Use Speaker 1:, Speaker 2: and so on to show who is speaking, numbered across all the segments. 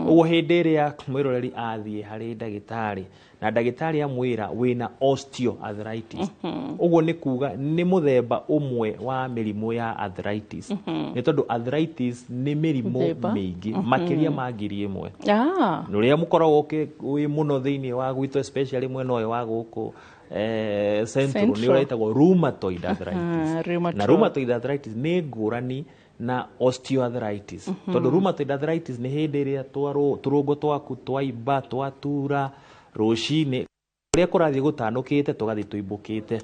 Speaker 1: Ugo hĩndĩ ĩrĩa mwĩroreri athiĩ harĩ ndagĩtarĩ na ndagĩtarĩ amwĩra wĩna osteoarthritis. Ugo nĩ kuga nĩ mũthemba ũmwe wa mĩrimũ ya arthritis. Nĩ tondũ arthritis nĩ mĩrimũ mĩingĩ makĩria ma 1,000. Nũrĩa mũkoragwo wĩ mũno thĩinĩ wa gwitũ especially mwena ũyũ wa gũkũ central nĩ ũretagwo rheumatoid arthritis. Na rheumatoid arthritis nĩ ngũrani na osteoarthritis. Tondũ rheumatoid arthritis nĩ hĩndĩ ĩrĩa tũrũngo twaku twaimba twatura rũcinĩ ũrĩa kũrathiĩ gũtanũkĩte tũgathiĩ tũimbũkĩte.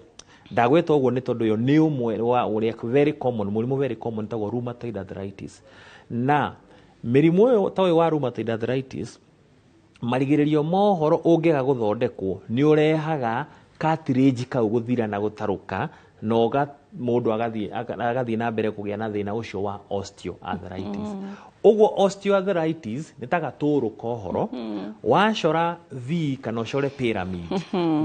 Speaker 1: Ndagweta ũguo nĩ tondũ ũyũ nĩ ũmwe wa ũrĩa very common, mũrimũ very common tagwo rheumatoid arthritis. Na mĩrimũ ũyũ ta ũyũ wa rheumatoid arthritis, marigĩrĩrio mohoro ũngĩaga gũthondekwo nĩ ũrehaga cartilage kau gũthira na gũtarũka na mũndũ agathiĩ na mbere kũgĩa na thĩna ũcio wa osteoarthritis. Ũguo osteoarthritis nĩ ta gatũrũ kohoro, wacora V kana ũcore pyramid.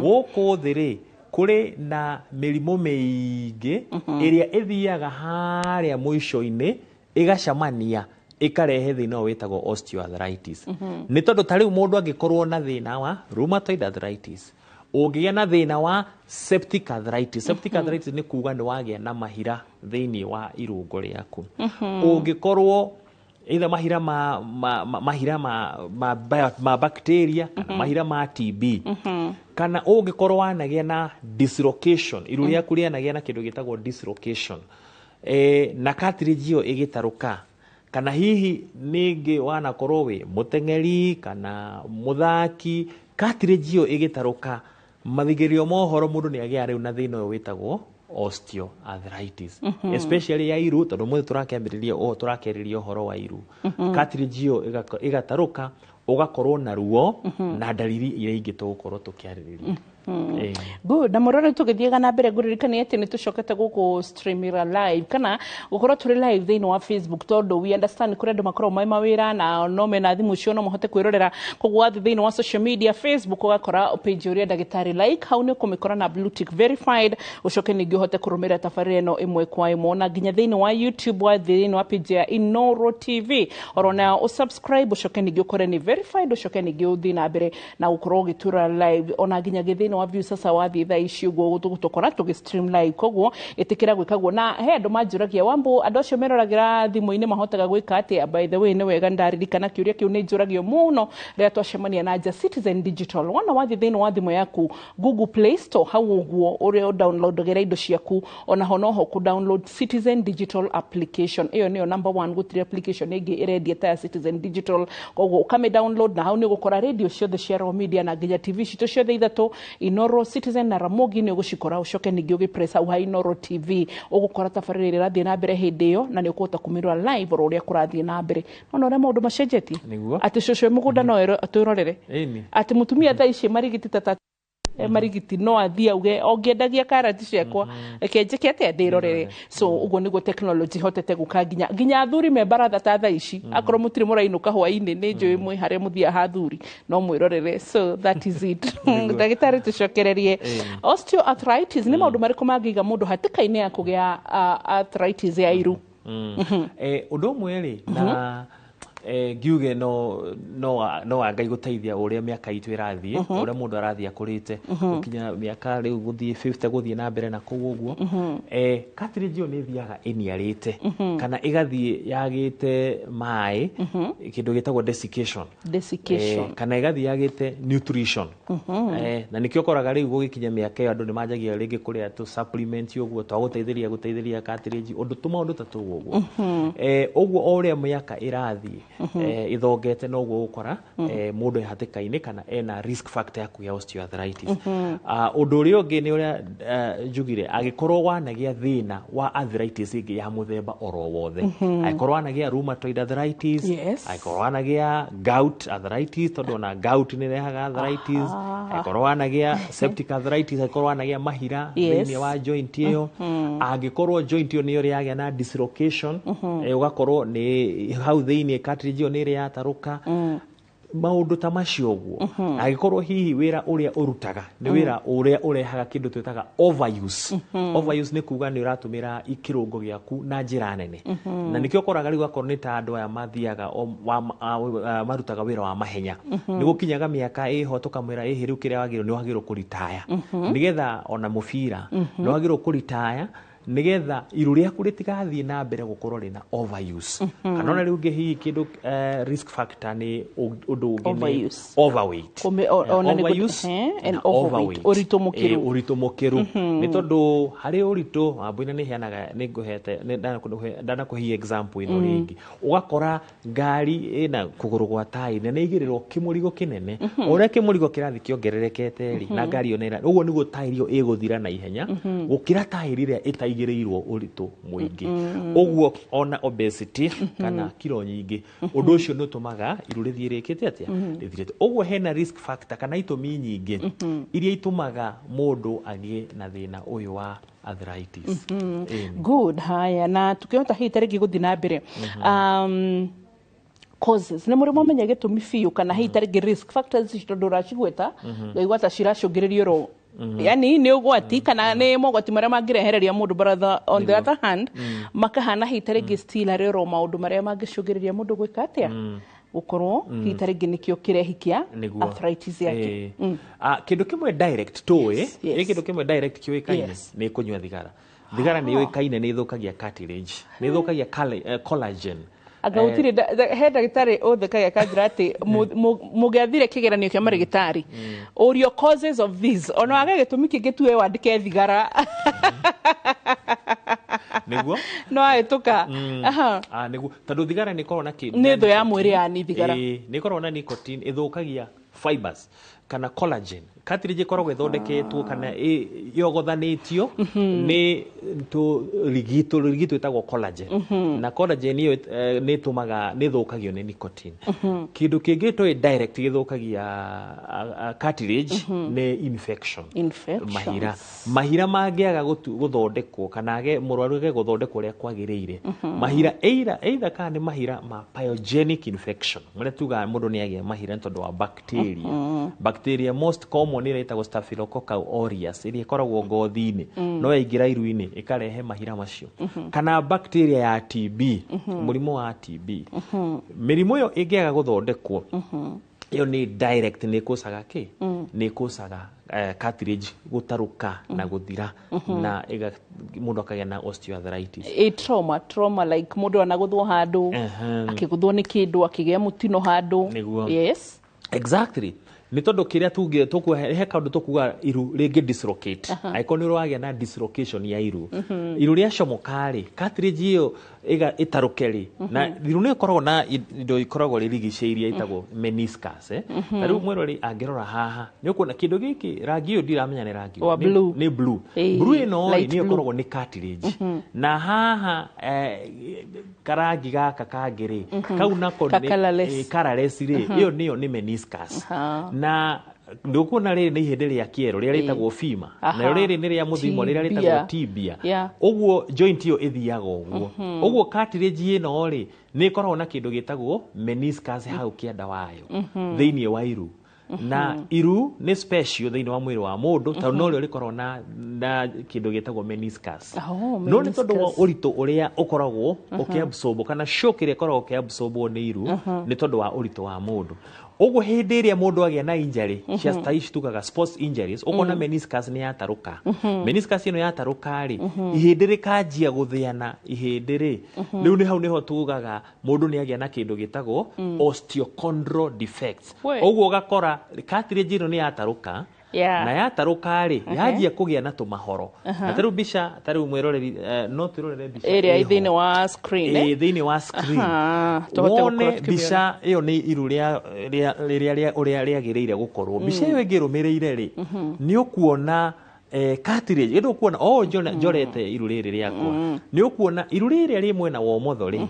Speaker 1: Gũkũ thĩ-rĩ kũrĩ na mĩrimũ mĩingĩ ĩrĩa ĩthiaga harĩa mũico-inĩ ĩgacamania ĩkarehe thĩna ũyũ wĩtagwo osteoarthritis. Nĩ tondũ ta rĩu mũndũ angĩkorwo na thĩna wa rheumatoid arthritis, ũngĩgĩa na thĩna wa septic arthritis. Septic arthritis nĩ kuga nĩ wagĩa na mahira thĩinĩ wa irũngo rĩaku. Ũngĩkorwo either mahira ma bacteria kana mahira ma TB, kana ũngĩkorwo wanagĩa na dislocation, iru rĩaku rĩanagĩa na kĩndũ gĩtagwo dislocation, na cartilage ĩyo ĩgĩtarũka, kana hihi ningĩ wanakorwo wĩ mũteng'eri kana mũthaki, cartilage ĩyo ĩgĩtarũka, mathigĩrĩrio mohoro mũndũ nĩ agĩa rĩu na thĩna ũyũ wĩtagwo osteoarthritis. Especially ya iru, tondũ mũthĩ tũrakĩarĩria ũhoro wa iru. Cartilage ĩyo ĩgatarũka, ũgakorwo na ruo na dalili iria ingĩ tũgũkorwo tũkĩarĩrĩria.
Speaker 2: Good. Na mũrore tũgĩthiaga na mbere ngũririkania atĩ nĩ tũcokete gũkũ streamira live kana gũkorwo tũrĩ live thĩinĩ wa Facebook, tondũ we understand kũrĩ andũ makorwo mai mawĩra na no mena thimũ cio no mahote kwĩrorera, koguo wathi thĩinĩ wa social media Facebook ũgakora page ũrĩa ndagĩtarĩ like, hau nĩ ũkũmĩkora na blue tick verified, ũcoke ningĩ ũhote kũrũmĩrĩra tabarĩra ĩno ĩmwe kwa ĩmwe, na nginya thĩinĩ wa YouTube wathi thĩinĩ wa page ya Inoro TV orona ũsubscribe, ũcoke ningĩ ũkore nĩ verified, ũcoke ningĩ ũthiĩ na mbere na gũkorwo ũgĩtura live, ona nginya thĩinĩ wa view sasa wathi thaa ici ũguo tũgũtũkora tũgĩ-stream live, koguo ĩtĩkĩra gwĩkagwo. Na he andũ manjũragia Wambu, andũ acio meroragĩra thimũ-inĩ mahotaga gwĩka atĩa? By the way, nĩ wega ndaririkana kĩũria kĩu nĩ njũragio mũno rĩrĩa twacemania na nja. Citizen Digital, wona wathi thĩinĩ wa thimũ yaku Google Play Store, hau ũguo ũrĩa downloadagĩra indo ciaku, ona ho noho ku download Citizen Digital application. Ĩyo nĩyo number 1, gũtirĩ application ĩngĩ ĩrendia ta ya Citizen Digital, koguo ũkame download, na hau nĩ ũgũkora radio ciothe cia Raw Media na nginya TV citũ ciothe ithatũ, Inoro, Citizen na Ramogi, nĩ ũgũcikora, ũcoke ningĩ ũgĩpress hau ha Inoro TV, ũgũkora tabarĩra ĩrĩa ĩrathiĩ na mbere hĩndĩ ĩyo, na nĩ ũkũhota kũmĩrora live ũrĩa kũrathiĩ na mbere. Nona ũrĩa maũndũ macenjetie, atĩ cũcũ mũgũnda no atwĩrorere, atĩ mũtumia thaa ici marigiti ta marigiti no athia uge ongendagia karati ciakwa reke njĩke atĩa ndĩrorere. So ũguo nĩguo technology hotete gũka nginya athuri me baratha ta thaa ici, akorwo mũtirĩ mũrainũka hwaĩ-inĩ, nĩ njũĩ mwĩ harĩa mũthia ha athuri no mwĩrorere. So that is it. Ndagĩtarĩ tũcokererie, osteoarthritis nĩ maũndũ marĩkũ mangĩiga mũndũ hatĩka-inĩ ya kũgĩa arthritis ya iru?
Speaker 1: Ũndũ ũmwe rĩ, na ngiuge no Ngai gũteithia ũrĩa mĩaka itũ ĩrathiĩ, ũrĩa mũndũ arathiĩ akũrĩte gũkinya mĩaka rĩu gũthiĩ 50 gũthiĩ na mbere na kũu ũguo, cartilage ĩyo nĩ ĩthiaga ĩniarĩte kana ĩgathiĩ yagĩte maĩ, kĩndũ gĩtagwo desiccation, kana ĩgathiĩ yagĩte nutrition. Na nĩkĩo ũkoraga rĩu gũgĩkinya mĩaka ĩyo andũ nĩ manjagia rĩngĩ kũrĩa tũ supplement ũguo twa gũteithĩria cartilage, tũmaũndũ ta tũu ũguo. Ũguo o ũrĩa mĩaka ĩrathiĩ ithongete noguo gũkora mũndũ hatĩka-inĩ kana ena risk factor ya kũgĩa osteoarthritis. Ũndũ ũrĩa ũngĩ nĩ ũrĩa njugire, agĩkorwo wanagĩa thĩna wa arthritis ĩngĩ ya mũthemba oro wothe, agĩkorwo wanagĩa rheumatoid arthritis, agĩkorwo wanagĩa gout arthritis, tondũ ona gout nĩ rehaga arthritis, agĩkorwo wanagĩa septic arthritis, agĩkorwo wanagĩa mahira thĩinĩ wa joint ĩyo, angĩkorwo joint ĩyo nĩ yagĩa na dislocation, ũgakorwo nĩ hau thĩinĩ cartilage ĩyo nĩ ĩrĩa yatarũka. maundu ta macio guo agikorwo hihi wira uria urutaga ni wira uria urehaga kindu twitaga overuse. Overuse ni kuga ni uratumira ikirungo giaku na njira nene na nikio koraga riu akorwo ni ta andu aya mathiaga marutaga wira wa mahenya ni gukinyaga miaka iho tukamwira ihi riu kiria wagiro ni wagiro kuritaya nigetha ona mubira ni wagiro kuritaya nigetha iru riaku ritigathie na mbere gukorwo rina overuse kana ona riu ngihi kindu risk factor ni undu ungi overweight
Speaker 2: and overweight
Speaker 1: uritu mukiru ni tondu hari uritu ambuina ni heanaga ni nguhete ndana kuhi example ino ringi ugakora ngari ina kuguru gwa tai ne igirirwo kimurigo kinene ore kimurigo kirathi kiongererekete ri na ngari yonera uguo niguo tairio iguthira na ihenya gukira tairi ria itaigirirwo uritu muingi uguo ona obesity kana kilo nyingi undu ucio nutumaga iru rithie rikite atia rithirite uguo hena risk factor kana itumi nyingi iria itumaga mundu agie na thina uyu wa arthritis.
Speaker 2: Good. Haya na tukihota hii tariki guthi na mbere causes ne murimo menye gitumi fiu kana hii tariki risk factors icio nduracigweta ngaigwata ciracungiririo ro yani ni ugwati kana ni mogwati maria mangirehereria mundu brother on the other hand makahana hii tariki still rero maundu maria mangicungiriria mundu gwika atia ukorwo hii tariki nikio kirehikia arthritis yake.
Speaker 1: Kindu kimwe direct toy kindu kimwe direct kioikaine ni kunywa thigara. Thigara ni yoikaine ni ithukagia cartilage ni ithukagia collagen
Speaker 2: agautire he ndagitari uthekagia kanjira ati mugiathire kigeranio kia marigitari urio causes of this ona wage gitumi kingi tuwe wandike thigara
Speaker 1: niguo
Speaker 2: no aituka
Speaker 1: niguo tondu thigara ni korwo na kindu
Speaker 2: ni tho ya mwiri ya ni thigara
Speaker 1: ni korwo na nicotine ithukagia fibers kana collagen cartilage korwo ithondeketwo kana yogothanitio ni rigito itagwo collagen na collagen iyo ni tumaga ni thukagio ni nicotine kindu kingi to direct githukagia cartilage ni infection mahira mangiaga guthondekwo kana age murwaru age guthondekwo ria kwagiriire mahira either kana ni mahira ma pyogenic infection mure tuga mundu ni agia mahira tondu wa bacteria most common ni ita Staphylococcus aureus iria ikoragwo ngothi-ini no yaingira iru-ini ikarehe mahira macio kana bacteria ya TB murimu wa TB mirimu yo ingiaga guthondekwo iyo ni direct ni kusaga ni kusaga cartilage gutaruka na guthira na mundu akagia na osteoarthritis
Speaker 2: trauma like mundu anaguthwo handu akiguthwo ni kindu akigia mutino handu yes
Speaker 1: exactly ni tondu kiria tuge he kaundu tukuga iru ringi dislocate aikoni rwagia na dislocation ya iru iru ria comokari cartilage iyo itarukeri na iru ni koragwo na indo ikoragwo ririgiceirie itagwo meniscus riu mwirori angirora haha ni ukuona kindu giki rangi uyu ndiramenya ni rangi ni blue ino ni ikoragwo ni cartilage na haha karangi gaka kangiri kau nako ni colorless ri iyo niyo ni meniscus na ndukuona riri ni ihinde ria kiero ria ritagwo fima na riri ni ria muthimo ria ritagwo tibia uguo joint iyo ithiaga uguo cartilage ino ri ni ikoragwo na kindu gitagwo meniscus hau kianda wayo thiini wa iru na iru ni special thiini wa mwiri wa mundu tondu no rio rikorwo na kindu gitagwo meniscus no ni tondu wa uritu uria ukoragwo ukiabsorb kana shock ria ikoragwo ukiabsorbwo ni iru ni tondu wa uritu wa mundu uguo hindi ria mundu agia na injury cia staish tukaga sports injuries ukona meniscus ni yataruka meniscus ino yataruka ri ihindi rikanjia guthiana ihindi ri riu ni hau niho tugaga mundu ni agia na kindu gitagwo osteochondral defects uguo ugakora cartilage ino ni yataruka na yataruka ri yanjia kugia na tumahoro na taru bica taru mwiroreri no turorere bica
Speaker 2: area thiini wa screen
Speaker 1: thiini wa screen wone bica iyo ni iru ria uria riagiriire gukorwo bica iyo ingirumireire ri ni ukuona cartilage ndo kuona njorete iru riri riakwa ni ukuona iru riri ri mwena wa umotho ri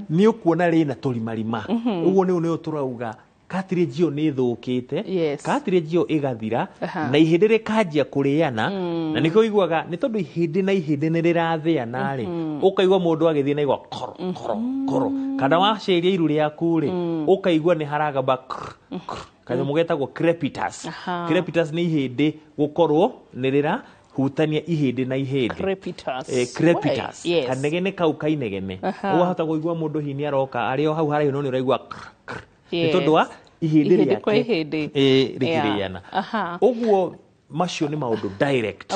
Speaker 1: ni ukuona ri na turimarima uguo ni turauga cartilage yo nĩ thũkĩte,
Speaker 2: Yes.
Speaker 1: cartilage yo ĩgathira na ihĩndĩ rĩkanjia kũrĩana na nĩkĩo iguaga nĩ tondũ ihĩndĩ na ihĩndĩ nĩ rĩrathĩana rĩ ũkaigua mũndũ agĩthiĩ na igua koro kana waciria iru rĩaku rĩ ũkaigua nĩ haragamba kanyamũ getagwo crepitus. Crepitus nĩ ihĩndĩ gũkorwo nĩ rĩrahutania ihĩndĩ na ihĩndĩ. Crepitus kanegene kau kainegene ũgahota kũigua mũndũ hihi nĩ aroka arĩ o hau haraihu no nĩ ũraigua nĩ tondũ wa ihĩndĩ rĩake rĩkĩrĩana. Ũguo macio nĩ maũndũ direct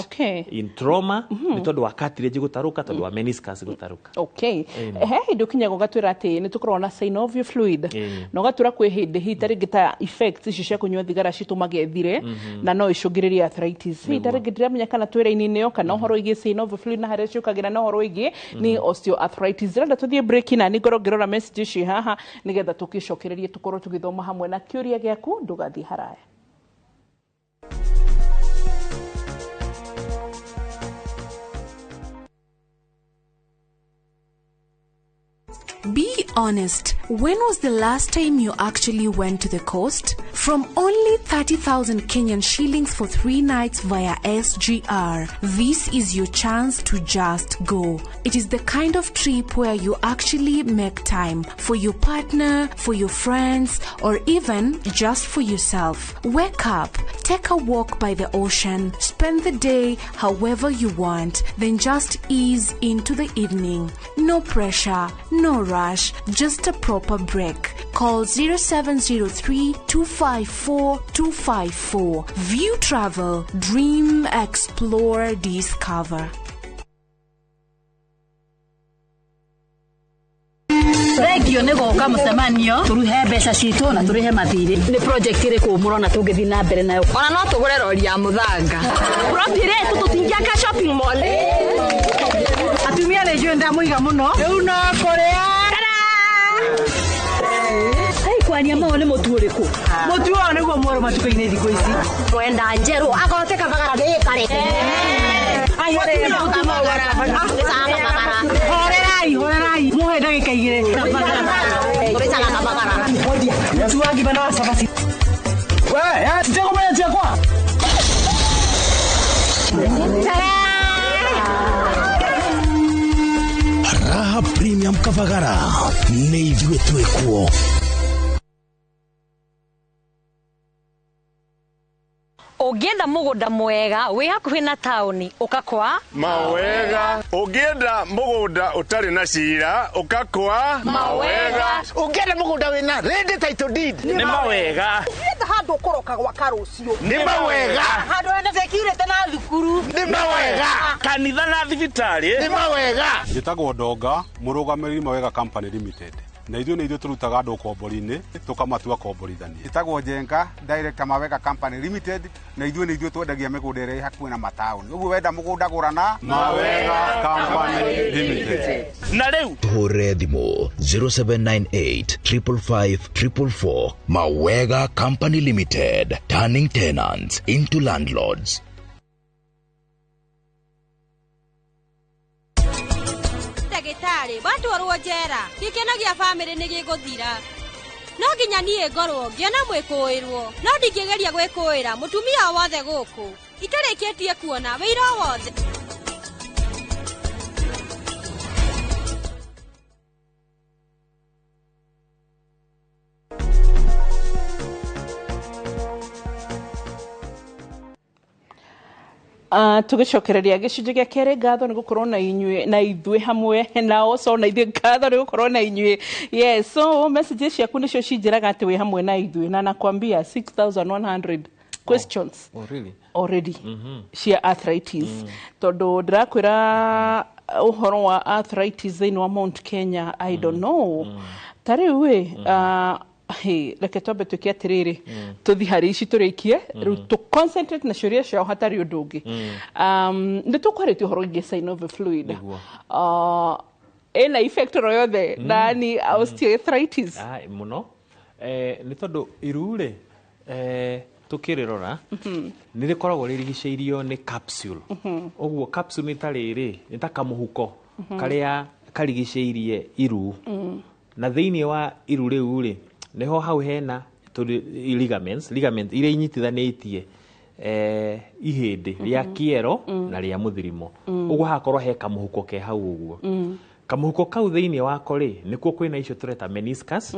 Speaker 1: in trauma nĩ tondũ wa cartilage gũtarũka tondũ wa meniscus gũtarũka.
Speaker 2: He hĩndĩ ũkinyaga ũgatwĩra atĩ nĩ tũkoragwo na synovial fluid na ũgatwĩra kwĩ hĩndĩ hihi tarĩngĩ ta effects icio cia kũnyua thigara citũmage thire na no icũngĩrĩrie arthritis. Hihi tarĩngĩ ndiramenya kana twĩra-inĩ ĩyo kana ũhoro wĩgiĩ synovial fluid na harĩa ciũkagĩra na ũhoro wĩgiĩ nĩ osteoarthritis. Ndĩrenda tũthiĩ break na nĩ ngorwo ngĩrora message ici haha nĩgetha tũkĩcokererie tũkorwo tũgĩthoma hamwe na kĩũria gĩaku ndũgathiĩ haraya.
Speaker 3: Be honest. When was the last time you actually went to the coast? From only 30,000 Kenyan shillings for 3 nights via SGR, this is your chance to just go. It is the kind of trip where you actually make time for your partner, for your friends, or even just for yourself. Wake up, take a walk by the ocean, spend the day however you want, then just ease into the evening. No pressure, no rush, just a proper break. Call 0703 254 254. View Travel, dream, explore, discover.
Speaker 4: Regio nĩ goka mũcemanio tũruhe mbeca citũ na tũrĩhe mathirĩ nĩ project ĩrĩkũ mũrona tũngĩthiĩ na mbere nayo ona no tũgũre rori ya mũthanga profire tũtũtingiaka shopping mall atumia nĩ njũĩ ndamũiga mũno rĩu no kũrĩa kwaria mao nĩ mũtu ũrĩkũ mũtu ũyũ nĩguo mwerũ matuka-inĩ thikũ ici mwenda njerũ agote kabagara gĩkare horerai muhe ndagĩka igĩrĩ mũtu wa ngima na wa cabaci titakũmenya ciakwa
Speaker 5: Raha Premium Kavagara nĩ ithuĩ twĩkuo.
Speaker 6: Ũngĩenda mũgũnda mwega wĩ hakuhĩ na taũni ũkakwa
Speaker 7: Mawega. Ũngĩenda mũgũnda ũtarĩ na cira ũkakwa Mawega.
Speaker 8: Ũngĩenda mũgũnda wĩna ready title deed
Speaker 7: Nĩ Mawega.
Speaker 8: Ũngĩenda handũ ũkoroka gwaka rũciũ
Speaker 7: Nĩ Mawega.
Speaker 8: handũ hena security na thukuru
Speaker 7: Nĩ Mawega. Kanitha na thibitarĩ
Speaker 8: Nĩ Mawega.
Speaker 9: Njĩtagwo Ndonga, mũrũgamĩrĩri Mawega Company Limited. Na ithuĩ nĩ ithuĩ tũrutaga andũ kombori-inĩ tũkamatua komborithania.
Speaker 10: Njĩtagwo Njenga, Director Mawega Company Limited, na ithuĩ nĩ ithuĩ twendagia mĩgũnda ĩrĩa ĩ hakuhĩ na mataũni. Ũguo wenda mũgũnda gũrana
Speaker 9: Mawega Company Limited.
Speaker 7: Na rĩu
Speaker 5: Tũhũre thimũ 0798 555 444. Mawega Company Limited, turning tenants into landlords.
Speaker 6: ndagĩtarĩ batwarwo njera gĩkeno gĩa bamĩrĩ nĩ gĩgũthira no nginya niĩ ngorwo ngĩona mwĩkũĩrwo no ndingĩgeria gwĩkũĩra mũtumia wothe gũkũ itarĩkĩtie kuona wĩira wothe
Speaker 2: tũgĩcokereria gĩcunjĩ gĩa kerĩ ngatho nĩ gũkorwo na inyuĩ na ithuĩ hamwe na oco na ithuĩ ngatho nĩ gũkorwo na inyuĩ. Yes, so messages ciaku nĩcio cinjĩraga atĩ wĩ hamwe na ithuĩ na nakwambia 6100 questions already cia arthritis tondũ ndĩrakwĩra ũhoro wa arthritis thĩinĩ wa Mount Kenya I don't know ta rĩu reke twambe twĩke atĩrĩrĩ tũthi harĩ ici tũrĩkie rĩu tũ concentrate na ciũria ciao hatarĩ ũndũ ũngĩ. Nĩ tũkwarĩtie ũhoro wĩgiĩ synovial fluid ĩna effect oro yothe nani osteoarthritis
Speaker 1: mũno nĩ tondũ iru rĩ tũkĩrĩrora nĩ rĩkoragwo rĩrigicĩirio nĩ capsule. Ũguo capsule nĩ ta rĩrĩ nĩ ta kamũhuko karĩa karigicĩirie iru na thĩinĩ wa iru rĩu rĩ niho hau hena ligaments iria inyitithanĩtie ihĩndĩ rĩa kĩero na rĩa mũthirimo. Ũguo hakorwo he kamũhuko ke hau ũguo. Kamũhuko kau thĩinĩ wako rĩ nĩkuo kwĩna icio tũreta meniscus,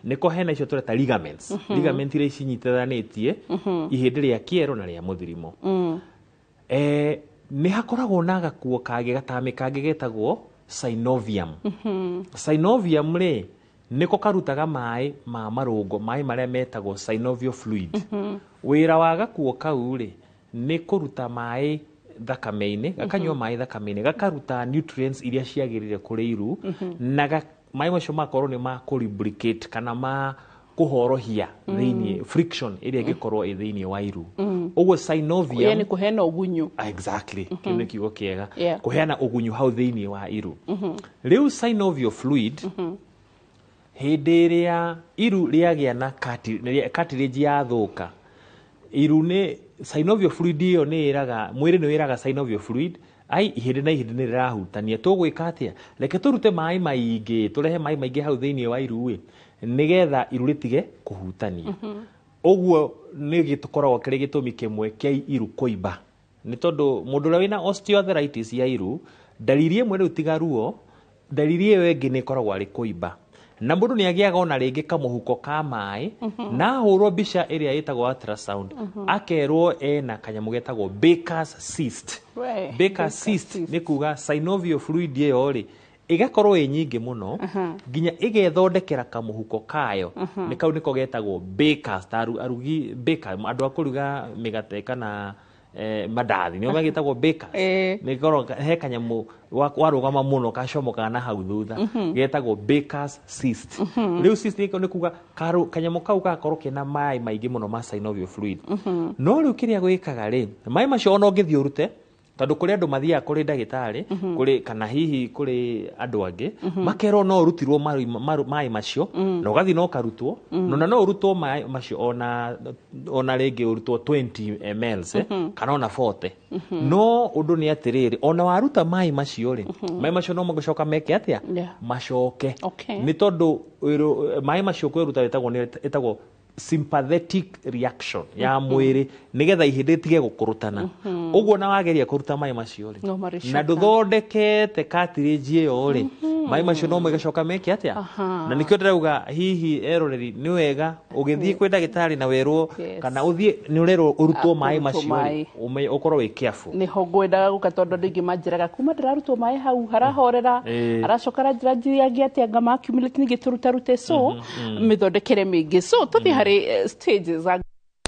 Speaker 1: nĩko hena icio tũreta ligaments. Ligaments iria cinyitithanĩtie ihĩndĩ rĩa kĩero na rĩa mũthirimo. Nĩ hakoragwo na gakuo kangĩ gatame kangĩ getagwo synovium. Synovium rĩ nĩko karutaga maĩ ma marũngo, maĩ marĩa metagwo synovial fluid. Wĩra wa gakuo kau rĩ nĩ kũruta maĩ thakame-inĩ, gakanyua maĩ thakame-inĩ, gakaruta nutrients iria ciagĩrĩire kũrĩ iru, na maĩ macio makorwo nĩ ma lubricate kana ma kuhorohia thĩinĩ friction ĩrĩa ĩngĩkorwo ĩ thĩinĩ wa iru. Ũguo synovium
Speaker 2: yani kuheana ũgunyu.
Speaker 1: Exactly. Kĩu nĩ kiugo kĩega. Kuheana ũgunyu hau thĩinĩ wa iru. Rĩu synovial fluid hĩndĩ ĩrĩa iru rĩagĩa na cartilage yathũka, iru nĩ synovial fluid ĩyo nĩ ĩraga, mwĩrĩ nĩ wĩraga synovial fluid, ihĩndĩ na ihĩndĩ nĩ rĩrahutania, tũgwĩka atĩa? Reke tũrute maĩ maingĩ, tũrehe maĩ maingĩ hau thĩinĩ wa iru nĩgetha iru rĩtige kũhutania. Ũguo nĩ gĩkoragwo kĩrĩ gĩtũmi kĩmwe kĩa iru kũimba. Nĩ tondũ mũndũ ũrĩa wĩna osteoarthritis ya iru, dalili ĩmwe rĩu tiga ruo, dalili ĩyo ĩngĩ nĩ ĩkoragwo arĩ kũimba. Na mũndũ nĩ agĩaga ona rĩngĩ kamũhuko ka maĩ, na hũrwo mbica ĩrĩa ĩtagwo ultrasound, akerwo ena kanyamũ getagwo Baker's cyst. Baker's cyst nĩ kuga synovial fluid ĩyo rĩ igakorwo ĩ nyingĩ mũno nginya igethondekera kamũhuko kayo. Nĩ kau nĩko getagwo Baker's, arugi baker, andũ a kũruga mĩgate kana mandathi nĩo magĩtagwo Baker's. Nĩ korwo he kanyamũ warũgama mũno gacomokaga na hau thutha getagwo Baker's cyst. Rĩu cyst nĩ kuga kanyamũ kau gakorwo kena maĩ maingĩ mũno ma synovial fluid. No rĩu kĩrĩa gwĩkaga rĩ, maĩ macio ona ũngĩthiĩ ũrute, tondũ kũrĩ andũ mathiaga kũrĩ ndagĩtarĩ, kũrĩ kana hihi kũrĩ andũ angĩ, makerwo no ũrutirwo maĩ macio, na ũgathiĩ no karutwo, na no ũrutwo maĩ macio ona rĩngĩ ũrutwo 20 ml kana ona 40. No ũndũ nĩ atĩrĩrĩ, ona waruta maĩ macio rĩ, maĩ macio no magũcoka meke atĩa? Macoke. Nĩ tondũ maĩ macio kwĩruta ĩtagwo sympathetic reaction ya mwĩrĩ nigetha ihĩndĩ tige gũkũrũtana. Ũguo na wageria kũruta maĩ macio rĩ na ndũthondekete cartilage ĩyo rĩ, maĩ macio no magacoka meke atĩa? Na nĩkĩo ndĩrauga hihi eroreri nĩ wega ũgĩthiĩ kwĩ ndagĩtarĩ na werwo kana ũthiĩ nĩ ũrerwo ũrutwo maĩ macio ũkorwo wĩ careful.
Speaker 2: Nĩho ngwendaga gũka tondũ andũ aingĩ manjĩraga kuma ndĩrarutwo maĩ hau harahorera, aracoka aranjĩra njiage atĩa ngama accumulate ningĩ tũrutarute, so mĩthondekere mĩingĩ. So tũthiĩ harĩ stages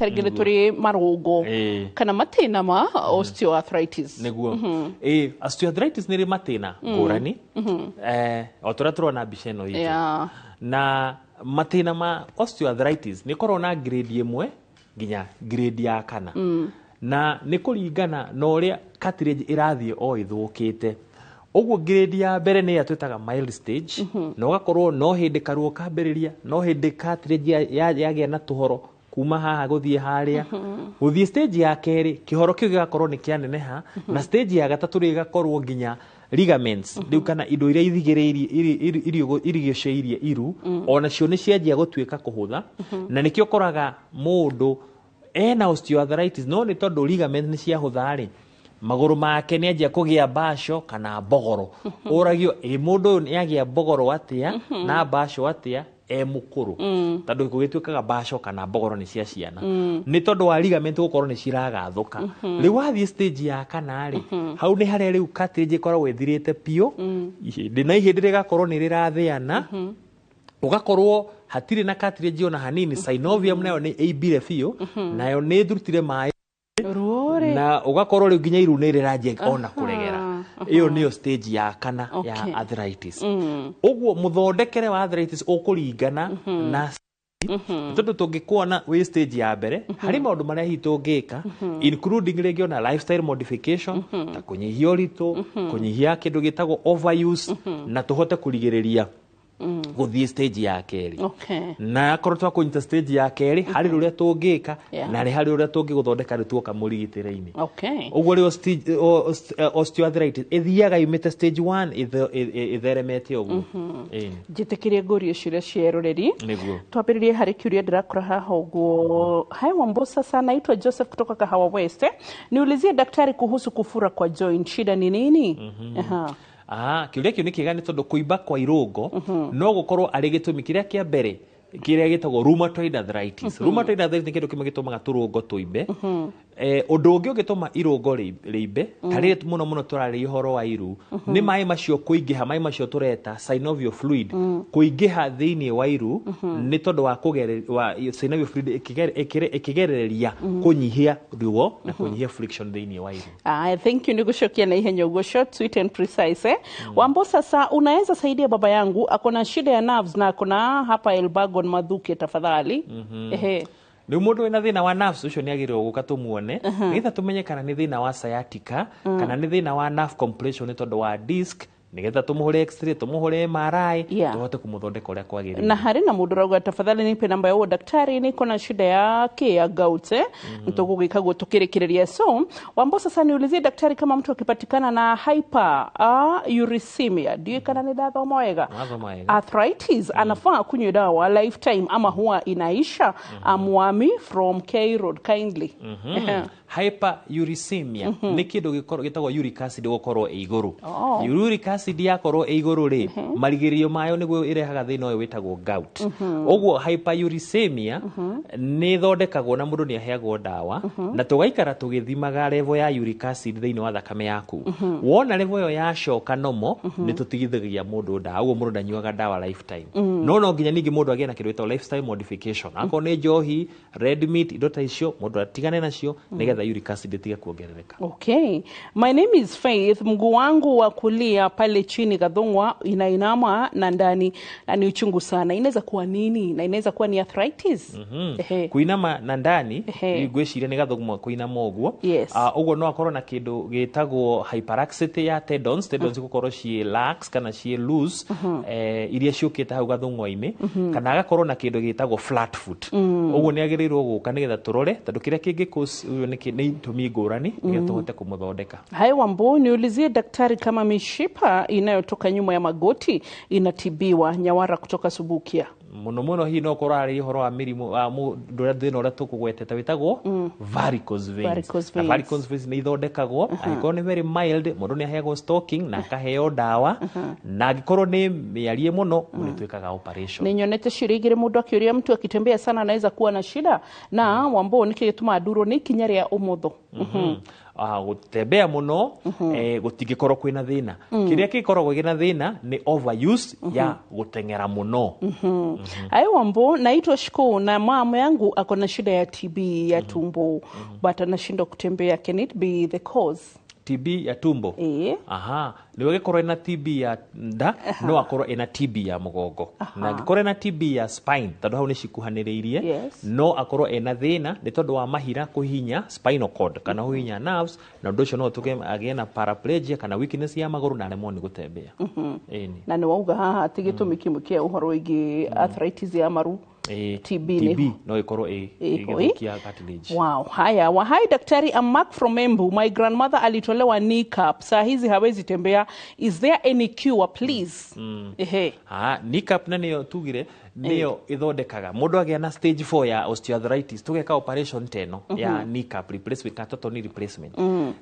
Speaker 2: tarĩngĩ tũrĩ marũngo kana matĩna ma osteoarthritis.
Speaker 1: Nĩguo osteoarthritis nĩ rĩ matĩna ngũrani o tũrĩa tũrona mbica ĩno itũ. Na matĩna ma osteoarthritis nĩ korwo na grade 1 nginya grade ya 4, na nĩ kũringana na ũrĩa cartilage ĩrathiĩ o ĩthũkĩte. Ũguo grade ya mbere nĩ twĩtaga mild stage, na ũgakorwo no hĩndĩ karuo kambĩrĩria, no hĩndĩ cartilage yagĩa na tũhoro kuma haha gũthiĩ harĩa. Gũthiĩ stage ya kerĩ kĩhoro kĩu gĩgakorwo nĩ kĩaneneha, na stage ya gatatũ rĩgakorwo nginya ligaments rĩu kana indo iria irigicĩirie iru onacio nĩ cianjia gũtuĩka kũhũtha, na nĩkĩo ũkoraga mũndũ ena osteoarthritis no nĩ tondũ ligament nĩ ciahũtha rĩ, magũrũ make nĩ anjia kũgĩa mbaco kana mbogoro. Ũragio mũndũ ũyũ nĩ agĩa mbogoro atĩa na mbaco atĩa mũkũrũ, tondũ gũgĩtuĩkaga mbaco kana mbogoro nĩ cia ciana, nĩ tondũ wa ligament gũkorwo nĩ ciragathũka. Rĩu wathiĩ stage ya 4 rĩ, hau nĩ harĩa rĩu cartilage ĩkoragwo ĩthirĩte biũ, ihĩndĩ na ihĩndĩ rĩgakorwo nĩ rĩrathĩana, ũgakorwo hatirĩ na cartilage ona hanini. Synovium nayo nĩ ĩimbire biũ, nayo nĩ ĩthurutire maĩ na ugakorwo rĩu nginya iru nĩ rĩranjia ona kũregera. Iyo nĩyo stage ya 4 ya arthritis. Ũguo mũthondekere wa arthritis ũkũringana na tondũ tũngĩkuona wĩ stage ya mbere, harĩ maũndũ marĩa hihi tũngĩka including rĩngĩ ona lifestyle modification, ta kũnyihia ũritũ, kũnyihia kĩndũ gĩtagwo overuse, na tũhote kũrigĩrĩria guthie stage ya keri
Speaker 2: Okay.
Speaker 1: na akorwo twa kunyita stage ya keri hari ruria tungika
Speaker 2: Yeah.
Speaker 1: na hari ruria tungiguthondeka rituoka murigitire-ini
Speaker 2: Okay.
Speaker 1: uguo ri osteoarthritis ithiaga imite stage 1 itheremete uguo
Speaker 2: Njitikirie ngurio ciria cieroreri
Speaker 1: niguo
Speaker 2: twambiririe hari kiuria ndirakora haha uguo. Hai Wambosa sana, naitwa Joseph kutoka Kahawa West. Niulizie daktari kuhusu kufura kwa joint, shida ni nini?
Speaker 1: kiuria kiu ni kiega ni tondu kuimba kwa irungo no gukorwo ari gitumi kiria kia mbere kiria gitagwo rheumatoid arthritis. Rheumatoid arthritis ni kindu kimwe gitumaga turungo tuimbe. Undu ungi ugituma irungo riimbe tari muno muno turari uhoro wa iru ni mai macio kuingiha, mai macio tureta synovial fluid kuingiha thiini wa iru ni tondu wa synovial fluid ikigerereria kunyihia ruo na kunyihia friction thiini wa iru.
Speaker 2: Thank you, nigucokia na ihenya uguo, short sweet and precise. Wambosa sasa, unaweza saidia baba yangu akona shida ya nerves na akona hapa Elbagon Mathuke tafadhali.
Speaker 1: Ni mundu wina thina wa nerves ucio ni agirwo guka tumuone nitha tumenye kana ni thina wa sciatica kana ni thina wa nerve compression tondu wa disc nigetha tumuhure x-ray tumuhure MRI tuhote kumuthondeka uria kwagirire.
Speaker 2: Na hari na mundu rauga tafadhali nipe namba ya daktari, niko na shida ya gout nitugugika gutukirikiria. So Wambosa sasa, niulizie daktari kama mtu akipatikana na hyperuricemia ndio kana ni dawa mwega arthritis anafaa kunywa dawa lifetime ama huwa inaisha? Amwami from K Road kindly.
Speaker 1: Hyperuricemia ni kindu gitagwo uric acid gukorwo iguru. Uric acid yakorwo iguru ri marigirio mayo niguo irehaga thina uyu witagwo gout. Uguo hyperuricemia ni thondekagwo na mundu ni aheagwo dawa na tugaikara tugithimaga level ya uric acid thiini wa thakame yaku. Wona level yo yacoka nomo ni tutigithagia mundu dawa, uguo mundu ndanyuaga dawa lifetime. No nginya ningi mundu agie na kindu gitagwo lifestyle modification. Ako ni njohi, red meat, indo ta icio mundu atigane nacio nigetha uric acid tiga kuongerereka.
Speaker 2: Okay. My name is Faith. Mguu wangu wa kulia pale chini gathongwa inainama na ndani na ni uchungu sana. Inaweza kuwa nini? Na inaweza kuwa ni arthritis?
Speaker 1: Kuinama na ndani igweciria ni gathongwa kuinama uguo. Uguo no akorwo na kindu gitagwo hyperlaxity ya tendons. Tendons gukorwo cie lax kana cie loose iria ciukite hau gathongwa-ini kana agakorwo na kindu gitagwo flat foot. Uguo ni agirirwo guka nigetha turore tondu kiria kingi ni itumi ngurani nigetha tuhote kumuthondeka.
Speaker 2: Hai Wambo, niulizie daktari kama mishipa inayotoka nyuma ya magoti inatibiwa. Nyawara kutoka Subukia.
Speaker 1: Muno hii no korari horo wa mirimu mundu thina uria tukugweteta witagwo varicose veins. Varicose veins ni ithondekagwo angĩkorwo ni very mild mundu ni aheagwo stocking na akaheo dawa na angĩkorwo ni miarie muno mundu twikaga operation.
Speaker 2: Ni nyonete ciũria igĩrĩ mundu akiuria mtu akitembea sana anaweza kuwa na shida na Wambo niki gituma nduro ni kinya ria umotho.
Speaker 1: Gutembea muno gutingikorwo kwina thina. Kiria gikoragwo gina thina ni overuse ya gutengera muno.
Speaker 2: Ai Wambo, naitwa Shiko na mama yangu akona shida ya TB ya tumbo but anashindwa kutembea. Can it be the cause?
Speaker 1: TB ya tumbo? Niwe gikorwo ina TB ya nda no akorwo ina TB ya mugongo. Na gikorwo ina TB ya spine tondu hau ni cikuhaniriirie no akorwo ina thina ni tondu wa mahira kuhinya spinal cord kana kuhinya nerves na undu ucio no tuge agie na paraplegia kana weakness ya maguru na remo ni gutembea.
Speaker 2: Na ni wauga haha ati gitumi kimwe kia uhoro igi arthritis ya maru TB
Speaker 1: no ikorwo igithukia cartilage.
Speaker 2: Wow. Haya, wahai daktari, I'm Mark from Embu. My grandmother alitolewa kneecap. Saa hizi hawezi tembea. Is there any cure please?
Speaker 1: Kneecap na niyo tugire niyo ithondekaga mundu agia na stage 4 ya osteoarthritis tugeka operation teno ya kneecap replacement na total knee replacement.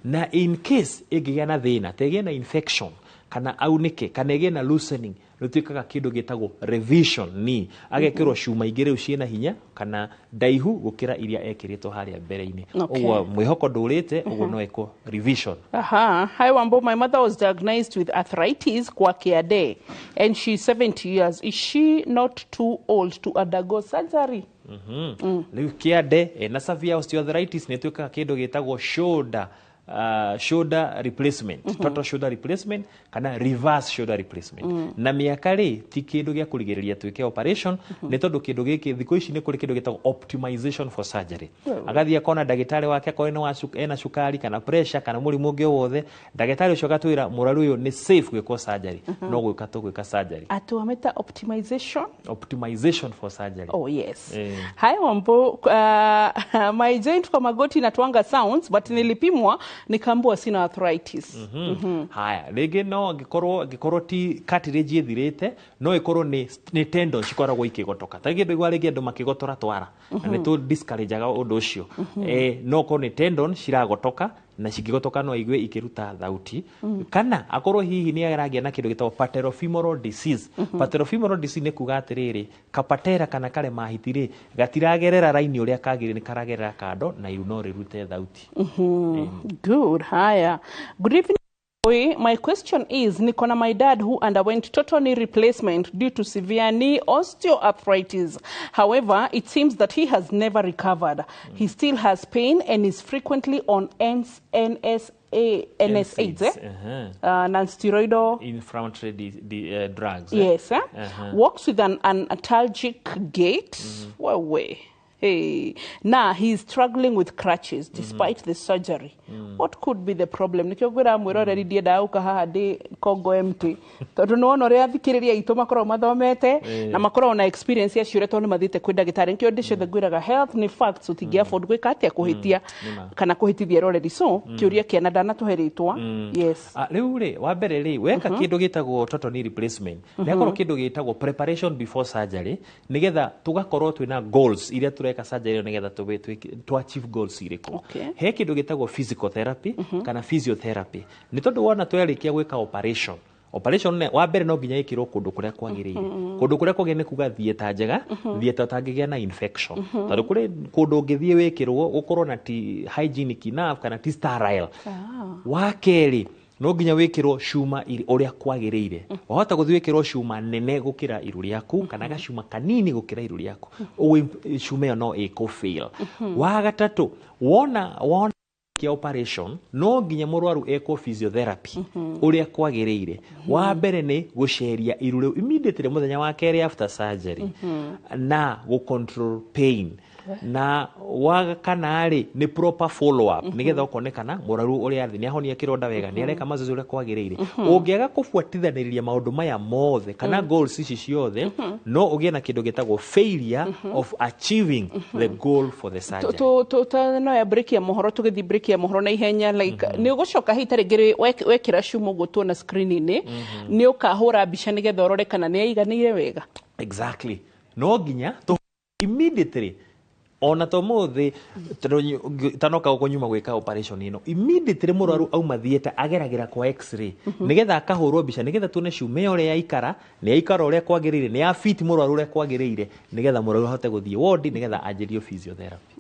Speaker 1: Na in case igigia na thina tegia na infection kana aunike kana igia na loosening nutikaga kindu gitagwo revision knee agekirwo cuma igire uciena hinya kana ndaihu gukira iria ekiritwo haria mbere-ini. Uguo mwihoko ndurite uguo no eko revision.
Speaker 2: Hi Wambo, my mother was diagnosed with arthritis kwa Kiade and she's 70 years. Is she not too old to undergo surgery?
Speaker 1: Kiade na severe osteoarthritis ni twikaga kindu gitagwo shoulder shoulder replacement, total shoulder replacement kana reverse shoulder replacement. Na miaka ri ti kindu gya kurigiriria twike operation ni tondu kindu giki thiko ici ni kuri kindu gitagwo optimization for surgery. Agathia kona dagitari wake ko ena shukari kana pressure kana murimu ungi wothe, dagitari ucio gatwira muraru uyu ni safe gwiko surgery no gwika to gwika surgery.
Speaker 2: Atuameta optimization for surgery. Oh yes. Hai Wambo, my joint kwa magoti inatuanga sounds but nilipimwa nikambua sina arthritis.
Speaker 1: Haya, rege no gikorwo ti cartilage ithirite, no ikorwo ni tendon cikoragwo ikigotoka. Ta gindu igwa rege andu makigotora twara. Na ni tu discourage aga undu ucio. No ko ni tendon ciragotoka na cikigotoka no igwe ikiruta thauti. Kana akorwo hihi ni aragia na kindu gitagwo patellofemoral disease. Patellofemoral disease ni kuga atiriri kapatera kana kare mahitire gatiragerera raini uria kagire ni karagerera kando na iru no rirute thauti.
Speaker 2: Good. Haya. Good evening. My question is, Nikona, my dad who underwent total knee replacement due to severe knee osteoarthritis. However, it seems that he has never recovered. He still has pain and is frequently on NSAIDs, non-steroidal
Speaker 1: inflammatory drugs.
Speaker 2: Yes. Walks with an analgesic gait. Hey, now he's struggling with crutches despite the surgery. What could be the problem? Nikiogwira mwiro reri dieda uka haha di Congo empty. Tondu no no ria thikiriria itu makoro mathomete na makoro na experience ya shure tondu mathite kwenda gitari nkio ndisho the gwiraga health ni facts utingia afford gwika atia kuhitia kana kuhitithia already so kiuria kiana dana tuheritwa. Yes.
Speaker 1: Riu ri wa mbere ri weka kindu gitagwo total knee replacement. Nekoro kindu gitagwo preparation before surgery nigetha tugakorwo twina goals iria tureka surgery nigetha to achieve goals iriko. He kindu gitagwo physical therapy kana physiotherapy. Ni tondu wona twarikia gwika operation ne wa mbere no nginya ikirwo kundu kuria kwagiriire. Kundu kuria kwagiriire kuga thieta njega, thieta tangigia na infection. Tondu kuri kundu ngithie wikirwo gukorwo na ti hygienic enough kana ti sterile. Wa keri no nginya wikirwo cuma uria kwagiriire. Wahota guthie wikirwo cuma nene gukira iru riaku kana gacuma kanini gukira iru riaku. Uwe cuma yo no iko fail. Wa gatatu wona kia operation no nginya murwaru eko physiotherapy uria kwagiriire. Wa mbere ni guceria iru riu immediately muthenya wa keri after surgery na go control pain. Na waga kanari ni proper follow up nigetha ukonekana muraru uria athi ni ahonia kironda wega ni areka mazoezi uria kwagiriire. Ungiaga kufuatithaniria maundu maya mothe kana goals ici ciothe no ugie na kindu gitagwo failure of achieving the goal for the surgery.
Speaker 2: No ya break ya mohoro tugithi break ya mohoro na ihenya like ni ugucoka hitari ngiri wekira cumu gutu na screen ni ukahura mbica nigetha urore kana ni aiganire wega.
Speaker 1: Exactly. No nginya immediately ona to mothe tanoka ukonyuma gweka operation ino immediately muraru auma thieta ageragira kwa x-ray nigetha akahurwo mbica nigetha tuone ciume ore ya ikara ni ya ikara ore kwagiriire ni ya fit muraru ore kwagiriire nigetha muraru hote guthie ward nigetha anjirio physiotherapy.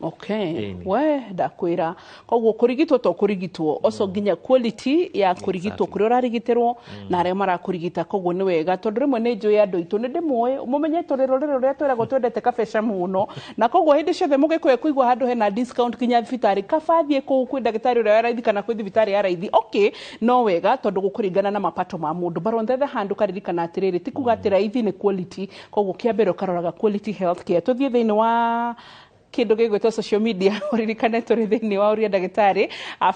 Speaker 2: We ndakwira koguo kurigitwo to kurigitwo oso nginya quality ya kurigitwo kuri urarigiterwo na aria marakurigita koguo ni wega tondu rimwe ni njui andu itu ni ndimwe mumenye torero ria twiragwo twendete kabesha muno na koguo hindi ciothe mugikwe kuigwa handu hena discount kinya thibitari kabathie ku kwi ndagitari uria raithi kana kwi thibitari ya raithi no wega tondu gukuringana na mapato ma mundu baronthe handu karirikana atiriri ti kuga ati raithi ni quality koguo kiambere ukaroraga quality health care tuthie thiini wa kindu gigwitwo social media uririkane turi thiini wa uria ndagitari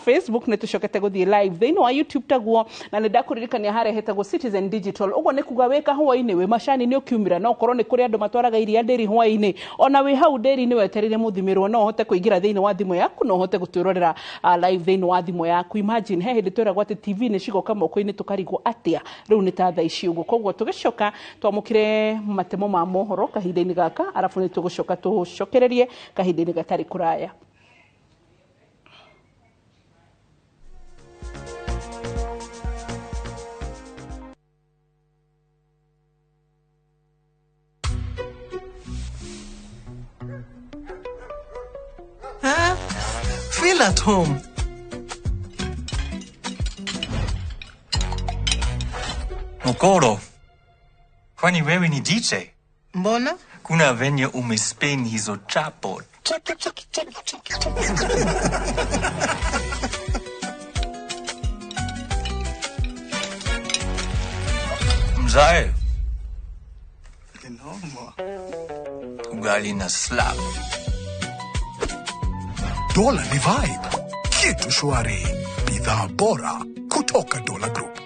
Speaker 2: Facebook ne tucokete guthie live thiini wa YouTube taguo na ne ndakuririkania harehete go Citizen Digital ugo ne kuga weka hwaini we mashani ni ukiumira no korwo ni kuri andu matwaraga iria nderi hwaini ona we hau nderi ni weterire muthimirwo no hote kuingira thiini wa thimu yaku no hote guturorera live thiini wa thimu yaku. Imagine he hindi twiragwo ati TV ni cigoka moko-ini tukarigwo atia riu ni ta thaa ici ugo koguo tugicoka twamukire matemo ma mohoro kahinda-ini gaka arafu ni tugucoka tucokererie kahinda-ini gatari kuraya.
Speaker 11: Feel at home.
Speaker 12: Okoro, kwani wewe ni DJ?
Speaker 11: Mbona?
Speaker 12: Kuna venye umespin hizo chapo. Mzae. Ugali na slap.
Speaker 13: Dola ni vibe. Kitu shwari. Bidhaa bora kutoka Dola Group.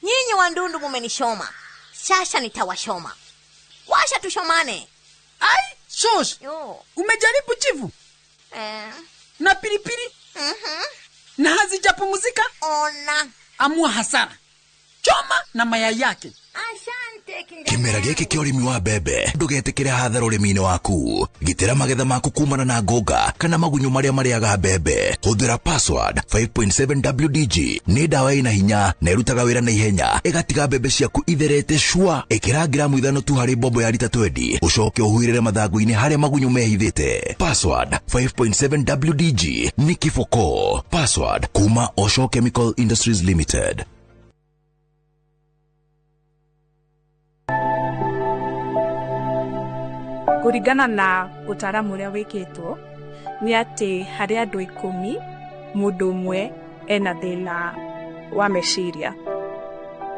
Speaker 14: Nyinyi wandundu mumenishoma. Sasa nitawashoma. Washa tushomane.
Speaker 15: Ai, shosh. Umejaribu chivu? Na pilipili? Na hazijapumzika?
Speaker 14: Ona.
Speaker 15: Amua hasara. Choma na mayai yake.
Speaker 5: Kimera gĩkĩ kĩa ũrĩmi wa mbembe ndũgetekere hathara ũrĩmi-inĩ waku. Gitĩra magetha maku kumana na ngũnga kana magunyo marĩa marĩaga mbembe. Hũthĩra password 5.7 WDG nĩ ndawa ĩna hinya na ĩrutaga wĩra na ihenya ĩgatiga mbembe ciaku itherete shua. Ĩkĩra gramu 5 tu harĩ mbombo ya lita 20 ũcoke ũhuhĩrĩre mathangũ-inĩ harĩa magunyo mehithĩte. Password 5.7 WDG nĩ kĩboko. Password kuma Osho Chemical Industries Limited.
Speaker 16: Kuringana na utaalamu ũrĩa wĩkĩtwo nĩ atĩ harĩ andũ 10 mũndũ ũmwe ena thĩna wa meciria,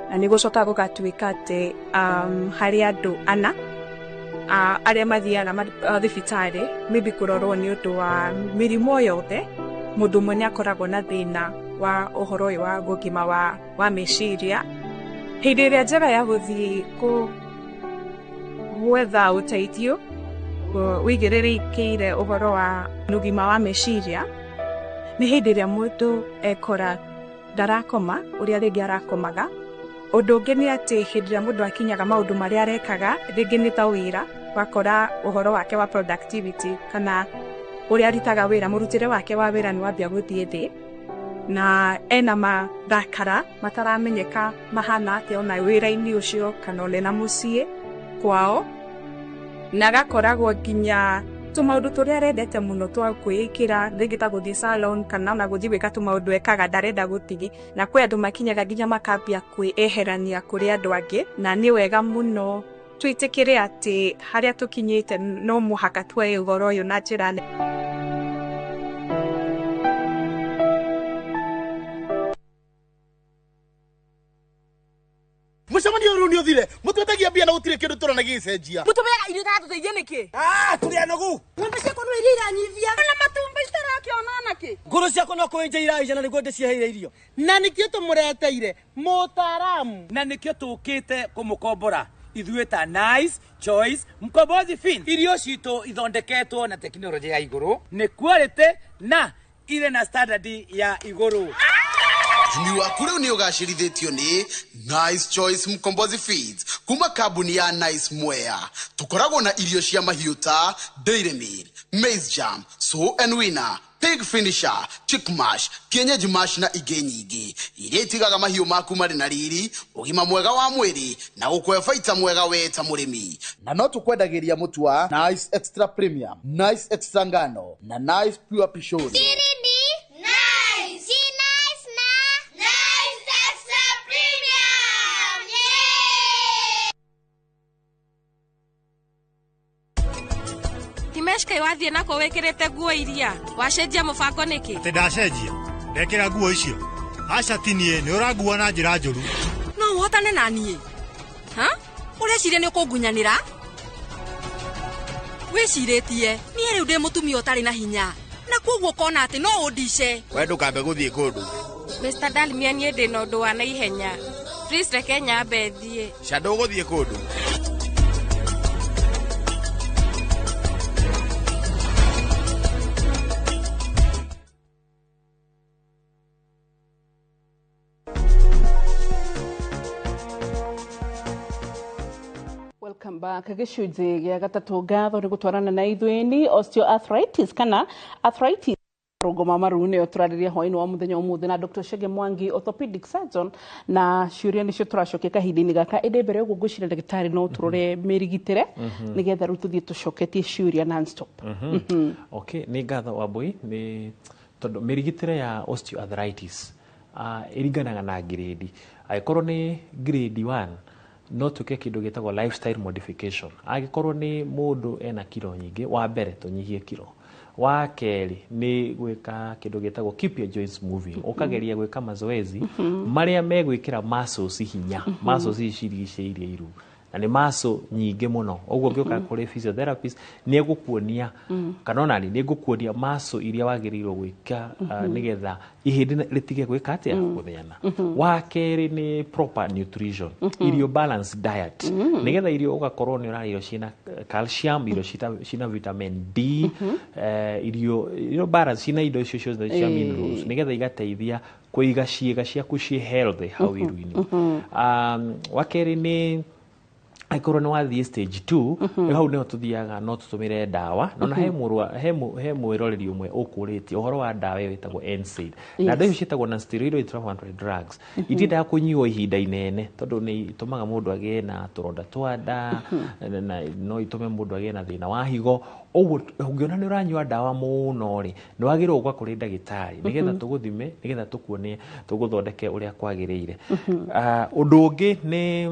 Speaker 16: na nĩ gũcoka gũgatuĩka atĩ harĩ andũ 4 arĩa mathiaga thibitarĩ maybe kũrorwo nĩ ũndũ wa mĩrimũ yothe, mũndũ ũmwe nĩ akoragwo na thĩna wa ũhoro ũyũ wa ũgima wa meciria. Hĩndĩ ĩrĩa njega ya gũthiĩ gwetha ũteithio wĩigĩrĩrĩkĩire ũhoro wa ũgima wa meciria nĩ hĩndĩ ĩrĩa mũndũ ekora ndarakoma ũrĩa rĩngĩ arakomaga. Ũndũ ũngĩ nĩ atĩ hĩndĩ ĩrĩa mũndũ akinyaga maũndũ marĩa arekaga rĩngĩ nĩ ta wĩra, wakora ũhoro wake wa productivity kana ũrĩa arutaga wĩra, mũrutĩre wake wa wĩra nĩ wambia gũthiĩ thĩ, na ena marakara mataramenyeka mahana atĩa ona wĩra-inĩ ũcio kana ona na mũciĩ kwao, na agakoragwo nginya tũmaũndũ tũrĩa arendete mũno twa kwĩĩkĩra rĩngĩ ta gũthiĩ salon kana ona gũthiĩ gwĩka tũmaũndũ ekaga ndarenda gũtigi, na kwĩ andũ makinyaga nginya makambia kwĩeherania kũrĩ andũ angĩ. Na nĩ wega mũno twĩtĩkĩre atĩ harĩa tũkinyĩte no mũhaka tuoe ũhoro ũyũ na njĩra nene.
Speaker 8: Mũcemanio rũu nĩ ũthire, mũtwetagia mbia na gũtirĩ kĩndũ tũrona gĩcenjia. Mũtũmeaga irio ta tũteithie nĩkĩ? Tũrĩa nogu. Ng'ombe ciakwa no iria iranyivia. Na matumbĩ citarakĩona nakĩ? Ngũrũ ciakwa no kwenja iraija nĩguo ndĩcieheire irio. Na nĩkĩo tũmũreteire mũtaaramu. Na nĩkĩo tũkĩte kũmũkombora. Ithuĩ ta Nice Choice Mkombozi Fin. Irio citũ ithondeketwo na tekinoronjĩ ya igũrũ, nĩ quality na ile na standard ya igũrũ.
Speaker 17: Ni waku rĩu nĩ ũgacĩrithĩtio nĩ Nice Choice Mkombozi Feeds kuma kambuni ya Nice Mwea. Tũkoragwo na irio cia mahiũ ta Dairy Meal, Maize Jam, So and Winner, Pig Finisher, Chick Mash, Kienyeji Mash na ingĩ nyingĩ iria itigaga mahiũ maku marĩ na riri, ũgima mwega wa mwĩrĩ na gũkũhe baita mwega we ta mũrĩmi.
Speaker 18: Na no tũkwendagĩria mũtu wa Nice Extra Premium, Nice Extra Ngano na Nice Pure Pishori.
Speaker 6: Timeshka wathiĩ nako wĩkĩrĩte nguo iria wacenjia mũbango nĩkĩ?
Speaker 19: Atĩ ndacenjia ndekĩra nguo icio. Aca tinie nĩ ũranguo na njĩra njũru.
Speaker 6: No ũhotane na niĩ ha? Ũreciria nĩ ũkũngunyanĩra? Wĩcirĩtie niĩ rĩu ndĩ mũtumia ũtarĩ na hinya, na kwoguo kona atĩ no ũndice.
Speaker 7: We ndũkambe gũthiĩ kũndũ.
Speaker 6: Mr. Dalmia niĩ ndĩ na ũndũ wa na ihenya. Please reke nyambe thiĩ.
Speaker 7: Ca ndũgũthiĩ kũndũ.
Speaker 2: Welcome back. Gĩcunjĩ gĩa gatatũ ngatho nĩ gũtwarana na ithuĩ osteoarthritis kana arthritis rũgoma maru nĩyo tũrarĩria hwaĩ-inĩ wa mũthenya ũmũthĩ na Dr. Chege Mwangi, orthopedic surgeon, na ciũria nĩcio tũracokia kahinda-inĩ gaka. Ĩndĩ mbere ũguo ngwĩciria ndagĩtarĩ no tũrore mĩrigitĩre nĩgetha rĩu tũthiĩ tũcoketie ciũria non-stop.
Speaker 1: Okay, nĩ ngatho Wambui, nĩ tondũ mĩrigitĩre ya osteoarthritis ĩringanaga na grade. Angĩkorwo nĩ grade 1 no tuke kĩndũ gĩtagwo lifestyle modification. Angĩkorwo nĩ mũndũ ena kilo nyingĩ, wa mbere tũnyihie kilo. wa keri ni gwika kindu gitagwo keep your joints moving ukageria gwika mazoezi maria megwikira muscles hinya muscles icirigicĩirie iru na ni muscle nyingi muno oguo ngioka kuri physiotherapist ni egukuonia kana ona ni egukuonia muscle iria wagirirwo gwika nigetha ihindi ritige gwika atia gutheana wa keri ni proper nutrition irio balanced diet nigetha irio ugakorwo ni urarĩo cina calcium irio cina vitamin D irio balance cina indo icio ciothe cia minerals nigetha igateithia kuiga ciĩga ciaku ci healthy hau iru-ini wa keri ni aikorwo ni wathie stage 2 hau niho tuthiaga no tutumire dawa nona he mwiroreri umwe ukuritie uhoro wa dawa witagwo NSAID na dawa ciitagwo na steroid anti-inflammatory drugs itinda kunyuo ihinda inene tondu ni itumaga mundu agie na turonda twa nda na no itume mundu agie na thina wa higo oguo ungiona ni uranyua dawa muno ri ni wagirwo uga kuri ndagitari nigetha tuguthime nigetha tukuonie tuguthondeke uria kwagiriire undu ungi ni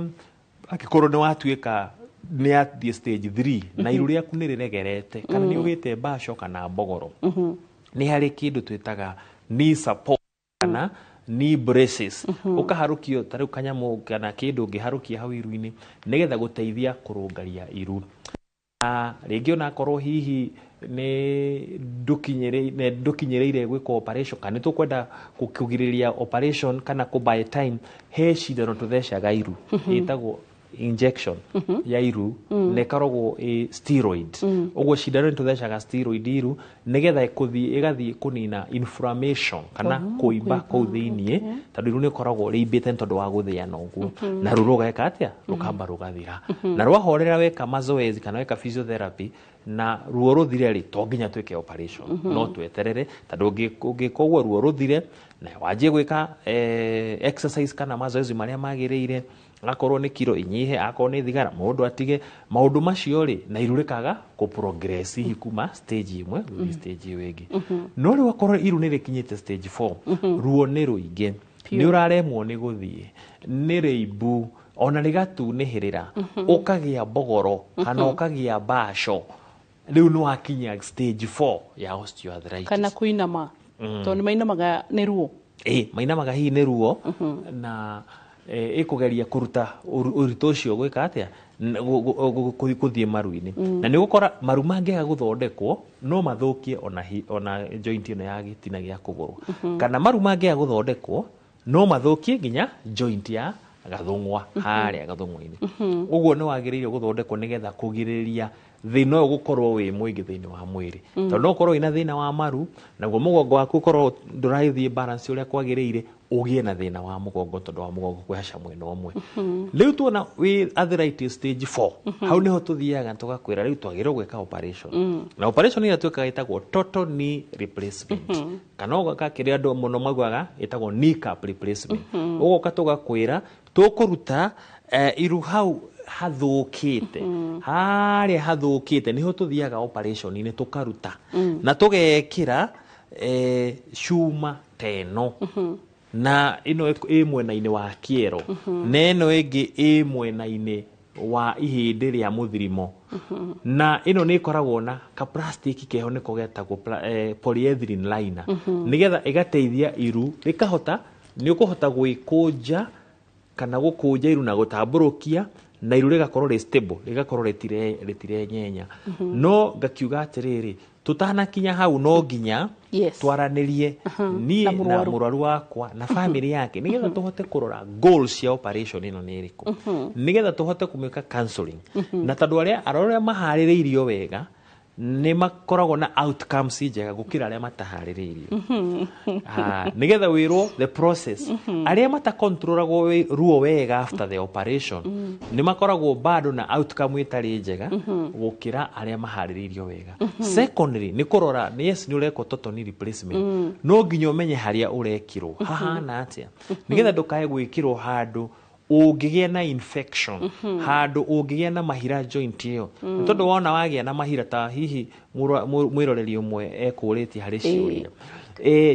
Speaker 1: akikorwo ni watuika ni athie stage 3 na iru riaku ni riregerete kana ni ugite basho kana mbogoro ni hari kindu twitaga knee support kana knee braces ukaharukio tariu kanyamu kana kindu ungiharukia hau iru-ini nigetha guteithia kurungaria iru ringi ona korwo hihi ni ndukinyereire gwika operation kana tukwenda kugiriria operation kana ku buy time he cindano tuthecaga iru itagwo injection ya iru ne karogwo steroid ogwo cindano tuthecaga steroid iru nigetha igathie kunina inflammation kana kuimba kuu thiini tondu iru ni koragwo riimbite tondu wa gutheana ogwo na ruruga eka atia rukamba rugathira na rwahorera weka mazoezi kana weka physiotherapy na ruo ruthire ri to nginya twike operation no tweterere tondu ngikogwo ruo ruthire na wajie gwika exercise kana mazoezi maria magiriire akorwo ni kiro inyihe akorwo ni thigara mundu atige maundu macio ri na irurikaga ku progress hikuma stage imwe guthi stage wingi no ri wakorwo iru ni rikinyite stage 4 ruo ni ruingi ni uraremwo ni guthie ni reibu ona rigatunihirira ukagia mbogoro kana ukagia basho riu ni wakinya stage 4 ya osteoarthritis
Speaker 2: kana kuinama tondu mainamaga ni ruo
Speaker 1: mainamaga hi ni ruo na ikugeria kuruta urito ucio gwika atia kuthie maru-ini na ni gukora maru mangiaga guthondekwo no mathukie ona joint ino ya gitina gia kuguru kana maru mangiaga guthondekwo no mathukie nginya joint ya gathungwa haria gathungwa-ini uguo ni wagiriire guthondekwo nigetha kugiriria thina uyu gukorwo wi mwingi thiini wa mwiri tondu no korwo ina thina wa maru naguo mugongo waku korwo nduraithie balance uria kwagiriire ugie na thina wa mugongo tondu wa mugongo kwehaca mwena umwe riu tuona wi arthritis stage 4 hau niho tuthiaga tugakwira riu twagirwo gwika operation na operation ira twikaga itagwo total knee replacement kana ugaka kiria andu muno magwaga itagwo knee cap replacement ugoka tugakwira tukuruta iru hau hathukite haria hathukite niho tuthiaga operation ini tukaruta na tugekira cuma teno na ino mwena-ini wa kiero na ino ingi mwena-ini wa ihindi ria muthirimo na ino ni ikoragwo na ka plastic keho niko getagwo polyethylene liner nigetha igateithia iru rikahota ni ukuhota gwikunja kana gukunja iru na gutamburukia na iru rigakorwo ri stable rigakorwo ritire nyenya no ngakiuga atiriri tutanakinya hau no nginya twaranirie ni na murwaru wakwa na family yake nigetha tuhote kurora goals ya operation ino ni iriku nigetha tuhote kumika counseling na tondu aria mahaririirio wega ni makoragwo na outcomes njega gukira aria matahaririirio nigetha wirwo the process aria matakontrolagwo ruo wega after the operation ni makoragwo bado na outcome itari njega gukira aria mahaririirio wega secondly ni kurora yes ni ureko total knee replacement no nginya umenye haria urekirwo hahana atia nigetha ndukae gwikirwo handu ungigia na infection handu ungigia na mahira joint iyo tondu wona wagia na mahira ta hihi mwiroreri umwe ekuritie hari ciuria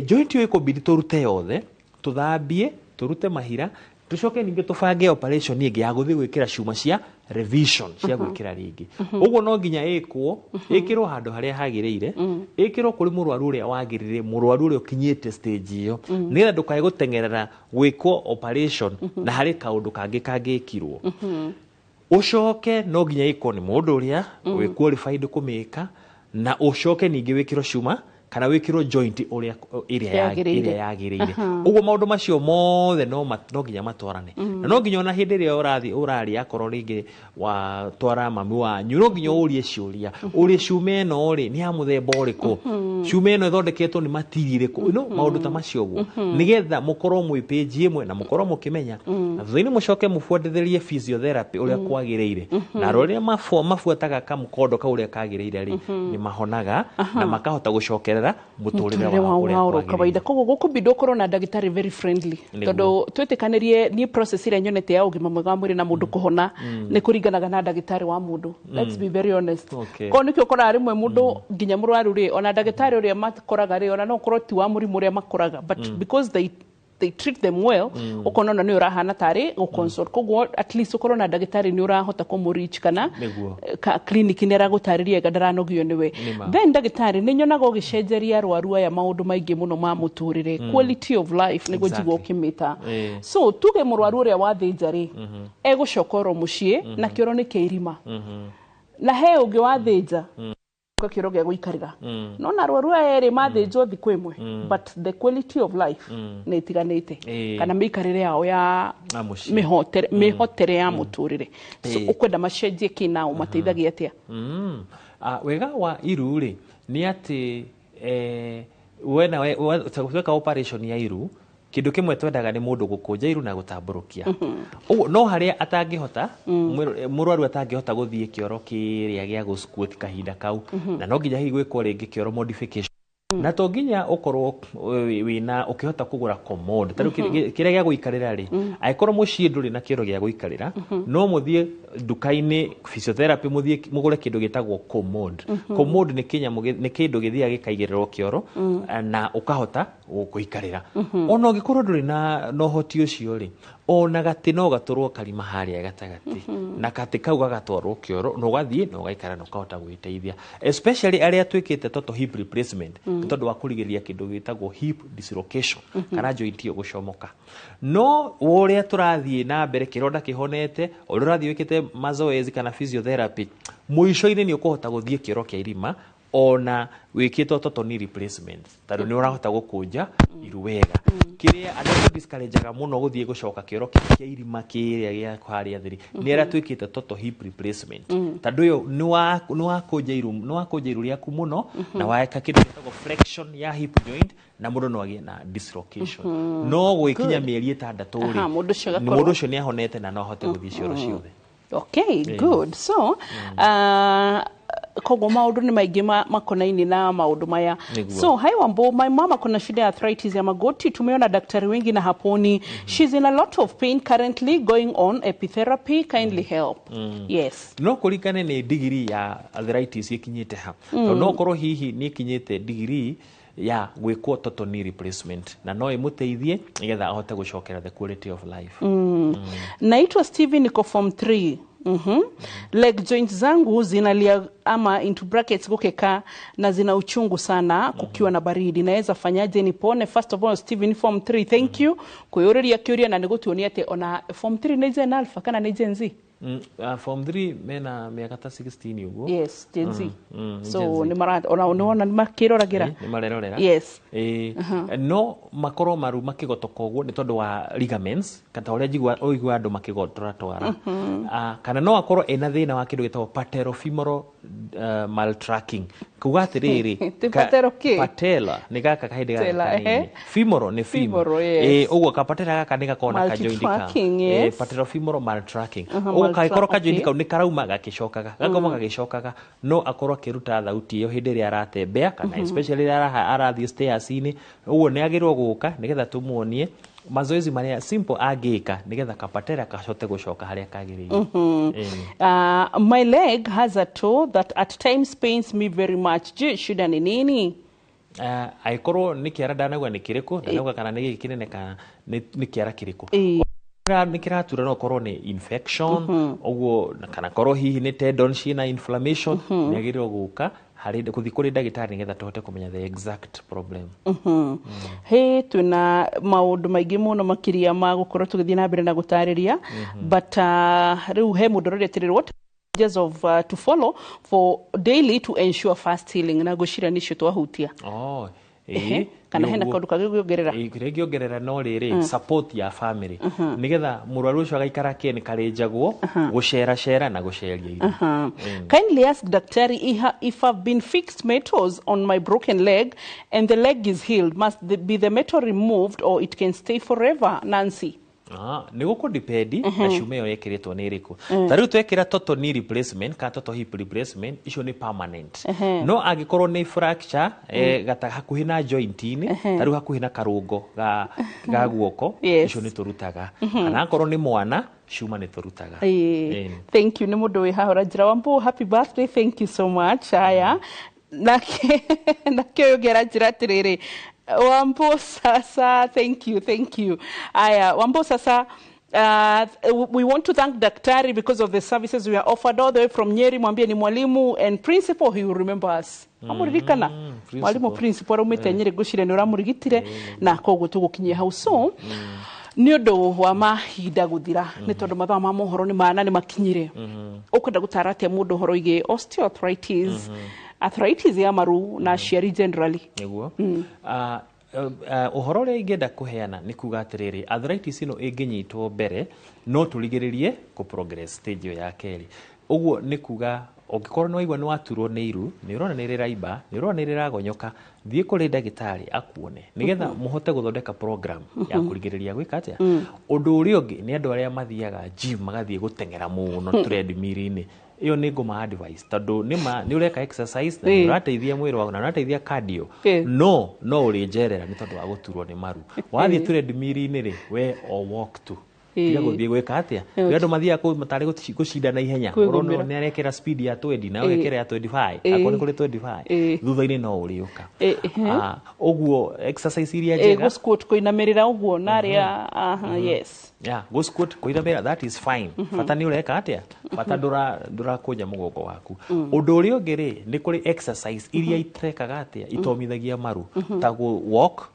Speaker 1: joint iyo ikubidi turute yothe tuthambie turute mahira tucoke ninge tubange operation ingi ya guthi gwikira cuma cia revision cia gwikira ringi uguo no nginya ikirwo handu haria hagiriire ikirwo kuri murwaru uria wagirire murwaru uria ukinyite stage iyo nigetha ndukae gutengerera gwikwo operation na hari kaundu kangikirwo ucoke no nginya ikwo ni mundu uria we qualified kumika na ucoke ningi wikirwo cuma kana wikirwo joint uria iria yagiriire uguo maundu macio mothe no nginya matwarane na no nginya ona hindi ria urari akorwo ringi wa twara mami wanyu no nginya urie ciuria urie cuma eno ri ni ya muthemba uriku cuma eno ithondeketwo ni matiri iriku no maundu ta macio guo nigetha mukorwo mwi page imwe na mukorwo mukimenya na thini mucoke mufuatithirie physiotherapy uria kwagiriire na roria mafuataga kamukondo ka uria kagiriire ri ni mahonaga na makahota gucokera muturire wa
Speaker 2: kawaida koguo gukubido korwo na ndagitari very friendly tondu twetikanirie ni process ire nyonete ya ugima mwega mwiri na mundu kuhona ni kuringanaga na ndagitari wa mundu let's be very honest ko nikyo kora rimwe mundu nginya murwaru ri ona ndagitari uria makoraga ri ona no korwo ti wa murimu uria makoraga but because they treat them well ukona no ni urahana tari go consult koguo at least ukoro na ndagitari ni urahota kumurich kana clinic ni ragutariria gadaranogio niwe then ndagitari ni nyonaga ugicenjeria arwaru aya maundu maingi muno ma muturire quality of life ni gujigo kimita so tuge murwaru uria wathinja ri egucokoro mucie na kioro ni keirima na he ungi wathinja kiro gya guikarira no na arwaru eri mathinjwo thiku imwe but the quality of life ni itiganite kana mikarire yao ya mihotere ya muturire so ukwenda macenjie kina umateithagia atia
Speaker 1: wega wa iru ri ni ati wena tweka operation ya iru kindu kimwe twendaga ni mundu gukunja iru na gutamburukia no haria atangihota murwaru atangihota guthie kioro kiria gya gusquat kahinda kau na no nginya higwikwo ringi kioro modification na to nginya ukorwo wina ukihota kugura commode taru kiria gya guikarira ri aikorwo mucii nduri na kioro gya guikarira no muthie dukaini physiotherapy muthie mugure kindu gitagwo commode commode ni kinya ni kindu githia gikaigererwo kioro na ukahota guikarira ona ugikorwo nduri na no hoti ucio ri ona gati no gaturwo karima haria gatagati na kati kau gagatwarwo kioro no gathie no gaikara no kahota gwiteithia especially aria twikite toto hip replacement tondu wa kurigiria kindu gitagwo hip dislocation kana joint yo gucomoka no uria turathie na mbere kironda kihonete uria urathie wikite mazoezi kana physiotherapy muico-ini ni ukuhota guthie kioro kia irima ona wikitwo toto ni replacement tondu ni urahota gukunja iru wega kiria andu discourageaga muno guthie gucoka kioro kia irima kiria gia kwaria thiri ni ara twikite toto hip replacement tondu yo ni wa kunja iru riaku muno na waeka kindu gitagwo flexion ya hip joint na mundu no agie na dislocation no gwikinya mieri 6 ri mundu ucio ni ahonete na no hote guthie cioro ciothe
Speaker 2: okay good so kogo maundu ni maingi makonaini na maundu maya so hai Wambo, my mama kuna shida ya arthritis ya magoti tumeona daktari wengi na haponi she's in a lot of pain currently going on epitherapy kindly help yes
Speaker 1: no kulikane ni degree ya arthritis ikinyite ha no korwo hihi ni ikinyite degree ya gwikwo toto ni replacement na no imuteithie nigetha ahote gucokera the quality of life
Speaker 2: naitwa Steven niko form 3 leg joints zangu zinalia ama into brackets gukeka na zina uchungu sana kukiwa na baridi naweza fanyaje nipone first of all Steven form 3 thank you kuyuriria kiuria na nigutuonia ate ona form 3 ni Gen Alpha kana ni Gen Z
Speaker 1: form 3 mena miaka 16 ugo
Speaker 2: yes Gen Z so ni mara ona ni makiroragira
Speaker 1: ni marerorera
Speaker 2: yes
Speaker 1: no makoro maru makigotoka ugo ni tondu wa ligaments kata uria jigwa oigwa andu makigotora twara kana no akorwo ena thina wa kindu gitagwo patelofemoral maltracking kuga atiriri patella ni gaka kahindi gaka femoral ni femoral ugo kapatera gaka ni gakona ka joint ka patelofemoral maltracking ugo kaikoro ka joint ka ni karauma gakicokaga gakoma gagicokaga no akorwo kiruta thauti iyo hindi ria aratembea kana especially arathie stairs ni ugo ni agirwo guka nigetha tumuonie mazoezi maria simple agika nigetha kapatera kacote gucoka haria kagirire
Speaker 2: my leg has a toe that at times pains me very much shida ni nini
Speaker 1: aikorwo ni kiara ndanagwa ni kiriku ndanagwa kana ni kinene kana ni kiara kiriku nikiratura no korwo ni infection oguo kana korwo hihi ni tendon ciina inflammation ni agirwo guka hari kuthi kuri ndagitari nigetha tuhote kumenya the exact problem.
Speaker 2: He tuna maundu maingi muno makiria ma gukorwo tugithii na mbere na gutariria but riu he mundu roretirwo what of to follow for daily to ensure fast healing na gushira nicio twahutia. Kana hena kaundu kagiongerera
Speaker 1: kigiongerera no riri support ya family nigetha murwaru ucio agaikara kene karenjagwo gushera shera na gusheria irio.
Speaker 2: Kindly ask daktari if I've been fixed metals on my broken leg and the leg is healed, must be the metal removed or it can stay forever? Nancy.
Speaker 1: Ni guko depend na shume yo yekiretwo ni iriku. Tariu twekira total knee replacement ka total hip replacement icio ni permanent. No agikorwo ni fracture gata hakuhi na joint ini tariu hakuhi na karungo ga guoko icio ni turutaga. Kana akorwo ni mwana shuma ni turutaga.
Speaker 2: Thank you. Ni mundu wi hahora njira Wambu, happy birthday, thank you so much. Aya nake yogera njira tiriri Wambu sasa, thank you. Aya, Wambu sasa, we want to thank Daktari because of the services we are offered all the way from Nyeri. Mwambie ni mwalimu and principal, he will remember us. Amuririkana mwalimu principal umete Nyeri gushire ni uramurigitire na koguo tugukinyia hau so ni undu wa mahinda guthira ni tondu mathaa ma mohoro ni mana ni makinyire ukwenda gutaratia mundu horo ige osteoarthritis arthritis ya maru na ciari generally
Speaker 1: niguo uhoro ri ingenda kuheana ni kuga atiriri arthritis ino inginyitwo mbere no turigiririe ku progress stage ya keri uguo ni kuga ongikorwo ni waigwa ni waturwo ni iru ni urona ni riraimba ni urona ni riragonyoka thie kuri ndagitari akuone nigetha muhote guthondeka program ya kurigiriria gwika atia undu uri ungi ni andu aria mathiaga gym magathie gutengera muno treadmill ini iyo ni ngoma advice tondu ni ureka exercise na ni urateithia mwiri waku na urateithia cardio no uri njerera ni tondu wa guturwo ni maru wathie treadmill ini ri we or walk to tiga guthie gwika atia andu mathia matari gucinda na ihenya urona ni arekera speed ya 20 na ugekera ya 25 akoni kuri 25 thutha-ini no uriuka uguo exercise iria njega
Speaker 2: go squat kuinamirira uguo naria yes
Speaker 1: go squat kuinamirira that is fine bata ni ureka atia bata ndura kunya mugongo waku undu uri ungiri ni kuri exercise iria itrekaga atia itomithagia maru ta ku walk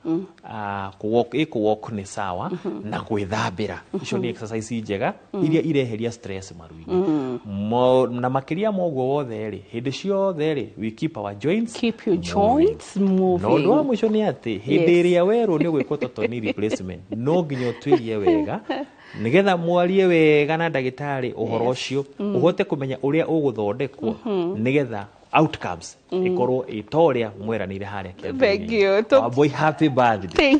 Speaker 1: ku walk ni sawa na gwithambira icio ni exercise njega iria ireheria stress maru-ini na makiria moguo wothe ri hindi ciothe ri we keep our joints
Speaker 2: keep your joints moving
Speaker 1: no ndo mwisho ni ati hindi iria weru ni gwikwo total knee replacement no nginya twirie wega nigetha mwarie wega na ndagitari uhoro ucio uhote kumenya uria uguthondekwo nigetha outcomes ikorwo itoria mweranire haria
Speaker 2: kiambia.
Speaker 1: Boy, happy birthday.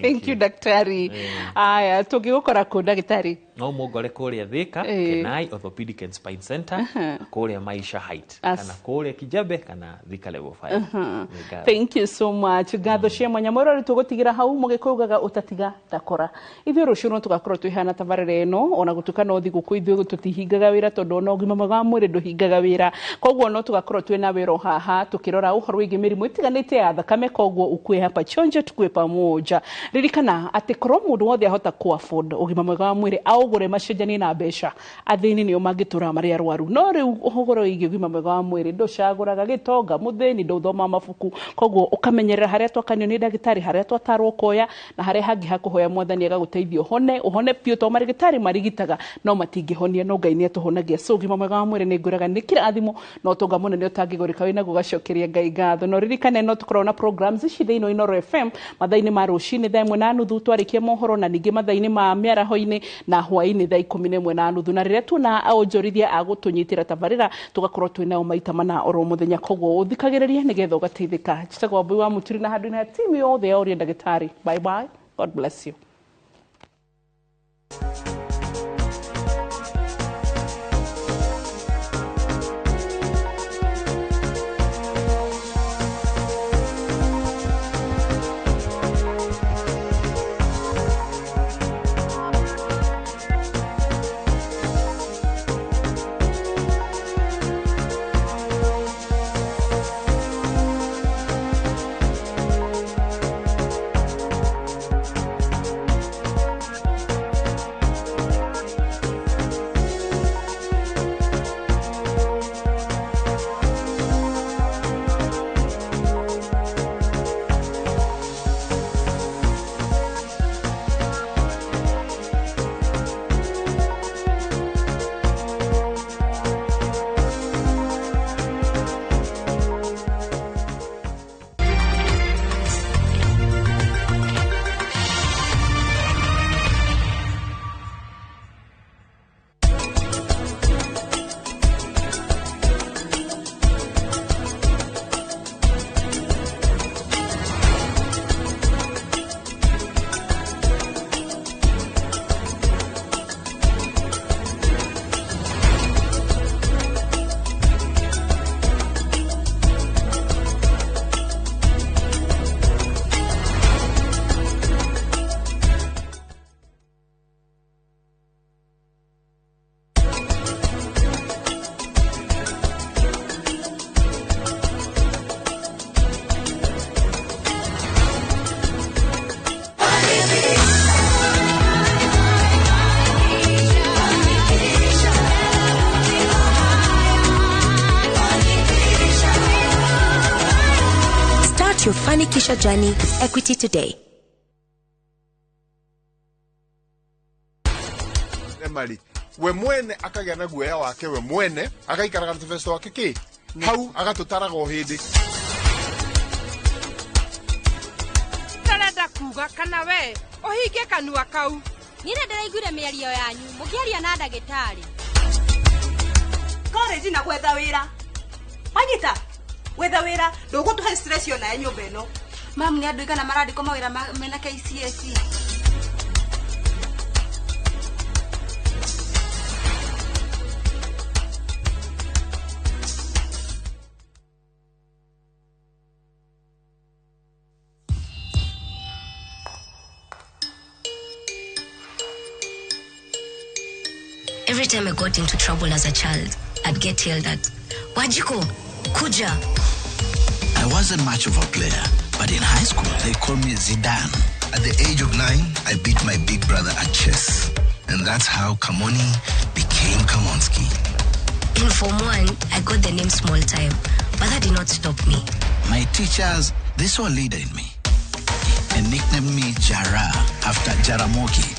Speaker 2: Thank you daktari. Aya tugigukora ku daktari
Speaker 1: no mugore kuria Thika Kenai Orthopedic and Spine Center kuria Maisha Height kana kuria Kijabe kana Thika level 5.
Speaker 2: Thank you so much. Gatho cia mwanyamoro tugutigira hau mugikugaga utatiga ndakora ithuĩ rũciũ no tugakorwo twihana tabarĩra ĩno ona gutukana uthi guku ithuĩ tutihingaga wĩra tondu no ngima mwega wa mwĩrĩ nduhingaga wĩra koguo no tugakorwo twina wĩra haha tukirora uhoro wĩgiĩ mĩrimũ ĩtiganĩte ya thakame koguo ukue hapa chonje tukue pamoja ririkana ati korwo mundu wothe ahota ku afford ugima mwega wa mwĩrĩ augure macenjani na mbeca athĩni nĩo mangĩtũra marĩ arwaru no rĩu ũhoro wĩgiĩ ugima mwega wa mwĩrĩ ndũcagũraga gĩtonga mũthĩni ndũthoma mabuku koguo ukamenyerera harĩa twakanio nĩ ndagĩtarĩ harĩa twatarwo koya na harĩa hangĩ hakuhoya mwathani agagũteithia uhone piũ to marigitari marigitaga no matingĩhonia no Ngai nĩ atuhonagia so ugima mwega wa mwĩrĩ nĩ ngwĩraga nĩ kĩrathimo no tonga mũnene ũtangĩgũrĩka wĩna gugacokeria Ngai ngatho no ririkane no tukorwo na programs ici thĩinĩ wa Inooro FM mathaa-inĩ ma rũcinĩ thaa 1:30 twarikie mohoro na ningĩ mathaa-inĩ ma mĩaraho-inĩ na hwaĩ-inĩ thaa 11:30 na rĩrĩa tuna aonjorithia agũtũnyitĩra tabarĩra tugakorwo twĩnao maita mana oro mũthenya koguo ũthikagĩrĩrie nĩgetha ũgateithĩka njĩtagwo Wambui wa Mũturi na handũ-inĩ ya timu yothe ya Ũria Ndagĩtarĩ. Bye bye, God bless you.
Speaker 20: Start your Fanikisha journey. Equity today.
Speaker 7: Emali, we mwene akagĩa na guoya wake we mwene agaikaraga manifesto wake ki hau agatutaraga o hindi
Speaker 21: tarenda kuga kana we ohinge kanua kau
Speaker 6: nire ndiraiguire mĩario yanyu mũkĩaria na ndagĩtarĩ
Speaker 8: college na gwetha wĩra magita gwetha wĩra ndũgũtũhe stress yo na nyũmba ĩno
Speaker 21: mamu nĩ andũ igana marandĩkwo mawĩra mena KCSE.
Speaker 20: Every time I got into trouble as a child, I'd get yelled at. Wajiko, Kuja.
Speaker 5: I wasn't much of a player, but in high school, they called me Zidane. At the age of 9, I beat my big brother at chess. And that's how Kamoni became Kamonski.
Speaker 20: In Form 1, I got the name Small Time, but that did not stop me.
Speaker 5: My teachers, they saw a leader in me and nicknamed me Jara after Jaramogi.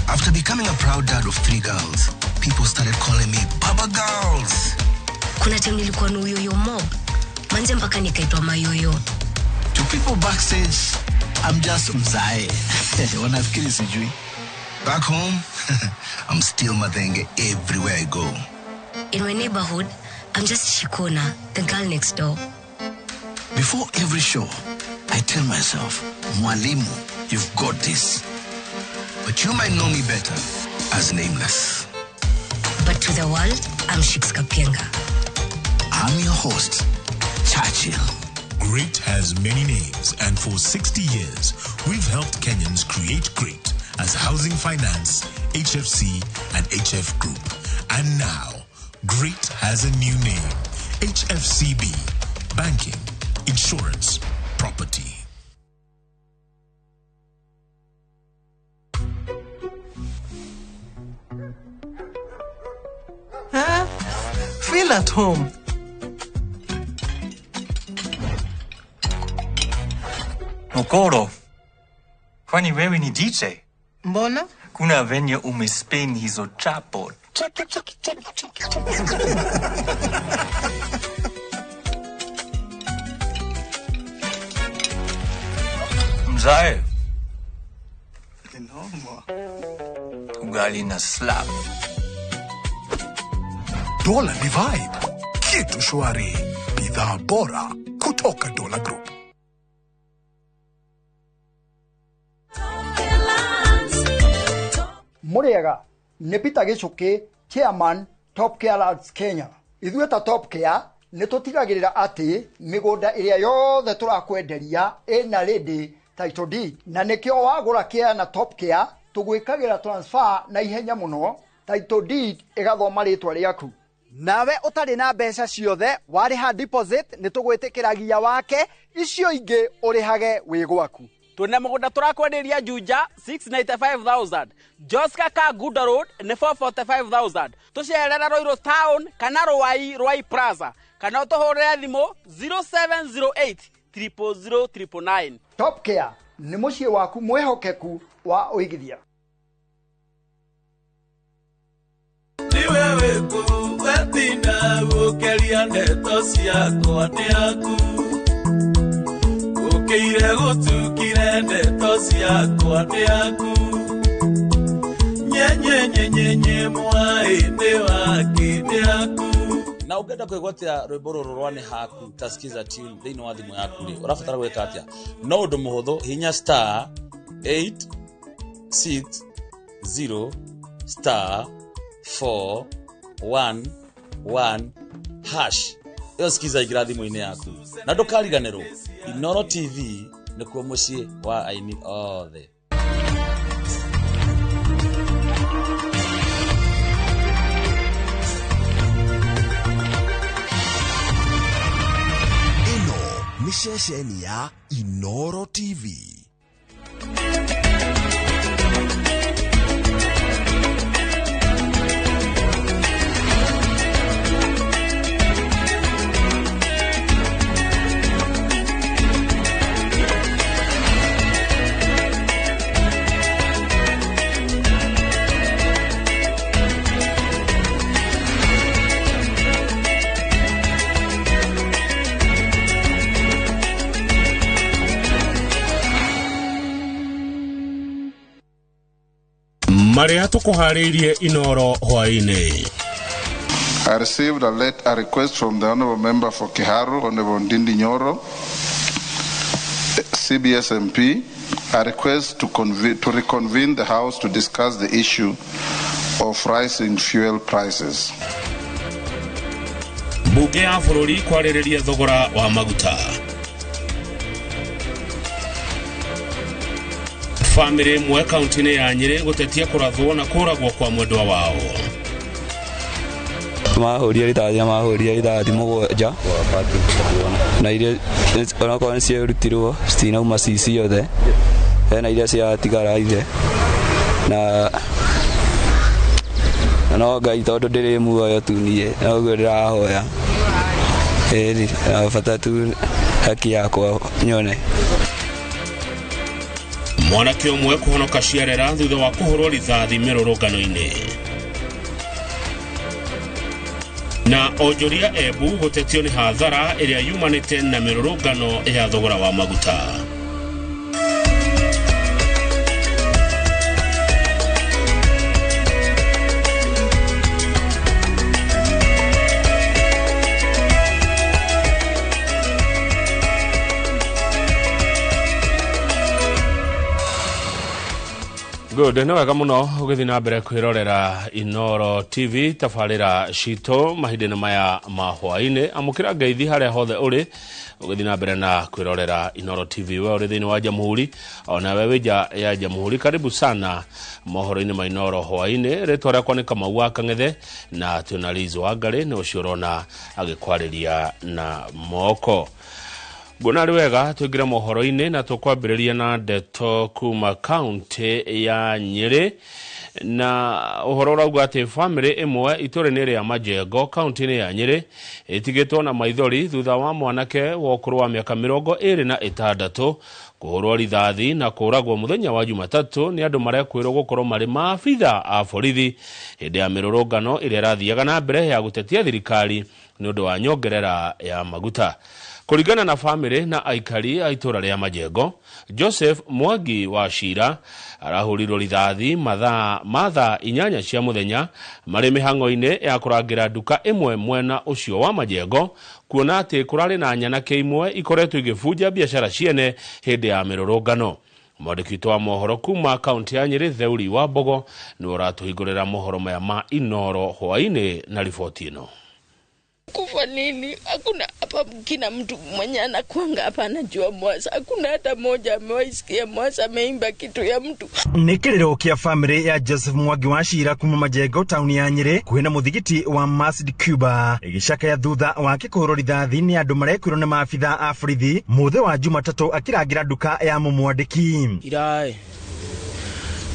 Speaker 5: After becoming a proud dad of 3 girls, people started calling me Baba Girls.
Speaker 20: Kuna time nilikuwa na uyoyo mob. Manze mpaka nikaitwa mayoyo.
Speaker 5: To people backstage, I'm just Mzae. Wanafikiri sijui. Back home, I'm still Madenge everywhere I go.
Speaker 20: In my neighborhood, I'm just Shikona, the girl next door.
Speaker 5: Before every show, I tell myself, Mwalimu, you've got this. But you might know me better as Nameless.
Speaker 20: But to the world, I'm Shix Kapienga.
Speaker 5: I'm your host, Churchill.
Speaker 22: Great has many names, and for 60 years, we've helped Kenyans create great as Housing Finance, HFC, and HF Group. And now, great has a new name, HFCB, Banking, Insurance, Property.
Speaker 11: Huh? Feel at home.
Speaker 12: Okoro, kwani wewe ni DJ?
Speaker 11: Mbona?
Speaker 12: Kuna venye umespin hizo chapo. Mzae. Ugali na slap.
Speaker 13: Dola ni vibe. Kitu shwari. Bidhaa bora kutoka Dola Group.
Speaker 23: Muriega, nĩ Peter Gichuki, Chairman, Top Care Lands Kenya. Ithuĩ ta Top Care nĩ tũtigagĩrĩra atĩ mĩgũnda ĩrĩa yothe tũrakwenderia ĩna ready title deed. Na nĩkĩo wagũra Care na Top Care tũgwĩkagĩra transfer na ihenya mũno, title deed ĩgathoma rĩtwa rĩaku. Nawe ũtarĩ na mbeca ciothe warĩha deposit nĩ tũgwĩtĩkĩragia wake, icio ingĩ ũrĩhage wĩ gwaku.
Speaker 8: Tuna mũgũnda tũrakwenderia Juja 695,000, Joska Kaguda Road nĩ 445,000. Tũcerera Roiro Town kana Rwai Plaza kana ũtũhũrĩre thimũ 0708 00009.
Speaker 23: Top Care nĩ mũciĩ waku mwĩhokeku wa ũigithia.
Speaker 24: Ni wewe kũ wetinda gũkeria ndeto ciakwa nĩ aku Ukire gutukire ndeto ciakwa nĩ aku Nye mwaĩnĩ wake nĩ aku
Speaker 25: Na ũngĩenda kwĩgwatĩra rwĩmbo rũrũ rwa nĩ haku ta Skiza Chill thĩinĩ wa thimũ yaku rĩ ũrabatara gwĩka atĩa no ũndũ mũhũthũ hinya star 860 star 411 hash ĩyo Skiza ĩkĩra thimũ-inĩ yaku na ndũkariganĩrwo Inooro TV nĩkuo mũciĩ wa aini othe.
Speaker 5: Ĩno nĩ ceceni ya Inooro TV.
Speaker 3: Maria tukuharirie Inoro hwaine.
Speaker 4: I received a request from the Honorable Member for Kiharu, Honorable Ndindi Nyoro, CBS MP, a request to reconvene the House to discuss the issue of rising fuel prices.
Speaker 3: Bunge ya bũrũri kwarĩrĩria thogora wa maguta. Family mwe kaunti-inĩ ya Nyeri gũtetia kũrathwo na kũragwo kwa mwendwa wao.
Speaker 9: Mahũria rithathi mũgwanja na iria onakorwo nĩciarutirwo citinauma cici yothe, hena iria ciatigara ithe na no Ngai tondũ ndĩrĩ muoyo tu niĩ noguo ndĩrahoya bata tu haki yakwa nyone.
Speaker 3: Mwanake ũmwe kũhonoka ciarera thutha wa kũhũrwo rithathi mĩrũrũngano-inĩ. Na onjoria Embu gũtetio nĩ hathara ĩrĩa yumanĩte na mĩrũrũngano ya thogora wa maguta. Good, no wega muno ugithi na mbere kwirorera Inoro TV tafarira cito mahindina maya ma hwaine amukira ngeithi haria hothe uri ugithi na mbere na kwirorera Inoro TV we uri thini wa Jamhuri ona wewe ya Jamhuri karibu sana mohoro-ini ma Inoro hwaine ritwa riakwa ni Kamau wa Kang'ethe na Tionalizo wa Ngari ni ucio urona agikwariria na moko. Guna wega tugira mohoro-ini na tukwambiriria na ndeto kuma county ya Nyeri na uhoro urauga ati family imwe iture-ini ria Majengo county-ini ya Nyeri itigitwo na maithori thutha wa mwanake wa ukuru wa miaka 26 kuhurwo rithathi na kuragwo muthenya wa Jumatatu ni andu marekwirwo gukorwo mari maabitha a borithi hindi ya mirurungano iria rathiaga na mbere ya gutetia thirikari ni undu wa nyongerera ya maguta. Kuringana na family na aikari a itura ria Majengo, Joseph Mwangi wa Shira arahurirwo rithathi mathaa 8 cia muthenya mari mihango-ini ya kurangira duka imwe mwena ucio wa Majengo, kuona ati kurari na nyanake imwe ikoretwo igifunja biashara ciene hindi ya mirurungano. Mwandiki wa mohoro kuma kaunti ya Nyeri Theuri wa Mbogo ni uratuhingurira mohoro maya ma Inoro hwaine na ripoti ino.
Speaker 10: Kufa nini? Hakuna hapa kina mtu mwenye anakuanga hapa anajua Mwasa. Hakuna hata moja amewaisikia Mwasa ameimba kitu ya mtu.
Speaker 14: Nikiriro kia family ya Joseph Mwangi wa Shira kuma Majengo tauni ya Nyeri kuhina muthigiti wa Masjid Cuba igishaka ya thutha wa kikuhurwo rithathi ni andu marekwirwo ni maabitha a borithi muthe wa Jumatatu akirangira duka ya mumwandiki.
Speaker 26: Irae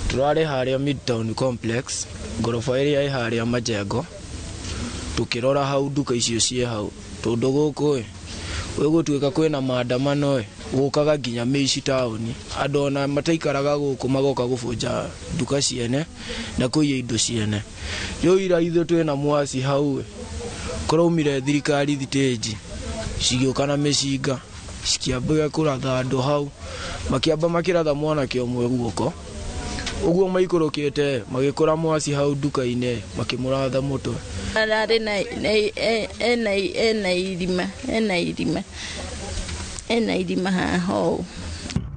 Speaker 26: turare haria Midtown Complex gorofa area haria Majengo tukirora hau duka icio cie hau tondu guku we gutuika kwina maandamano gukaga nginya Maici Town andu ona mataikaraga guku magoka gubunja duka ciene na kuiya indo ciene. Yo ira ithu twina mwasi hau kuraumire thirikari thiteji cigioka na mĩcinga cikiambaga kuratha andu hau makiamba makiratha mwanake omwe guoko uguo maikurukite magikora mwasi hau duka-ine makimuratha mutwe.
Speaker 10: Arare ena irima haho.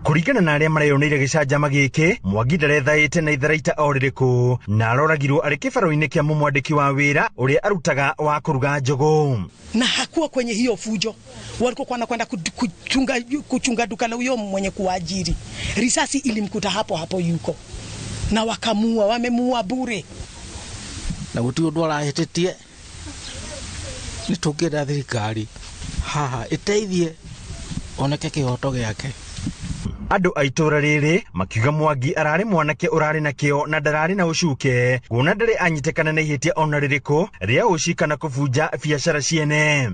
Speaker 14: Kuringana na aria mareyonire gicanjama giki Mwangi ndarethaite na itharaita o ririku na aroragirwo ari kibaro-ini kia mumwandiki wa wira uria arutaga wa kuruga njogo.
Speaker 27: Na hakuwa kwenye hiyo fujo, walikuwa wanakwenda kuchunga duka la huyo mwenye kuajiri. Risasi ilimkuta hapo yuko na wakamua, wamemuua bure.
Speaker 26: Na gutu undu arahetetie ni tungenda thirikari haha iteithie oneke kihoto giake.
Speaker 14: Andu a itura riri makiuga Mwangi arari mwanake urari na kio na ndarari na ucuke kuona ndari anyitekana na ihitia ona ririku ria ucika na kufunja biashara ciene.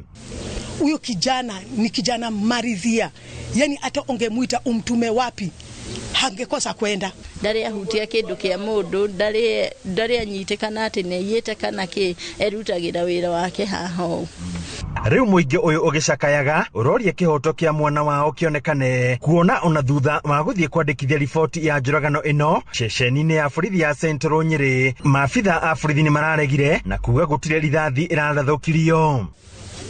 Speaker 27: Huyo kijana ni kijana maridhia, yani hata ungemuita umtume wapi hangekosa kwenda.
Speaker 10: Ndari ahutia kindu kia mundu, ndari anyitekana ati ne yete kana ki erutagira wira wake haho.
Speaker 14: Riu muingi uyu ugicakayaga uroria kihoto kia mwana wao kionekane kuona ona thutha wa guthie kwandikithia riboti ya njuragano ino ceceni-ini ya borithi ya Central Nyeri. Maabitha a borithi ni mararegire na kuga gutire rithathi irarathukirio.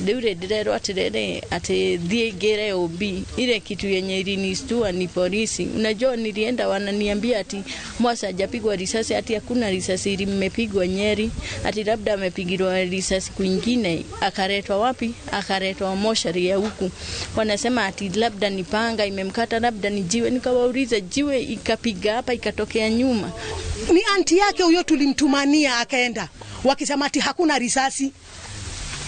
Speaker 10: Ndiure ndirerwo atirere ati thie ngire OB ile kitu yenye ilinistua ni polisi. Unajua nilienda wananiambia ati Mwasa hajapigwa risasi, ati hakuna risasi imepigwa Nyeri, ati labda amepigwa risasi kwingine. Akaletwa wapi? Akaletwa moshari ya huku. Wanasema ati labda ni panga imemkata, labda ni jiwe. Nikawauliza jiwe ikapiga hapa ikatokea nyuma.
Speaker 27: Ni anti yake huyo tulimtumania akaenda. Wakisema ati hakuna risasi.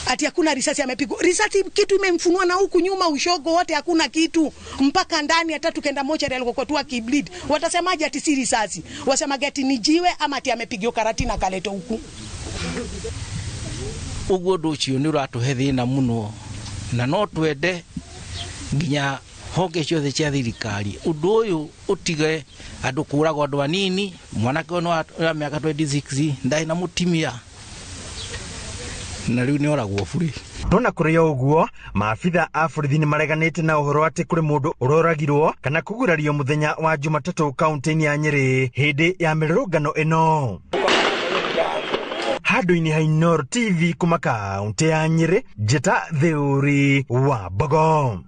Speaker 27: Ati hakuna risasi amepigwa. Risasi kitu imemfunua na huku nyuma ushogo wote hakuna kitu. Mpaka ndani hata tukenda mochari alikokuwa tu akibleed. Watasemaje ati si risasi? Wasema ati ni jiwe ama ati amepigwa karati na kaleto huku.
Speaker 26: Uguo nducio ni uratuhe thina muno na no twende nginya honge ciothe cia thirikari undu uyu utige andu kuragwo andu anini. Mwanake ono wa miaka 26 ndai na mutimia na riu ni oragwo buri.
Speaker 14: Nona kuri uguo maabitha a borithi ni mareganite na uhoro ati kuri mundu uroragirwo kana kugurario muthenya wa Jumatatu kaunti-ini ya Nyeri hindi ya mirurungano ino. Handu-ini ha Inooro TV kuma kaunti ya Nyeri, Njeta Theuri wa Bogo.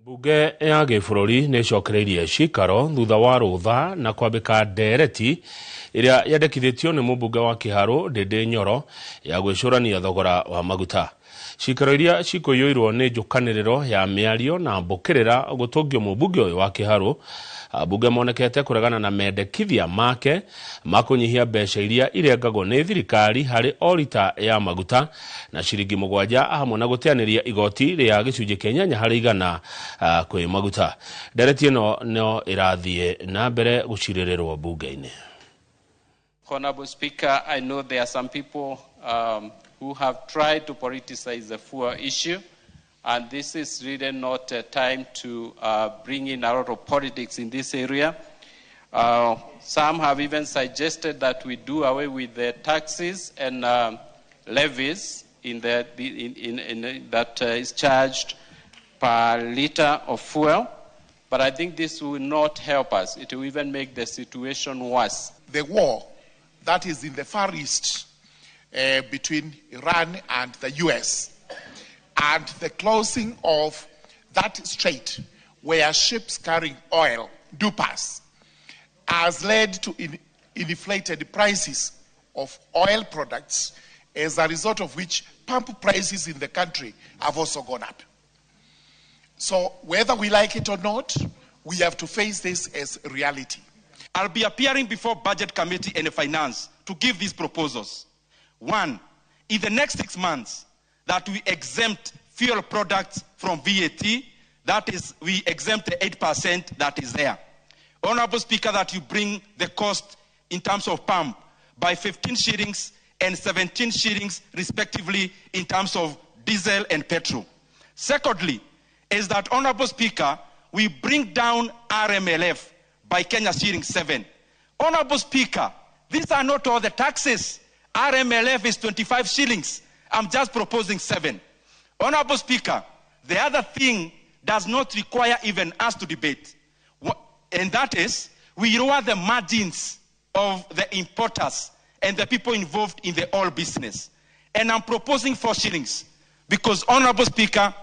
Speaker 3: Mbunge ya gĩbũrũri nĩ cokereirie cikaro thutha wa rũtha na kwambĩka ndereti ĩrĩa yandĩkithĩtio nĩ mũmbunge wa Kĩharũ Ndĩndĩ Nyoro ya gwĩcũrania thogora wa maguta. Cikaro iria cikũiyũirwo nĩ njũkanĩrĩro ya mĩario na mbũkĩrĩra gũtũngio mũmbunge ũyũ wa Kĩharũ. Ambunge monekete kũregana na mendekithia make ma kũnyihia mbeca iria irengagwo nĩ thirikari harĩ o lita ya maguta na ciringi 7 hamwe na gũteanĩria igoti rĩa gĩcunjĩ kĩa 8 harĩ igana kwĩ maguta. Ndereti ĩno no ĩrathiĩ na mbere gũcirĩrĩrwo mbunge-inĩ.
Speaker 1: Honorable Speaker, I know there are some people who have tried to politicize the fuel issue. And this is really not a time to bring in a lot of politics in this area. Some have even suggested that we do away with the taxes and levies that is charged per liter of fuel. But I think this will not help us. It will even make the situation worse.
Speaker 7: The war that is in the Far East between Iran and the US, and the closing of that strait where ships carrying oil do pass, has led to inflated prices of oil products, as a result of which pump prices in the country have also gone up. So whether we like it or not, we have to face this as reality.
Speaker 2: I'll be appearing before Budget Committee and Finance to give these proposals. One, in the next 6 months, that we exempt fuel products from VAT, that is, we exempt the 8% that is there. Honorable Speaker, that you bring the cost in terms of pump by 15 shillings and 17 shillings respectively in terms of diesel and petrol. Secondly, is that, Honorable Speaker, we bring down RMLF by Kenya shilling 7. Honorable Speaker, these are not all the taxes. RMLF is 25 shillings. I'm just proposing 7. Honorable Speaker, the other thing does not require even us to debate. And that is, we lower the margins of the importers and the people involved in the oil business. And I'm proposing 4 shillings. Because, Honorable Speaker,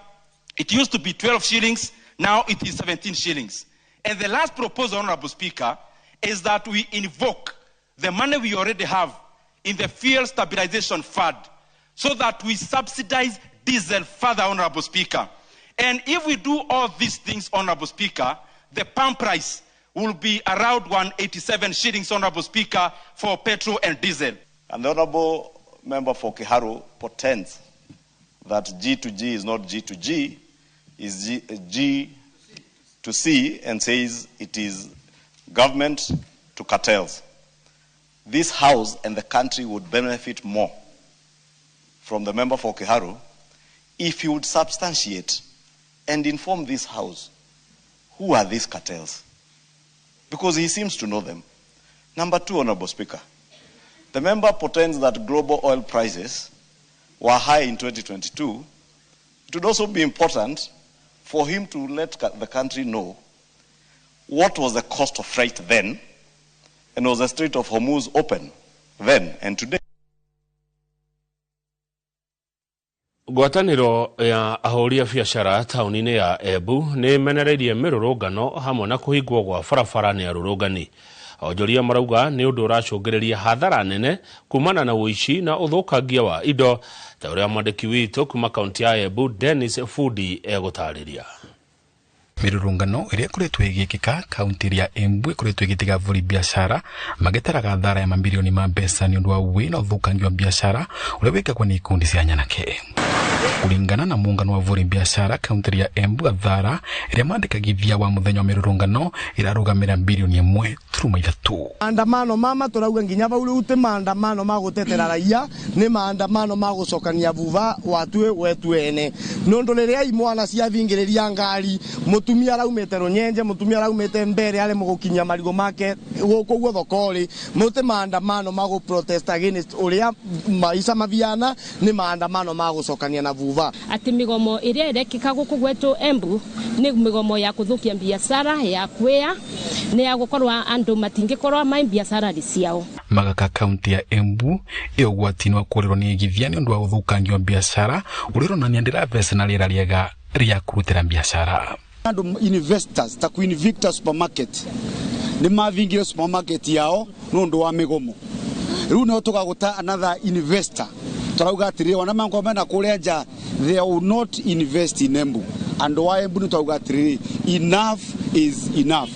Speaker 2: it used to be 12 shillings, now it is 17 shillings. And the last proposal, Honorable Speaker, is that we invoke the money we already have in the Fuel Stabilization Fund, so that we subsidize diesel further, Honorable Speaker. And if we do all these things, Honorable Speaker, the pump price will be around 187 shillings, Honorable Speaker, for petrol and diesel.
Speaker 15: And the Honorable Member for Kĩharũ pretends that G2G is not G2G, is G to C, and says it is government to cartels. This House and the country would benefit more from the member for Kĩharũ if he would substantiate and inform this House who are these cartels, because he seems to know them. Number 2, Honorable Speaker, the member pretends that global oil prices were high in 2022, it would also be important for him to let the country know what was the cost of freight then, and was the Strait of Hormuz open then and today.
Speaker 3: Ngwatanĩro ya ahũri a biacara taũni-inĩ ya Embu nĩ menereirie mĩrũrũngano hamwe na kũhingwo gwa barabara nĩ arũrũngani. Onjoria marauga nĩ ũndũ ũracũngĩrĩria hathara nene kumana na ũici na ũthũkangia wa indo, ta ũrĩa mwandĩki witũ kuma kaunti ya Embu Dennis Fudi egũtarĩria.
Speaker 6: Mirurungano iria ĩkoretwo ĩgĩkĩka kaunti ya Embu ĩkoretwo ĩgĩtiga avuri biashara magĩtaraga thara ya mamirioni ma mbeca nĩ ũndũ wa ũi na ũthũkangia wa biashara ũrĩa wĩkagwo nĩ ikundi cia nyanake. Kulingana na muungano wa avuri biashara kaunti ya Embu, thara iria mandĩkagithia wa mũthenya wa mirurungano irarugamĩra bilioni 1.3.
Speaker 8: Maandamano mama turauga nginya vau rĩu ti maandamano ma gũtetera raia, nĩ maandamano ma gũcokania vuva watue wetu ene. Nũndũ rĩrĩa imwana ciathingĩrĩria ngari, mutumia araumĩte Runyenje, mutumia araumĩte Mbere ale mũgũkinyia marigo make gũkũ thokori, mũte maandamano ma gũprotest against ũrĩa maica maviana, nĩ maandamano ma gũcokania na vuva.
Speaker 16: Ati migomo iria irekika gũkũ gwetu Embu nĩ migomo ya kũthũkia biashara ya kwea, nĩ ya gũkorwa andũ matingĩkorwa mai biashara ciao.
Speaker 6: Magaka kaunti ya Embu ĩũgwati-inĩ wa kũrĩrwo nĩ igithia nĩ ũndũ wa ũthũkangia wa biashara ũrĩronania ndĩravece na rĩera rĩega rĩa kũrutĩra biashara.
Speaker 17: Andũ investors ta Queen Victor supermarket nĩ mavingire supermarket yao nĩ ũndũ wa migomo. Rĩu no tũgagũta another investor turauga atĩrĩ wana mango mena kũrĩa nja, they will not invest in Embu. Andũ wa Embu nĩ turauga atĩrĩ enough is enough.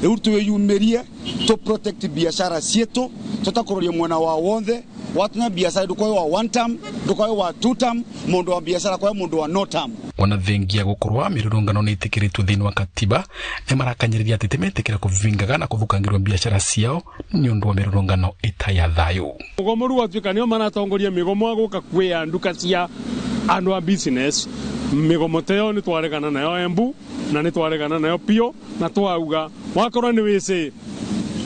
Speaker 17: Rĩu twĩyumĩrie to protect biashara cietu, tutakuroria mwena wa wothe watunya biashara ndũkoe wa one term, ndũkoe wa two term, mũndũ wa biashara kwa mũndũ wa no term.
Speaker 6: Wanathengia gũkorwa mirurungano nĩ ĩtĩkĩrĩtwo thĩinĩ wa katiba nĩ marakanyĩrĩria atĩ timetĩkĩra kũvingaga na kũthũkangĩrwo biashara ciao nĩ ũndũ wa mirurungano ĩtaya thayũ.
Speaker 18: Mũgomo rĩu watuĩka nĩo maratongoria migomo gũka kwĩa nduka cia andũ a business. Migomo teo nĩ twaregana nayo Embu na nĩ twaregana nayo pio na twauga wakorwo nĩ wĩse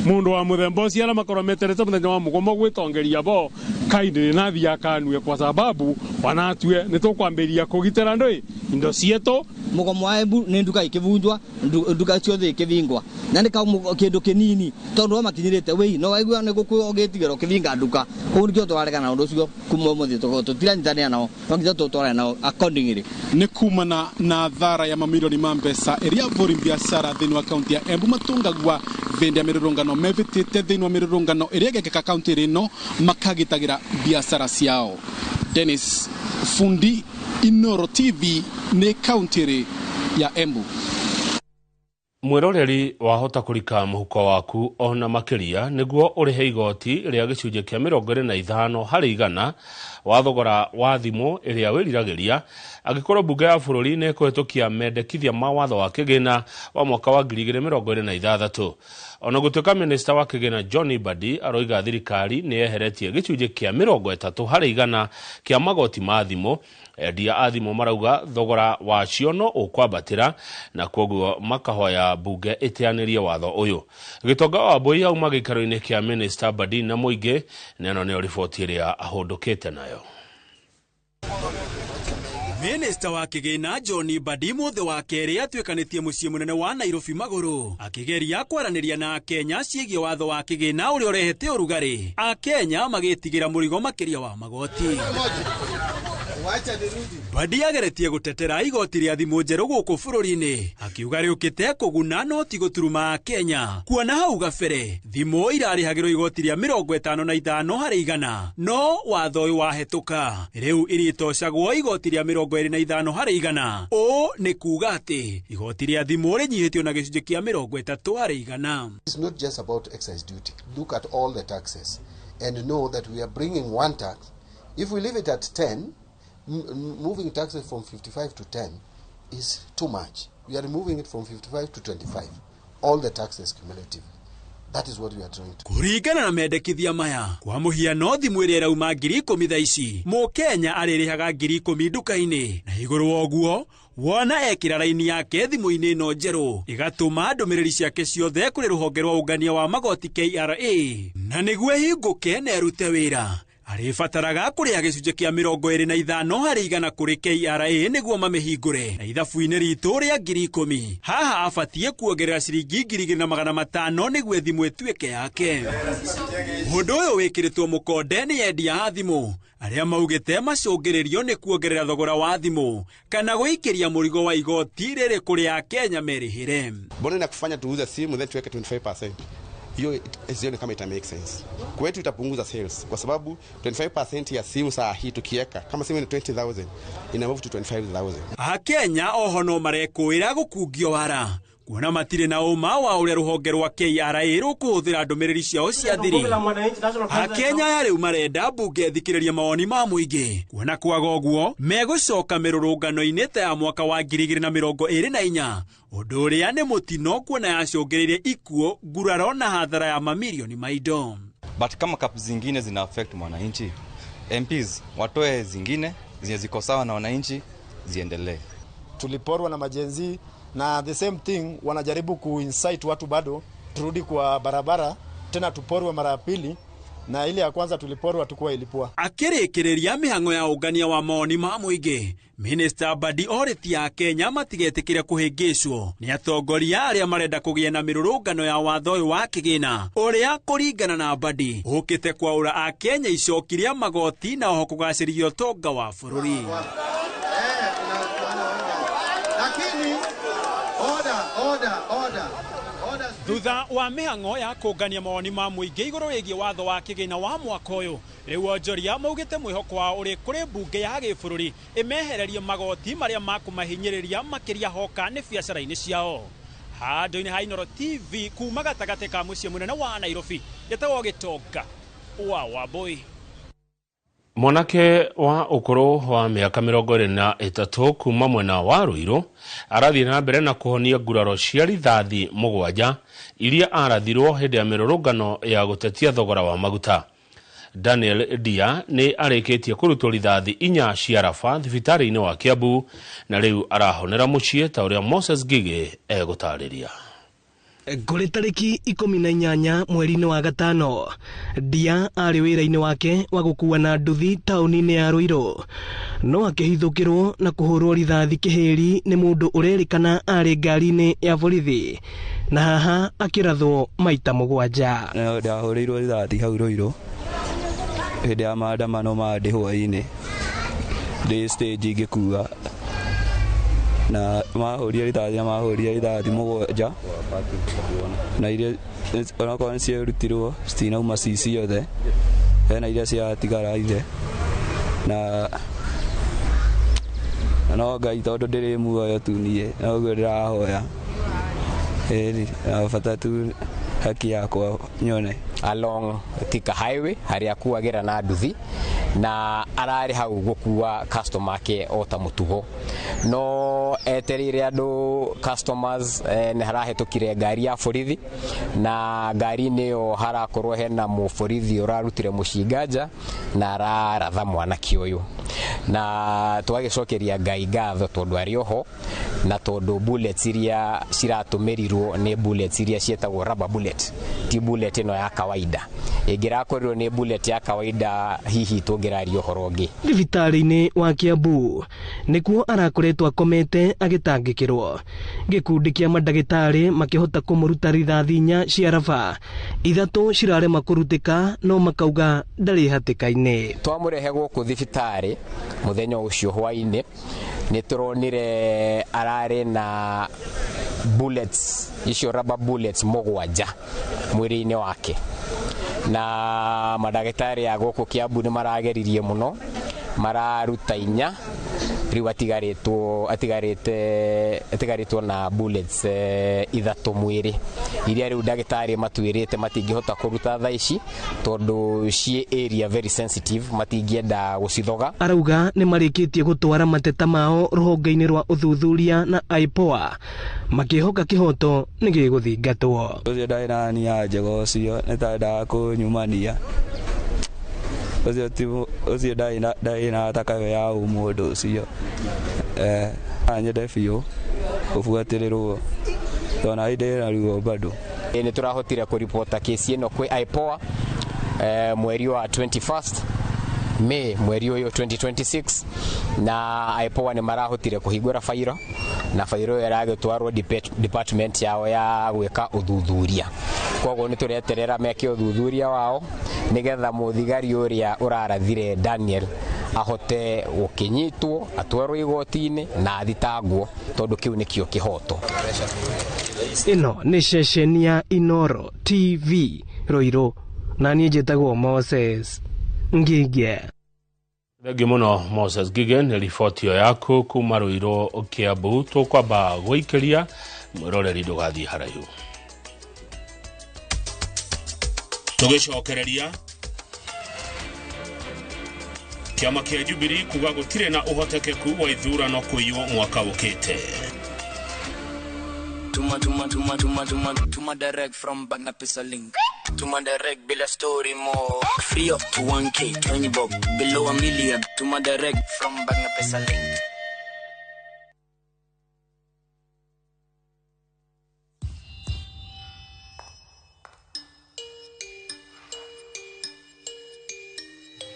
Speaker 18: mundu wa muthemba ucio ara makorwo meterete muthenya wa mugomo gwitongeria bo kaindi na thia kanue kwa sababu wanatue ni tukwambiria kugitira ndui indo cietu.
Speaker 8: Mugomo wa Embu ni nduka ikivunjwa, nduka ciothe ikivingwa na nika kindu kinini tondu wa makinyirite wei no waigua ni guku ogitigero kivinga nduka kuu nikio twaregana na undu ucio kuma muthi tutiranyitania nao twanginya tutware nao accordingly.
Speaker 17: Ni kumana na thara ya mamilioni ma mbeca iria avuri biashara thĩinĩ wa kaunti ya Embu matungagwa vendi ya mirurungano mevitĩte thĩinĩ wa mirurungano iria igekĩka kaunti ĩno makagitagĩra biashara ciao. Dennis Fundi, Inoro TV, nĩ kaunti ya Embu.
Speaker 3: Mwiroreri wahota kurika muhuko waku ona makiria niguo urihe igoti ria gicunje kia 25 harĩ 100 wa thogora wa thimo iria wiriragiria agikorwo bunge ya bururi ne kuhitukia mendekithia ma watho wa kigina wa mwaka wa 2026. Ona gutuika minister wa kigina Johnny Badi aroiga thirikari ni yeheretie gicunje kia 30 harĩ 100 kia magoti ma thimo. Endia a thimo marauga thogora wa ciono ukwambatira na koguo makahoya bunge itianirie watho uyu. Gitonga wa Mbui auma gikaro-ini kia minister Badi na muingi neno ni riboti iria ahundukite nayo.
Speaker 19: Minister wa kigina Johnny Badi muthe wa keri atuikanitie muciĩ munene wa Nairobi maguru akigeria kwaraniria na Kenya ciĩgiĩ watho wa kigina uria urehete urugari. Akenya magitigira murigo makiria wa magoti. Badi ageretie gutetera igoti ria thimo njeru guku bururi-ini akiuga riukite kuguna no ti guturuma Kenya kuona hau gabere thimo irarihagirwo igoti ria 55 harĩ 100 no watho uyu wahetuka riu iritocagwo igoti ria 25 harĩ 100. O ni kuga ati igoti ria thimo rinyihitio na gicunje kia 30 harĩ 100.
Speaker 20: It's not just about excise duty. Look at all the taxes and know that we are bringing one tax. If we leave it at 10, moving taxes from 55 to 10 is too much. We are moving it from 55 to 25. All the taxes cumulative. That is what we are trying to.
Speaker 19: Kuringana na mendekithia maya kwa muhiano thimu iria irauma 10,000 thaici Mukenya aririhaga 10,000 nduka-ini na iguru woguo wona ekira raini yake thimu-ini ino njeru igatuma ndumiriri ciake ciothe kuri ruhonge rwa ungania wa magoti KRA na niguo hinguke na erute wira aribataraga kuria gicunje kia 25 harĩ igana kuri KRA niguo mamihingure na ithabu-inĩ ritũ ria 10,000 haha abatie kuongerera ciringi 2,500 niguo thimũ ĩtuĩke yake. Ũndũ ũyũ wĩkĩrĩtwo mũkonde nĩ endia a thimũ arĩa maugĩte macũngĩrĩrio nĩ kuongerera thogora wa thimũ kana gũikĩria mũrigo wa igoti rĩrĩ kũrĩ Akenya merĩhĩre.
Speaker 11: Mbona na kufanya tuuze simu then tuweke 25%? Hiyo sioni kama ita make sense. Kwetu itapunguza sales kwa sababu 25% ya simu saa hii tukiweka kama simu ni 20,000 ina move to 25,000. Akenya
Speaker 19: oho no marekũĩra gũkungio wara kuona matirĩ na ũma wa ũrĩa rũhonge rwa KRA rũkũhũthĩra ndũmĩrĩri ciao cia thiri. Akenya ya rĩu marenda mbunge thikĩrĩria mawoni ma mũingĩ kuona kwaga ũguo megũcoka mĩrũrũngano-inĩ ta ya mwaka wa 2024 ũndũ ũrĩa nĩ mũtino kuona yacũngĩrĩirie ikuũ, nguraro na hathara ya mamilioni ma indo.
Speaker 12: But kama kapu zingine zina affect mwananchi, MPs watoe zingine zenye ziko sawa na wananchi ziendelee.
Speaker 13: Tuliporwa na majenzi na the same thing wanajaribu kuinsight watu bado turudi kwa barabara tena tuporwe mara ya pili na ile ya kwanza tuliporwa tukua ilipua.
Speaker 19: Akĩrĩkĩrĩria mĩhang'o ya ũngania wa mawoni ma mũingĩ, Minister Badi orĩtie Akenya matigetĩkĩre kũhĩngĩcwo nĩ atongoria arĩa marenda kũgĩa na mĩrũrũngano ya watho ũyũ wa kĩgĩna ũrĩa kũringana na Badi ũkĩte kwaũra Akenya icoki rĩa magoti na oho kũgacĩrithia ũtonga wa bũrũri. Thutha wa mĩhang'o ya kũngania mawoni ma mũingĩ igũrũ wĩgiĩ watho wa kĩgĩna wa mwaka ũyũ, rĩu onjoria maugĩte mwĩhoko wao ũrĩ kũrĩ mbunge ya gĩbũrũri ĩmehererie magoti marĩa makũmahinyĩrĩria makĩria hoka nĩ biacara-inĩ ciao. Handũ-inĩ ha Inooro TV kuma gatagatĩ ka mũciĩ mũnene wa Nairobi, gĩtagwo Gĩtonga wa Wambui.
Speaker 3: Mwanake wa ũkũrũ wa mĩaka 23 kuma mwena wa Ruiru arathiĩ na mbere na kũhonia nguraro cia rithathi 7 iria arathirwo hĩndĩ ya mĩrũrũngano ya gũtetia thogora wa maguta. Daniel Dia nĩ arĩkĩtie kũrutwo rithathi 4 cia raba thibitarĩ-inĩ wa Kiambu na rĩu arahonera mũciĩ ta ũrĩa Moses Gigi egũtarĩria.
Speaker 21: Kũrĩ tarĩki 18 mweri-inĩ wa gatano, Dia arĩ wĩra-inĩ wake wa gũkuua na nduthi taũni-inĩ ya Ruiru, no akĩhithũkĩrwo na kũhũrwo rithathi kĩhĩri nĩ mũndũ ũrerĩkana arĩ ngari-inĩ ya borithi na haha akĩrathwo maita 7.
Speaker 9: Ndahũrĩirwo rithathi hau Ruiru hĩndĩ ya maandamano ma hwaĩ-inĩ ndĩ stage ngĩkuua na mahũria rithathi 7 na iria onakorwo nĩciarutirwo citinauma ciothe, hena iria ciatigara ithe na no Ngai tondũ ndĩrĩ muoyo tu niĩ noguo ndĩrahoya bata tu haki yakwa nyone.
Speaker 22: Along Thika Highway harĩa akuagĩra na nduthi na ararĩ hau gũkua customer ke ota mũtugo, no eterire andũ customers nĩ harahĩtũkire ngari ya borithi na ngari-inĩ ĩyo harakorwo hena mũborithi ũrarutire mũcinga na araratha mwanake ũyũ na twagĩcokeria Ngai ngatho tondũ arĩ oho na tondũ bullets iria ciratũmĩrirwo nĩ bullets iria cietagwo rubber bullet, ti bullet ĩno ya kawaida. Ĩngĩrakorirwo nĩ bullet ya kawaida hihi tũngĩraria ũhoro ũngĩ.
Speaker 21: Thibitarĩ-inĩ wa Kiambu nĩkuo arakoretwo akomete agĩtangĩkĩrwo, gĩkundi kĩa mandagĩtarĩ makĩhota kũmũruta rithathi 4 cia raba, 3 cirarema kũrutĩka no makauga ndarĩ hatĩka-inĩ.
Speaker 22: Twamũrehe gũkũ thibitarĩ mũthenya ũcio hwaĩ-inĩ nĩ tũronire ararĩ na bullets icio rubber bullets 7 mwĩrĩ-inĩ wake na mandagĩtarĩ a gũkũ Kiambu nĩ marageririe mũno, mararuta 4 rĩu atigarĩtwo na bullets 3 mwĩrĩ iria rĩu ndagĩtarĩ matuĩrĩte matingĩhota kũruta thaa ici tondũ ciĩ area very sensitive, matingĩenda gũcithoga.
Speaker 21: Arauga nĩ marĩkĩtie gũtwara mateta mao rũhonge-inĩ rwa ũthuthuria na IPOA makĩhoka kĩhoto nĩ gĩgũthingatwo.
Speaker 9: Ũcio ndarĩ na nia njega ũcio nĩtendaga kũnyumania, ũcio ndarĩ na takayo ya mũndũ ũcio anyende biũ ũbuatĩrĩrwo tona ĩndĩ na ruo bado.
Speaker 22: Nĩ tũrahotire kũripota kesi ĩno kwĩ IPOA mweri wa 21st May mweri uyu 2026 na IPOA ni marahotire kuhingura fairo na fairo yaragitwarwo department yao ya gwika uthuthuria. Koguo ni tureterera meke uthuthuria wao nigetha muthigari uria urarathire Daniel ahote gukinyitwo atwarwo igoti-ini na athitangwo tondu kiu nikio kihoto.
Speaker 21: Ino ni ceceni ya Inoro TV Roiro na niĩ njĩtagwo Moses Ngige.
Speaker 3: Thengi muno Moses Ngige nĩ riboti yo yaku kuma Roiro Kiambu. Tũkwamba gũikĩria mwĩroreri ndũgathiĩ haraihu. Tũgĩcokereria Kiama kĩa Jubilee kuga gũtirĩ na ũhotekeku wa ithurano kũiywo mwaka ũkĩte.
Speaker 4: Tuma direct from Bagna Pesa Link. Tuma direct bila story more. Free up to 1K, 20 bob, below $1 million. Tuma direct from Bagna Pesa Link.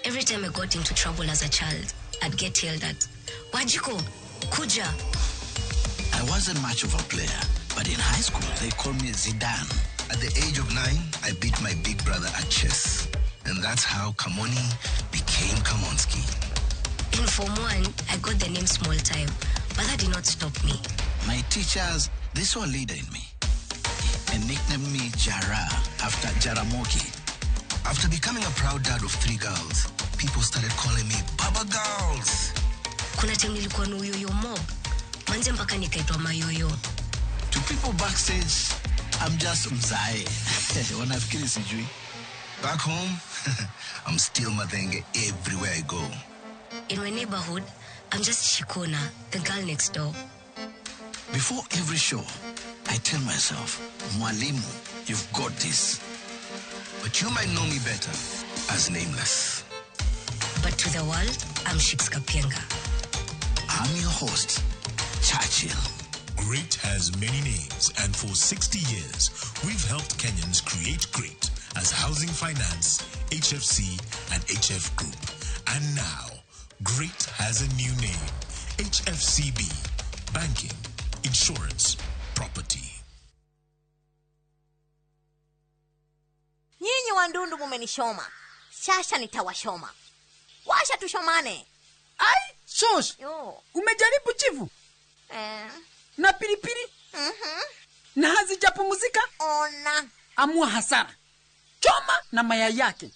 Speaker 5: Every time I got into trouble as a child, I'd get yelled at. Wajiko, Kuja.
Speaker 10: I wasn't much of a player, but in high school they called me Zidane. At the age of 9, I beat my big brother at chess. And that's how Kamoni became Kamonski.
Speaker 5: In Form 1, I got the name Small Time, but that did not stop me.
Speaker 10: My teachers, they saw a leader in me and nicknamed me Jara after Jaramogi. After becoming a proud dad of 3 girls, people started calling me Baba Girls.
Speaker 5: Kuna time nilikuwa na uyoyo mob. Manze mpaka nikaitwa mayoyo.
Speaker 10: To people backstage, I'm just Mzae. Wanafikiri sijui. Back home, I'm still Madenge everywhere I go.
Speaker 5: In my neighborhood, I'm just Shikona, the girl next door.
Speaker 10: Before every show, I tell myself, Mwalimu, you've got this. But you might know me better as Nameless.
Speaker 5: But to the world, I'm Shix Kapienga.
Speaker 10: I'm your host, Churchill.
Speaker 23: Great has many names, and for 60 years, we've helped Kenyans create great as Housing Finance, HFC, and HF Group. And now, great has a new name, HFCB, Banking, Insurance, Property.
Speaker 24: Nyinyi wandundu mumenishoma. Sasa nitawashoma. Washa tushomane.
Speaker 8: Ai, shosh. Umejaribu chivu? Na pilipili? Na hazijapumzika?
Speaker 24: Ona.
Speaker 8: Amua hasara. Choma na mayai yake.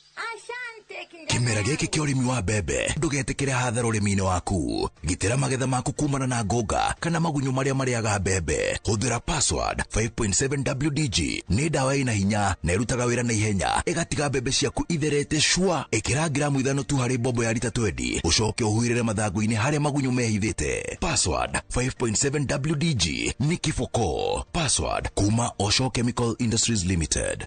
Speaker 10: Kimera gĩkĩ kĩa ũrĩmi wa mbembe ndũgetekere hathara ũrĩmi-inĩ waku. Gitĩra magetha maku kumana na ngũnga kana magunyo marĩa marĩaga mbembe. Hũthĩra password 5.7 WDG nĩ ndawa ĩna hinya na ĩrutaga wĩra na ihenya ĩgatiga mbembe ciaku itherete shua. Ĩkĩra gramu 5 tu harĩ mbombo ya lita 20 ũcoke ũhuhĩrĩre mathangũ-inĩ harĩa magunyo mehithĩte. Password 5.7 WDG nĩ kĩboko. Password kuma Osho Chemical Industries Limited.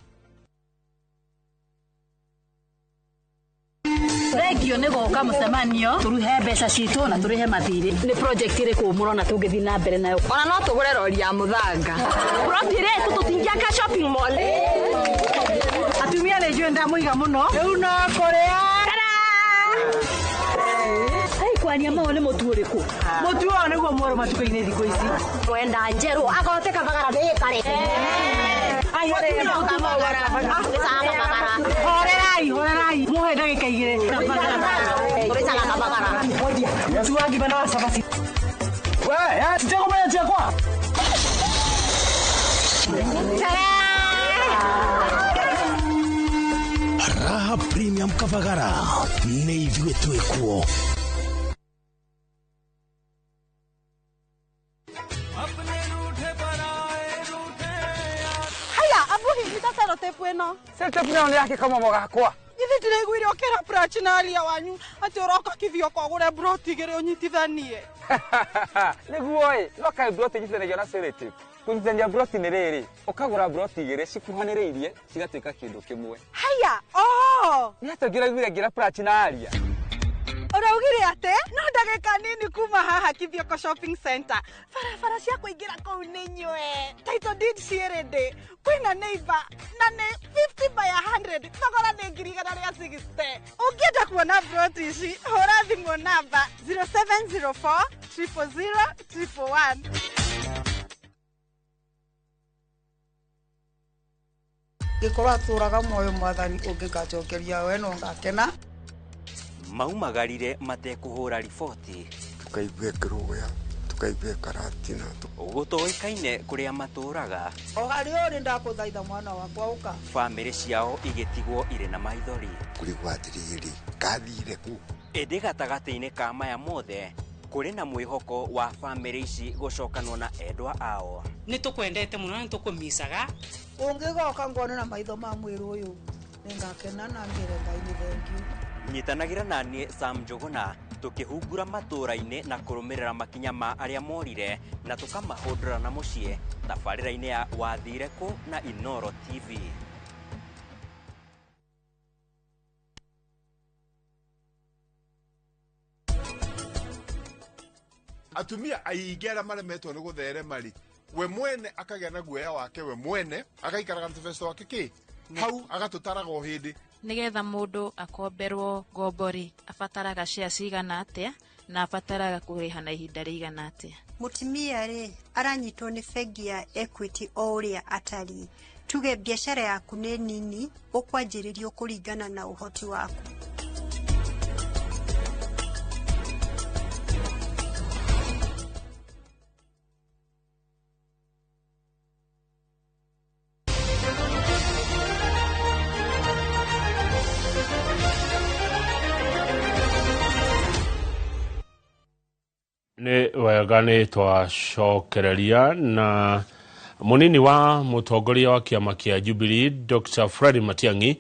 Speaker 25: Regio nego kamusemanio turuhe mbeca citũ na turihe mathirĩ ni project ire kumũro na tũngĩthi na mbere nayo ona no tũgũre rori ya mũthanga profire tũtingiaka shopping mall atumia nĩ njũĩ ndamũiga mũno rĩu no kũrĩa ai kwani ama one mũtu ũrĩkũ mũtu ũyũ nĩguo mwerũ matuka-inĩ thikũ ici mwenda njerũ agote kabagara nĩ kare ai horerai muhe ndagĩka igĩrĩ tũrĩcaga kabagara mũtu wa ngima na wa cabaci we tũtegũmenya ciakwa
Speaker 10: Raha Premium Kabagara nĩ ithuĩ twĩkuo.
Speaker 8: Tepu eno. Se tepu eno yake kama mogakwa. Ithi ndiraiguire okera prachinalia wanyu ati uroka kithio kwa gure broti gere unyitithanie.
Speaker 27: Niguo no kai broti nyitithanagia na selete. Kunyitithania broti nĩ rĩrĩ ukagura broti gere cikuhanĩrĩirie cigatuĩka kĩndũ kĩmwe.
Speaker 8: Haya. Oh.
Speaker 27: Ni hata ngiraiguire ngira prachinalia.
Speaker 1: Uraugire ate no ndagika nini kuma haha Kithioko shopping center farafara cia kuingira kou ni nywe title deed cierede kwina neighbor na ni 50 by 100 thogora ni ngirigana ria 60 ungienda kuona plot ici hura thimu namba 0704 000 111.
Speaker 2: Gikora turaga moyo mwathani ungikacokeria we no ngakena
Speaker 7: maumagarire matekuhura riboti
Speaker 14: tukaigue kiruya tukaigue karatina
Speaker 7: gutoikaine kuria maturaga
Speaker 2: o hari uri ndakuthaitha mwana wakwa uka
Speaker 7: family ciao igitigwo ire na maithori
Speaker 14: kurigwatiriri kathire ku
Speaker 7: ende gatagati-ini ka maya mothe kuri na mwihoko wa family ici gucokanwo na endwa ao
Speaker 2: ni tukwendete muno ni tukumisaga ungigoka ngone na maitho ma mwiru uyu ningakena na ngire ngai ni thank you
Speaker 7: nyitanagira nanie Sam Njuguna tukihungura matura-ini na kurumirira makinya ma aria morire na tukamahundura na mucie tabarira-ini ya wathire ku na Inoro TV.
Speaker 15: Atumia aigera maremetwo ni gutherema ri we mwene akagĩa na guoya wake we mwene agaikaraga na tũbeca wake ki hau agatũtaraga o hindi
Speaker 16: nigetha mundu akomberwo ngombori abataraga cia cigana atia na abataraga kuriha na ihinda rigana atia.
Speaker 26: Mutumia ri aranyitwo ni bengi ya Equity o uria atari tuge biashara yaku ni nini ukwanjiririo kuringana na uhoti waku.
Speaker 3: Ni wega ni twacokereria na munini wa mutongoria wa kiama kia Jubilee Dr. Fred Matiang'i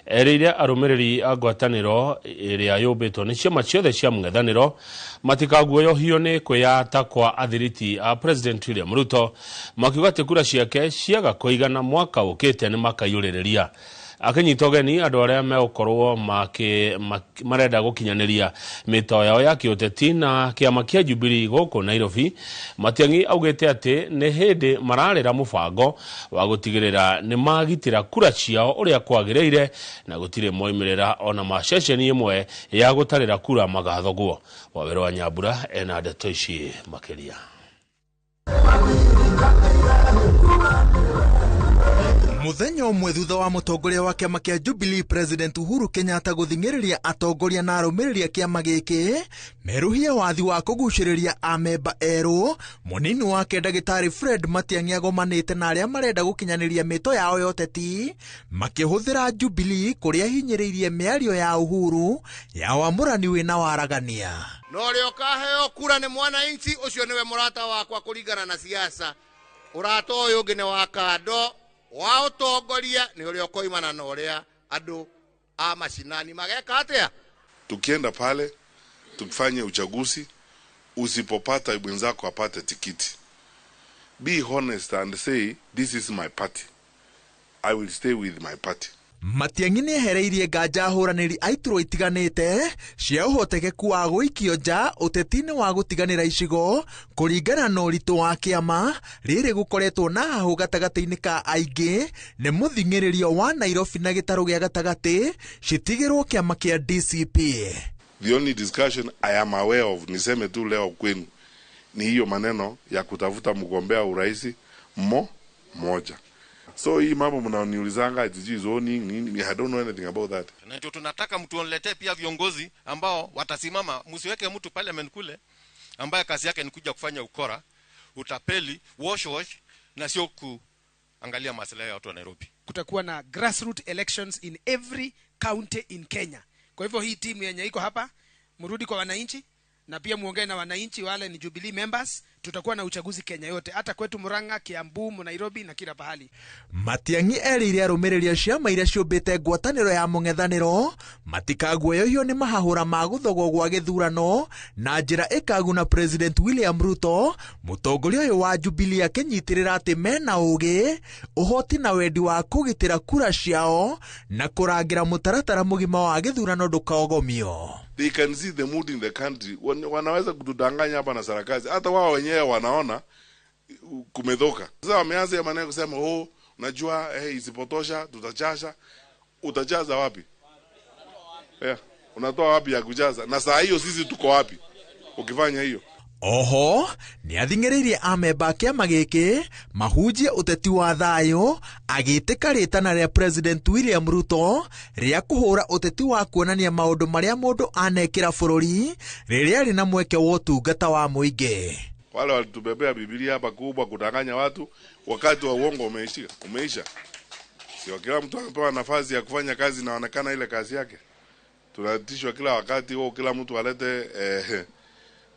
Speaker 3: erire arumiriri a ngwataniro iria yumbitwo ni ciama ciothe cia mung'ethaniro matikaguoyohio ni kwiyata kwa athiriti a President William Ruto makiuga ati kura ciake ciaga kuigana mwaka ukite ni makayuririria akinyita ugeni andu aria megukorwo marenda gukinyaniria mito yao ya kiuteti na kiama kia Jubilee guku Nairobi. Matiang'i augite ati ni hindi mararira mubango wa gutigirira ni magitira kura ciao uria kwagiriire na gutire moimirira ona maceceni imwe ya gutarira kura magathogwo. Wawero wa Nyambura ena ndeto ici makiria.
Speaker 28: Muthenya umwe thutha wa mutongoria wa kiama kia Jubilee President Uhuru Kenyatta guthingiriria atongoria na arumiriria kiama giki meruhia wathi wa kuguciriria amemba eru, munini wake Ndagitari Fred Matiang'i agomanite na aria marenda gukinyaniria mito yao yoteti makihuthira Jubilee kuria hinyiriirie miario ya Uhuru ya wamurani wina waragania.
Speaker 29: No rio kaheo kura ni mwananchi ucio niwe murata wakwa kuringana na siasa urata uyu ngine wa kando wa utongoria ni uria koimana na uria andu a mashinani mageka atia.
Speaker 15: Tukienda pale tukifanye uchaguzi, usipopata mwenzako apate tikiti, be honest and say this is my party, I will stay with my party.
Speaker 28: Matiang'i ni ehereirie nganja ahuraniri aiturwo itiganite cia uhotekeku wa guikio nja utetini wa gutiganira icigo kuringana na uritu wa kiama riri gukoretwo na hahu gatagati-ini ka aingi ni muthing'iririo wa Nairobi na gitaru gia gatagati citigirwo kiama kia DCP.
Speaker 15: The only discussion I am aware of, niseme tu leo kwenu, ni hiyo maneno ya kutafuta mgombea uraisi moja. So hii mambo mnaoniulizanga iti zoning nini, I don't know anything about that.
Speaker 29: Na ndio tunataka mtu onletee pia viongozi ambao watasimama, msiweke mtu parliament kule ambaye kazi yake ni kuja kufanya ukora, utapeli, wash na sio kuangalia maslahi ya watu wa Nairobi.
Speaker 30: Kutakuwa na grassroots elections in every county in Kenya. Kwa hivyo hii timu yenye iko hapa mrudi kwa wananchi na pia muongee na wananchi wale ni Jubilee members tutakuwa na uchaguzi Kenya yote, hata kwetu Murang'a, Kiambu, Nairobi na kila pahali.
Speaker 28: Matiang'i erire arũmĩrĩri ciama iria ciũmbĩte ngwatanĩro ya mũng'ethanĩro matikaguoyohio nĩ mahahũra ma gũthogwo gwa gĩthurano na njĩra ĩkaguna President William Ruto, mũtongoria ũyũ wa Jubilee akĩnyitĩrĩra atĩ mena ũũgĩ, ũhoti na wendi wa kũgitĩra kura ciao na kũrangĩra mũtaratara mũgima wa gĩthurano ndũkaogomio.
Speaker 15: They can see the mood in the country. Wanaweza kutudanganya hapa na sarakasi. Hata wao wenyewe wanaona kumedhoka. Sasa wameanza maneno kusema unajua isipotosha tutachasha. Utachaza wapi? Unatoa wapi ya kujaza? Na saa hiyo sisi tuko wapi ukifanya hiyo?
Speaker 28: Oho, ni athing'ĩrĩirie amemba kĩama gĩkĩ mahunjie ũteti wa thayũ agĩtĩka rĩtana rĩa President William Ruto rĩa kũhũra ũteti wa kuonania maũndũ marĩa mũndũ anekĩra bũrũri rĩrĩa rĩ na mweke wa ũtungata wa mũingĩ.
Speaker 15: Wale walitubebea Biblia hapa kubwa kudanganya watu, wakati wa uongo umeisha. Sio kila mtu anapewa nafasi ya kufanya kazi na onekana ile kazi yake. Tunatishwa kila wakati kila mtu alete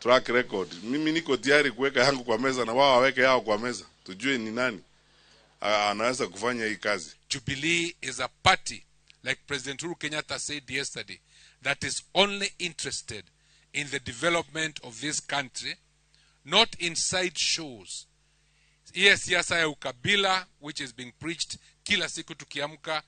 Speaker 15: track record. Mimi niko tayari kuweka yangu kwa meza na wao waweke yao kwa meza. Tujue ni nani anaweza kufanya hii kazi.
Speaker 6: Jubilee is a party, like President Uhuru Kenyatta said yesterday, that is only interested in the development of this country, not in side shows. Yes, siasa ya ukabila which is being preached kila siku tukiamka.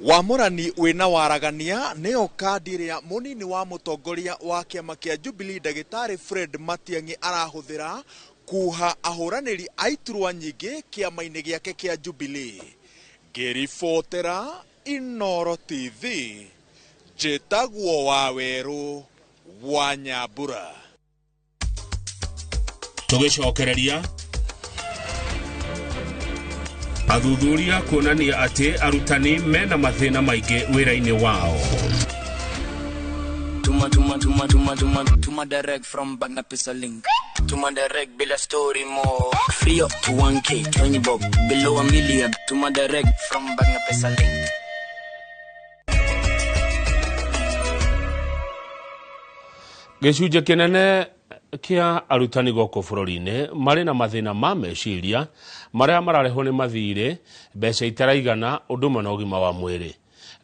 Speaker 28: Wamũrani wĩna waragania nĩyo kandi ĩrĩa mũnini wa mũtongoria wa kĩama kĩa Jubilee Ndagĩtarĩ Fred Matiang'i arahũthĩra kuha ahũranĩri a iturwa nyingĩ kĩama-inĩ gĩake kĩa Jubilee. Ngĩribotera Inooro TV, njĩtagwo Wawerũ wa Nyambura.
Speaker 3: Tũgĩcokereria athuthuria kuonania atĩ arutani mena mathĩna maingĩ wĩra-inĩ wao.
Speaker 4: Tuma direct from Bagna Pesa Link. Tuma direct bila story more. Free up to 1K, 20 bob, below $1 million. Tuma direct from Bagna Pesa Link.
Speaker 3: Gĩcunjĩ kĩnene kia arutani goko bũrũri-inĩ marĩ na mathĩna ma meciria marĩa mararehwo nĩ mathirĩ, mbeca itaraigana, ũndũ ũmwe na ũgima wa mwĩrĩ.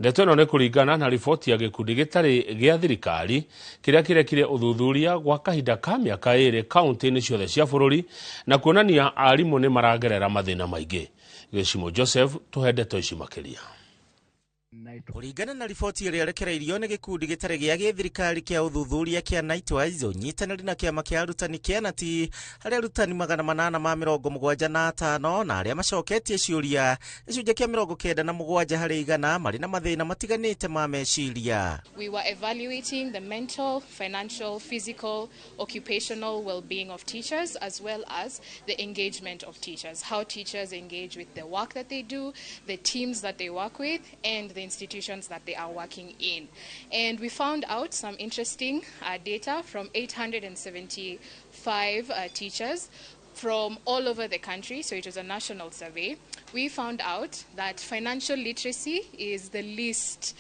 Speaker 3: Ndeto ĩno nĩ kũringana na riboti ya gĩkundi gĩtarĩ gĩa thirikari kĩrĩa kĩrekire ũthuthuria gwa kahinda ka mĩaka 2 kaunti-inĩ ciothe cia bũrũri na kuonania arimũ nĩ maragerera mathĩna maingĩ. Gĩcimo Joseph tũhe ndeto ici makĩria.
Speaker 9: Kũringana na riboti ĩrĩa yarekereirio nĩ gĩkundi gĩtarĩ gĩa gĩthirikari kĩa ũthuthuria kĩa Nightwise ũnyitanĩri na kĩama kĩa arutani kĩa Nati, harĩa arutani 875 na arĩa macoketie ciũria gĩcunjĩ kĩa 97 harĩ 100 marĩ na mathĩna matiganĩte ma meciria.
Speaker 11: We were evaluating the mental, financial, physical, occupational well-being of teachers as well as the engagement of teachers, how teachers engage with the work that they do, the teams that they work with, and the institutions that they are working in. And we found out some interesting data from 875 teachers from all over the country, so it was a national survey. We found out that financial literacy is the least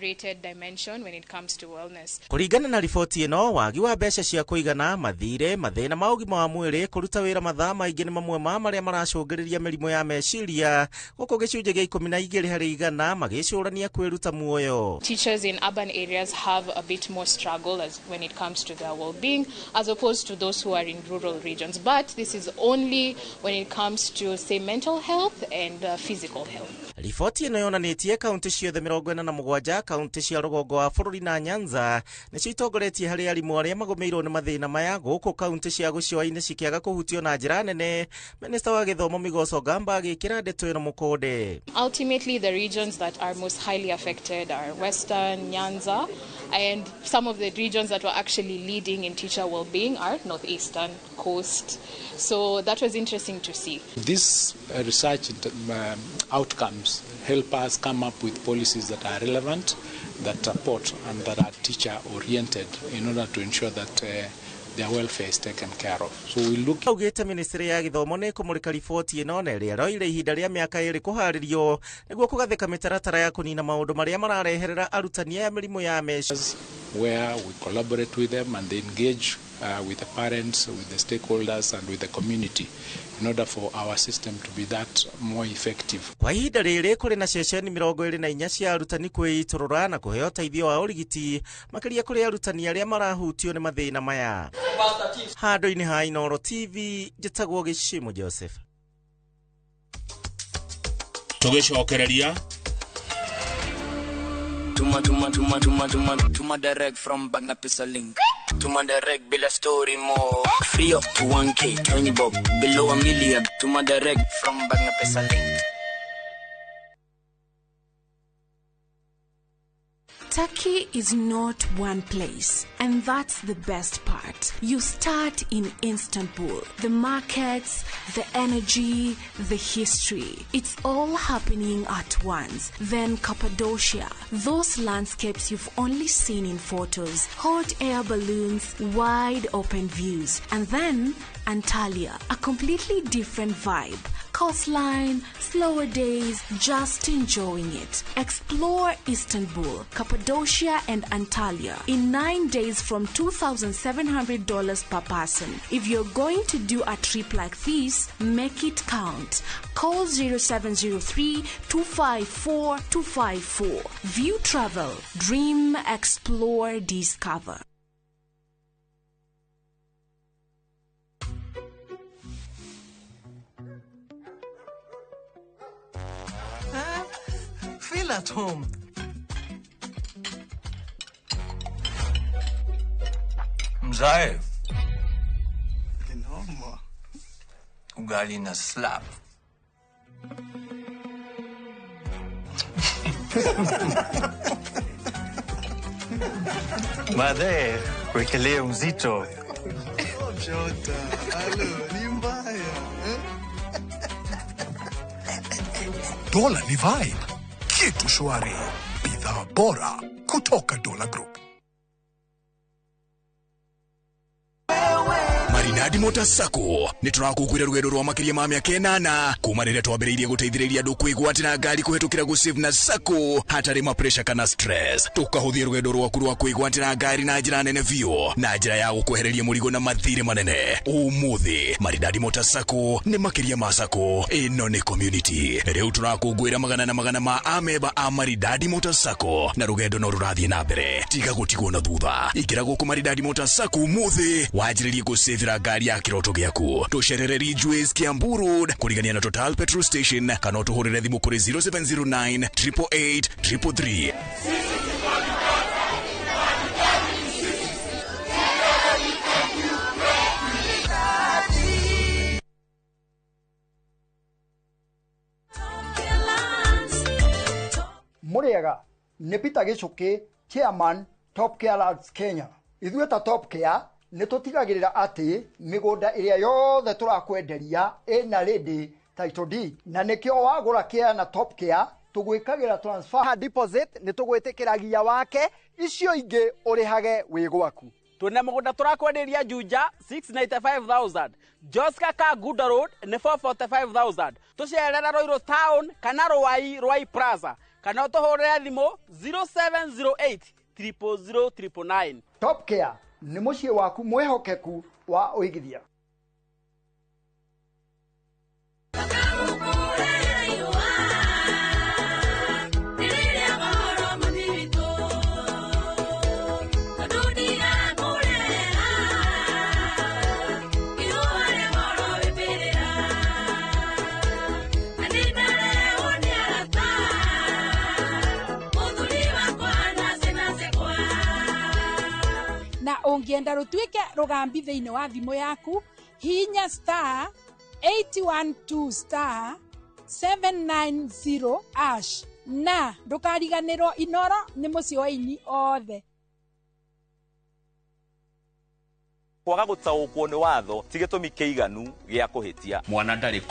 Speaker 11: rated dimension when it comes to wellness.
Speaker 9: Kũringana na riboti ĩno, wagi wa mbeca cia kũigana, mathirĩ, mathĩna ma ũgima wa mwĩrĩ, kũruta wĩra mathaa maingĩ nĩ mamwe ma marĩa maracũngĩrĩria mĩrimũ ya meciria, gũkũ gĩcunjĩ gĩa 12 harĩ 100 magĩcũrania kwĩruta muoyo.
Speaker 11: Teachers in urban areas have a bit more struggle when it comes to their well-being as opposed to those who are in rural regions, but this is only when it comes to, say, mental health and physical health.
Speaker 9: Riboti ĩno yonanĩtie kaunti ciothe 47, kaunti cia rũgongo wa bũrũri na Nyanza nĩcio itongoretie harĩ arimũ arĩa magũmĩirwo nĩ mathĩna maya, gũkũ kaunti cia gũcũa-inĩ cikĩaga kũhutio na njĩra nene. Minista wa gĩthomo Migoso Gamba agĩkĩra ndeto ĩno mũkonde.
Speaker 11: Ultimately, the regions that are most highly affected are Western, Nyanza, and some of the regions that were actually leading in teacher well-being are Northeastern, Coast. So that was interesting to see.
Speaker 12: This research outcomes help us come up with policies that are relevant, that support and that are teacher-oriented in order to ensure that their welfare is taken care of. So we look.
Speaker 9: Augĩte ministry ya gĩthomo nĩ kũmũrĩka riboti ĩno na ĩrĩa roire ihinda rĩa mĩaka 2 kũharĩrio nĩguo kũgathĩka mĩtaratara ya kũnina maũndũ marĩa marareherera arutani ya mĩrimũ ya meciria.
Speaker 12: Where we collaborate with them and they engage with the parents, with the stakeholders, and with the community in order for our system to be that more effective.
Speaker 9: Kwa ihinda rĩrĩ kũrĩ na ceceni 24 cia arutani kwĩitorora na kũheo ũteithio wa ũrigiti makĩria kũrĩ arutani arĩa marahutio nĩ mathĩna maya. Handũ-inĩ ha Inooro TV, njĩtagwo Gĩchimo Joseph.
Speaker 3: Tũgĩcokereria
Speaker 4: Tuma direct from Bagna Pesa Link. Tuma direct bila story more. Free up to 1K, tiny bob, below $1 million. Tuma direct from Bagna Pesa Link.
Speaker 5: Turkey is not one place, and that's the best part. You start in Istanbul. The markets, the energy, the history. It's all happening at once. Then Cappadocia. Those landscapes you've only seen in photos. Hot air balloons, wide open views. And then Antalya, a completely different vibe. Coastline, slower days, just enjoying it. Explore Istanbul, Cappadocia and Antalya in 9 days from $2,700 per person. If you're going to do a trip like this, make it count. Call 0703-254-254. View Travel. Dream, explore, discover.
Speaker 8: Feel at home.
Speaker 13: Mzae. Ugali na slap. Mzee, wekelea mzito.
Speaker 8: Jota, alo, ni mbaya.
Speaker 17: Dola ni vibe. Kitu shwari. Bidhaa bora kutoka Dola Group. Marinadi Motors Sacco niturakukwira rugendo rwa makiria ma miaka 8 kuma rĩrĩa twambĩrĩirie gũteithĩrĩria andũ kwĩgwatĩra ngari kũhetũkĩra gũsave na Sacco hatarĩ ma pressure kana stress. Tukahũthia rugendo rwaku rwa kwĩgwatĩra ngari na njĩra nene biũ na njĩra ya gũkwehereria mũrigo na mathirĩ manene. Ũmũthĩ Marinadi Motors Sacco nĩ makiria ma Sacco ĩno nĩ community. Rĩu turakũngũĩra magana na magana ma ameba a Marinadi Motors Sacco na rugendo no rũrathiĩ na mbere. Tiga gũtigwo na thutha. Ingĩra gũkũ Marinadi Motors Sacco ũmũthĩ wanjĩrĩrie gũsave gari ya kiroto gĩaku. Tũcerere Ridgeways Kiambu Road kũrigania na Total Petrol Station kana tũhũrĩre thimũ kũrĩ 0709 888 333.
Speaker 18: Mũrĩega nĩ Peter Gĩchũkĩ, Chairman Top Care Lands Kenya. Ithuĩ ta Top Care nĩ tũtigagĩrĩra atĩ mĩgũnda ĩrĩa yothe tũrakwenderia ĩna ready title deed, na nĩkĩo wagũra Care na Top Care tũgwĩkagĩra transfer deposit, nĩ tũgwĩtĩkĩragia wake icio ingĩ ũrĩhage wĩ gwaku.
Speaker 27: Tuna mũgũnda tũrakwenderia Juja 695,000, Joska Kaguda Road nĩ 445,000, tũcerera Roiro Town kana Rwai Plaza kana tũhũrĩre thimũ 0708 00009.
Speaker 18: Top Care nĩ mũciĩ waku mwĩhokeku wa ũigithia.
Speaker 19: Na ũngĩenda rũtuĩke rũgambi thĩinĩ wa thimũ yaku, hihinya *812*790# na ndũkariganĩrwo Inooro nĩ mũciĩ wa aini othe.
Speaker 7: kwaga gũtaũkwo nĩ watho ti gĩtũmi kĩiganu gĩa kũhĩtia.
Speaker 20: Mwana ndarĩ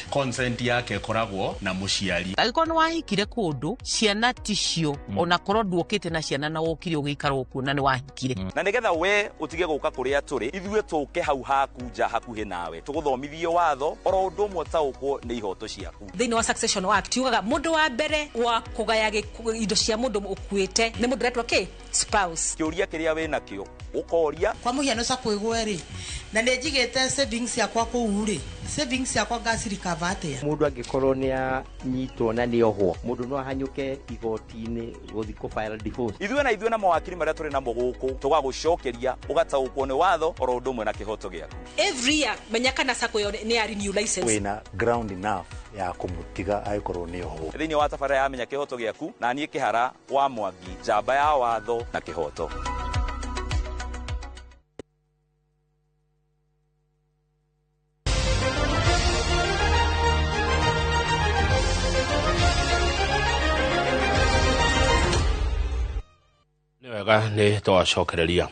Speaker 20: consent yake ĩkoragwo na mũciari.
Speaker 21: Angĩkorwo nĩ wahikire kũndũ ciana ticio ona korwo nduokĩte na ciana na wokire ũgĩikara kuo na nĩ wahikire.
Speaker 7: Na nĩgetha we ũtige gũka kũrĩa tũrĩ, ithuĩ tũke hau haku nja hakuhĩ nawe tũgũthomithie watho oro ũndũ ũmwe ũtaũkwo nĩ ihoto ciaku.
Speaker 19: Thĩinĩ wa Succession Act yugaga mũndũ wa mbere wa kũgaya indo cia mũndũ ũkuĩte nĩ mũndũ ũretwo kĩ
Speaker 1: spouse.
Speaker 27: Kiuria kiria we nakio ukoria
Speaker 1: kwa muhiano sako igweri na nejigete savings yakwa kuuri savings yakwa gasirika vate
Speaker 7: mundu angikorwo ni anyitwo na ni ohwo mundu no ahanyuke igoti-ini guthi ku file divorce.
Speaker 27: Ithuĩ na mawakiri maria turi namo guku tugagucokeria ugataũkwo ni watho oro ũndũ ũmwe na kihoto giaku.
Speaker 1: Every year menya kana sako yo ni ya renew license.
Speaker 2: Wina ground enough ya kumutiga aikorwo ni ohwo.
Speaker 27: Thĩinĩ wa tabarĩra ya menya kihoto giaku na niĩ kĩhara wa Mwangi njamba ya watho na kihoto.
Speaker 3: Wega nĩ twacokereria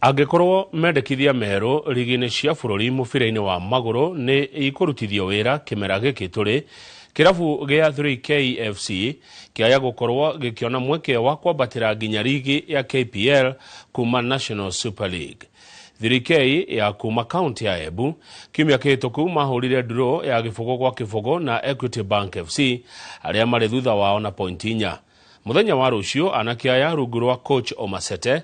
Speaker 3: angĩkorwo mendekithia merũ ligi-inĩ cia bũrũri mũbira-inĩ wa magũrũ nĩ ikũrutithio wĩra kĩmera gĩkĩ tũrĩ kĩrabu gĩa 3K FC kĩaya gũkorwo gĩkĩona mweke wa kwambatĩra nginya ligi ya KPL kuma National Super League. 3K ya kuma kaunti ya Embu kiumia kĩhĩtũku mahũrire draw ya gĩbũgũ gwa kĩbũgũ na Equity Bank FC arĩa marĩ thutha wao na point 4. Muthenya wa rũciũ anake aya rungu rwa coach Omasete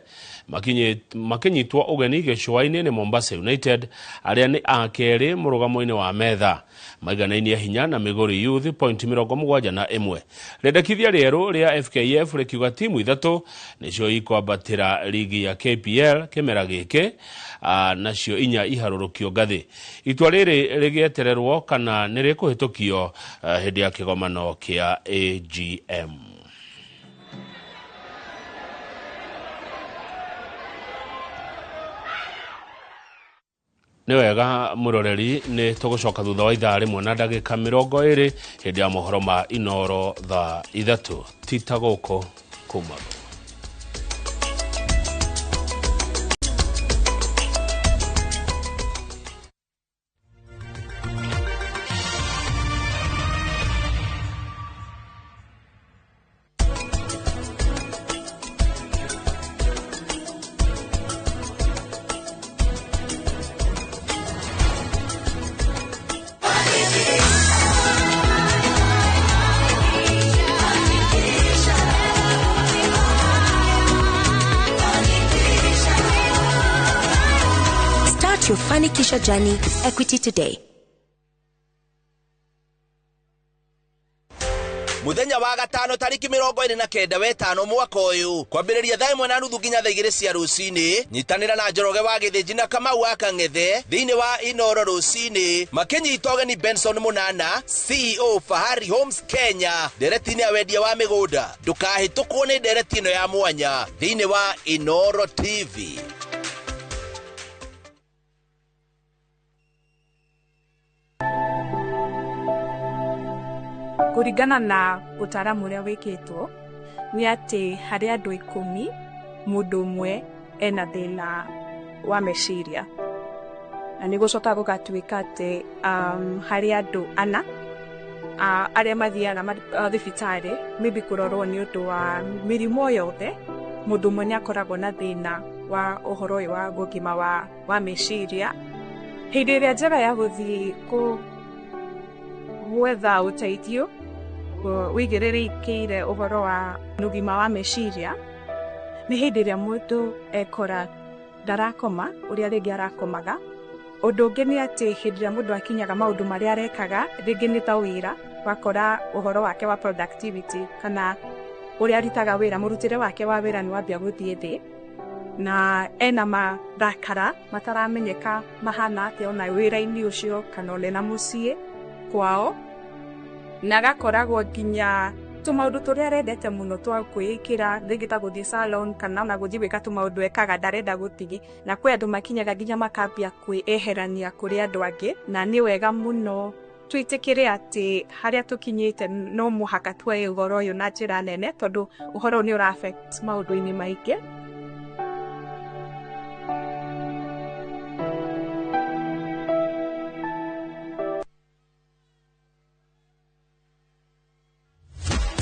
Speaker 3: makinyitwo ũgeni gĩcũa-inĩ nĩ Mombasa United arĩa nĩ akerĩ mũrũgamo-inĩ wa metha maiganainie hinya na Migori Youth point 71. Rendekithia rĩerũ rĩa FKF rĩkiuga timu ithatũ nĩcio ikwambatĩra ligi ya KPL kĩmera gĩkĩ nacio 4 iharũrũkio ngathĩ. Itua rĩrĩ rĩgĩetererwo kana nĩ rĩkũhĩtũkio hĩndĩ ya kĩgomano kĩa AGM. Nĩ wega mũroreri nĩ tũgũcoka thutha wa ithaa rĩmwe na ndagĩka 20 hĩndĩ ya mohoro ma Inooro thaa 3 tita gũkũ kuma.
Speaker 10: Your Fanikisha journey, Equity today.
Speaker 14: Muthenya wa gatano tariki 29 mwaka uyu kwambĩrĩria thaa 1:30 nginya thaa 2 cia rũcinĩ nyitanĩra na Njoroge wa Gĩthĩnji na Kamau wa Kang'ethe thĩinĩ wa Inooro rũcinĩ makĩnyita ũgeni Benson Munana CEO Fahari Homes Kenya ndereti-inĩ ya wendia wa mĩgũnda ndũkahĩtũkwo nĩ ndereti ĩno ya mwanya thĩinĩ wa Inooro TV.
Speaker 16: Kuringana na ũtaaramu ũrĩa wĩkĩtwo nĩ atĩ harĩ andũ 10 mũndũ ũmwe ena thĩna wa meciria na nĩ gũcoka gũgatuĩka atĩ harĩ andũ 4 arĩa mathiaga thibitarĩ maybe kũrorwo nĩ ũndũ wa mĩrimũ yothe mũndũ ũmwe nĩ akoragwo na thĩna wa ũhoro ũyũ wa ũgima wa meciria. Hĩndĩ ĩrĩa njega ya gũthiĩ gwetha ũteithio wĩigĩrĩrĩkĩire ũhoro wa ũgima wa meciria nĩ hĩndĩ ĩrĩa mũndũ ekora ndarakoma ũrĩa rĩngĩ arakomaga. Ũndũ ũngĩ nĩ atĩ hĩndĩ ĩrĩa mũndũ akinyaga maũndũ marĩa arekaga rĩngĩ nĩ ta wĩra wakora ũhoro wake wa productivity kana ũrĩa arutaga wĩra mũrutĩre wake wa wĩra nĩ wambia gũthiĩ thĩ na ena marakara mataramenyeka mahana atĩa ona wĩra-inĩ ũcio kana ole na mũciĩ kwao na agakoragwo nginya tũmaũndũ tũrĩa arendete mũno twa kwĩĩkĩra rĩngĩ ta gũthiĩ salon kana ona gũthiĩ gwĩka tũmaũndũ ekaga ndarenda gũtigi na kwĩ andũ makinyaga nginya makambia kwĩeherania kũrĩ andũ angĩ na nĩ wega mũno twĩtĩkĩre atĩ harĩa tũkinyĩte no mũhaka tuoye ũhoro ũyũ na njĩra nene tondũ ũhoro nĩ ũra affect maũndũ-inĩ maingĩ.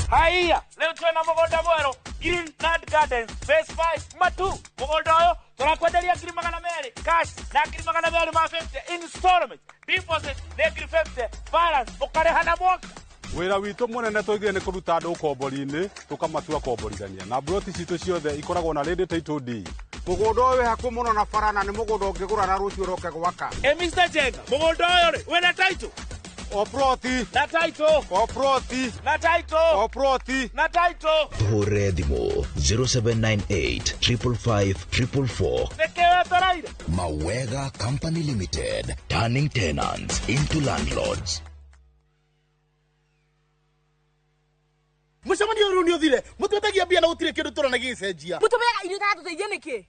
Speaker 27: Haya, leo tuna mũgũnda mwerũ Greenland Gardens Phase 5 Matu. Mũgũnda ũyũ tũrakwenderia 200,000 cash na 200,000 ma 50 installment. Deposit nĩ 50, balance ũkarĩha na mwaka.
Speaker 6: wira witu munene twithie ni kuruta andu ukombori-ini tukamatua komborithania na broti citu ciothe ikoragwo na ready title deed.
Speaker 27: Mugunda uyu haku muno na farana ni mugunda ungigura na rucio roke gwaka. Mr. Jenga, mugunda uyu ri wina title?
Speaker 6: Oproti
Speaker 27: na title.
Speaker 6: Oproti
Speaker 27: na title.
Speaker 6: Oproti
Speaker 27: na title.
Speaker 15: Hore Dimo 0798 555 444.
Speaker 27: Nekewe taraire.
Speaker 15: Mawega Company Limited, turning tenants into landlords.
Speaker 8: Mucemanio uru ni uthire mutwetagia mbia na gutire kindu turana gicenjia
Speaker 19: mutumega irio ta tuteithie niki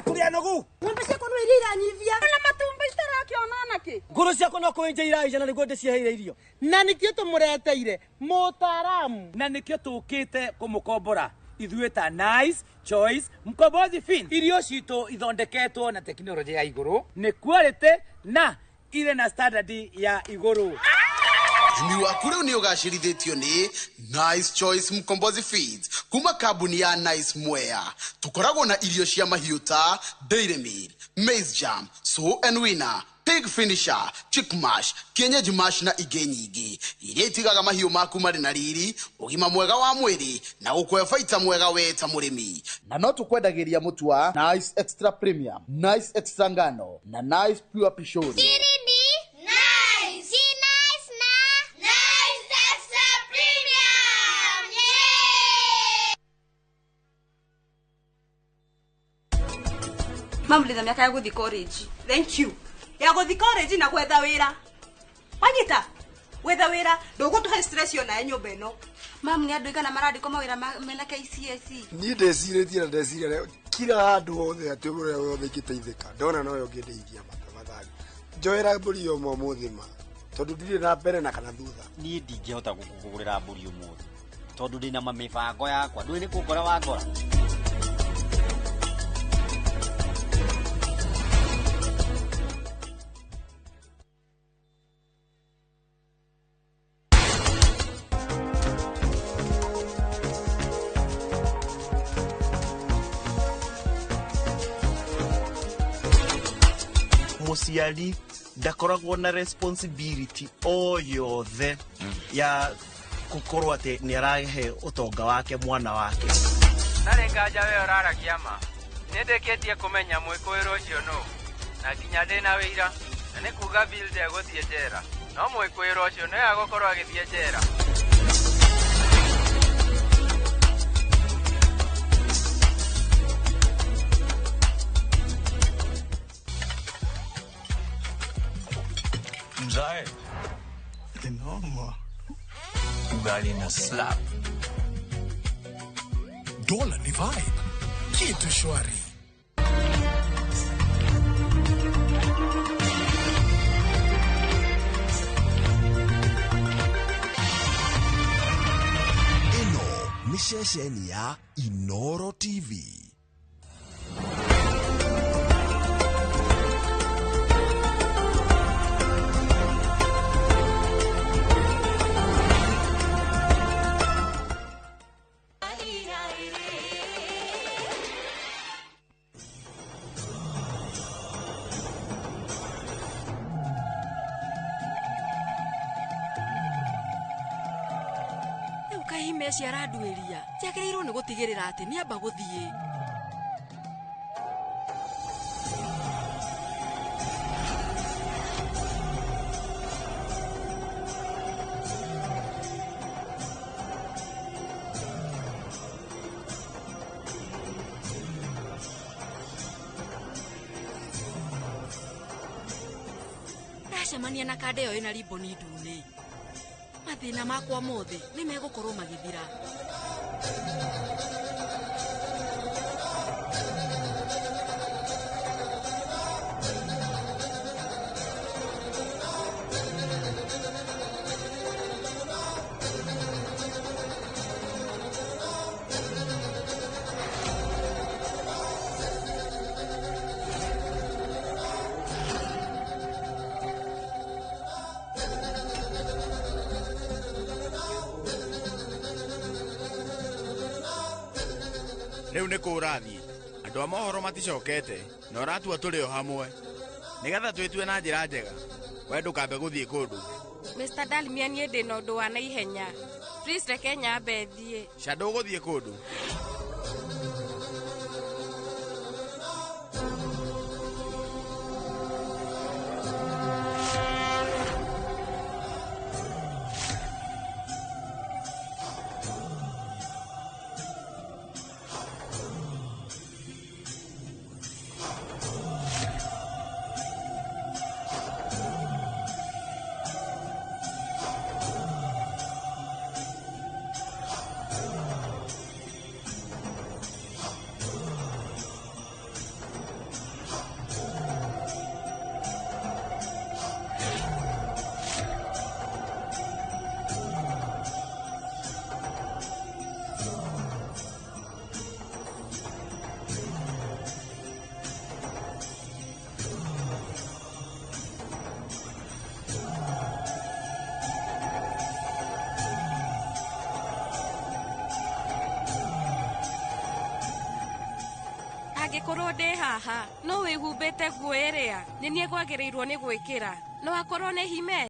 Speaker 8: kuria nogu
Speaker 19: ng'ombe ciakwa no irira nyivia na matumba itarakiona ki
Speaker 8: nguru ciakwa no kuenja iraija na niguo ndicieheire irio na nikio tumureteire mutaramu
Speaker 27: na nikio tukite kumukombora ithuĩ ta Nice Choice Mkombozi Fin. Irio citũ ithondeketwo na teknolojia ya igũrũ, nĩ quality na ile na standard ya igũrũ.
Speaker 22: Imi waku rĩu nĩ ũgacĩrithĩtio nĩ Nice Choice Mkombozi Feeds kuma kambuni ya Nice Mwea. Tukoragwo na irio cia mahiũ ta Dairy Meal, Maize Jam, So and Winner, Pig Finisher, Chick Mash, Kienyeji Mash na ingĩ nyingĩ iria itigaga mahiũ maku marĩ na riri, ũgima mwega wa mwĩrĩ na gũkũhe baita mwega we ta mũrĩmi.
Speaker 23: Na no tukwendagĩria mũtu wa Nice Extra Premium, Nice Extra Ngano na Nice Pure Pishori.
Speaker 24: Mamlitha miaka ya guthi college. Thank you. Ya guthi college na gwetha wira. Wanyita? Gwetha wira ndugutuhe stress yo na nyumba ino. Mam ni andu igana marandiko mawira mena KCSE.
Speaker 25: Ni ndecirĩtie na ndecirĩre kila handu hothe atĩ ũrĩa wothe ingĩteithĩka ndona no yo ngĩndeithia mathagi. Njoera mbũri yo mũthĩ ma tondũ ndirĩ na mbere na kana thutha.
Speaker 7: Niĩ ndingĩhota gũkũgũrĩra mbũri ũmũthĩ tondũ ndĩna mĩbango yakwa ndũĩ nĩ kũngora wangora.
Speaker 9: Muciari ndakoragwo na responsibility o yothe ya gukorwo ati ni arahe utonga wake mwana wake.
Speaker 26: Narenga jawe orara kiama nindeketie kumenya mwikuiro ucio no na kinya ndina wira na ni kuga build eguthie njera no mwikuiro ucio no yagokorwo agithie njera.
Speaker 13: Mzae
Speaker 17: Inoma
Speaker 13: ugali na slap.
Speaker 17: Dola ni vibe, kitu shwari.
Speaker 15: Ino ni shesheni ya Inoro TV.
Speaker 24: cia randuiria ciagĩrĩirwo nĩ gũtigĩrĩra atĩ nĩ amba gũthiĩ. Ndacemania na kande ĩyo ĩna riboni ndune. Mathina makwa mothe nĩ megũkorwo magĩthira.
Speaker 28: Riu nĩ kũrathiĩ andũ a mohoro maticokete na ũratua tũrĩ o hamwe nigetha twĩtue na njĩra njega we ndũkambe gũthiĩ kũndũ
Speaker 1: Mr. Dalmia nie ndi no ndo wa na ihenya. Please reke nyambe thie.
Speaker 28: Shadow guthie kundu.
Speaker 1: Angĩkorwo ndĩ haha no wĩhumbĩte nguo ĩrĩa nĩ niĩ kwagĩrĩirwo nĩ gwĩkĩra no akorwo nĩ hime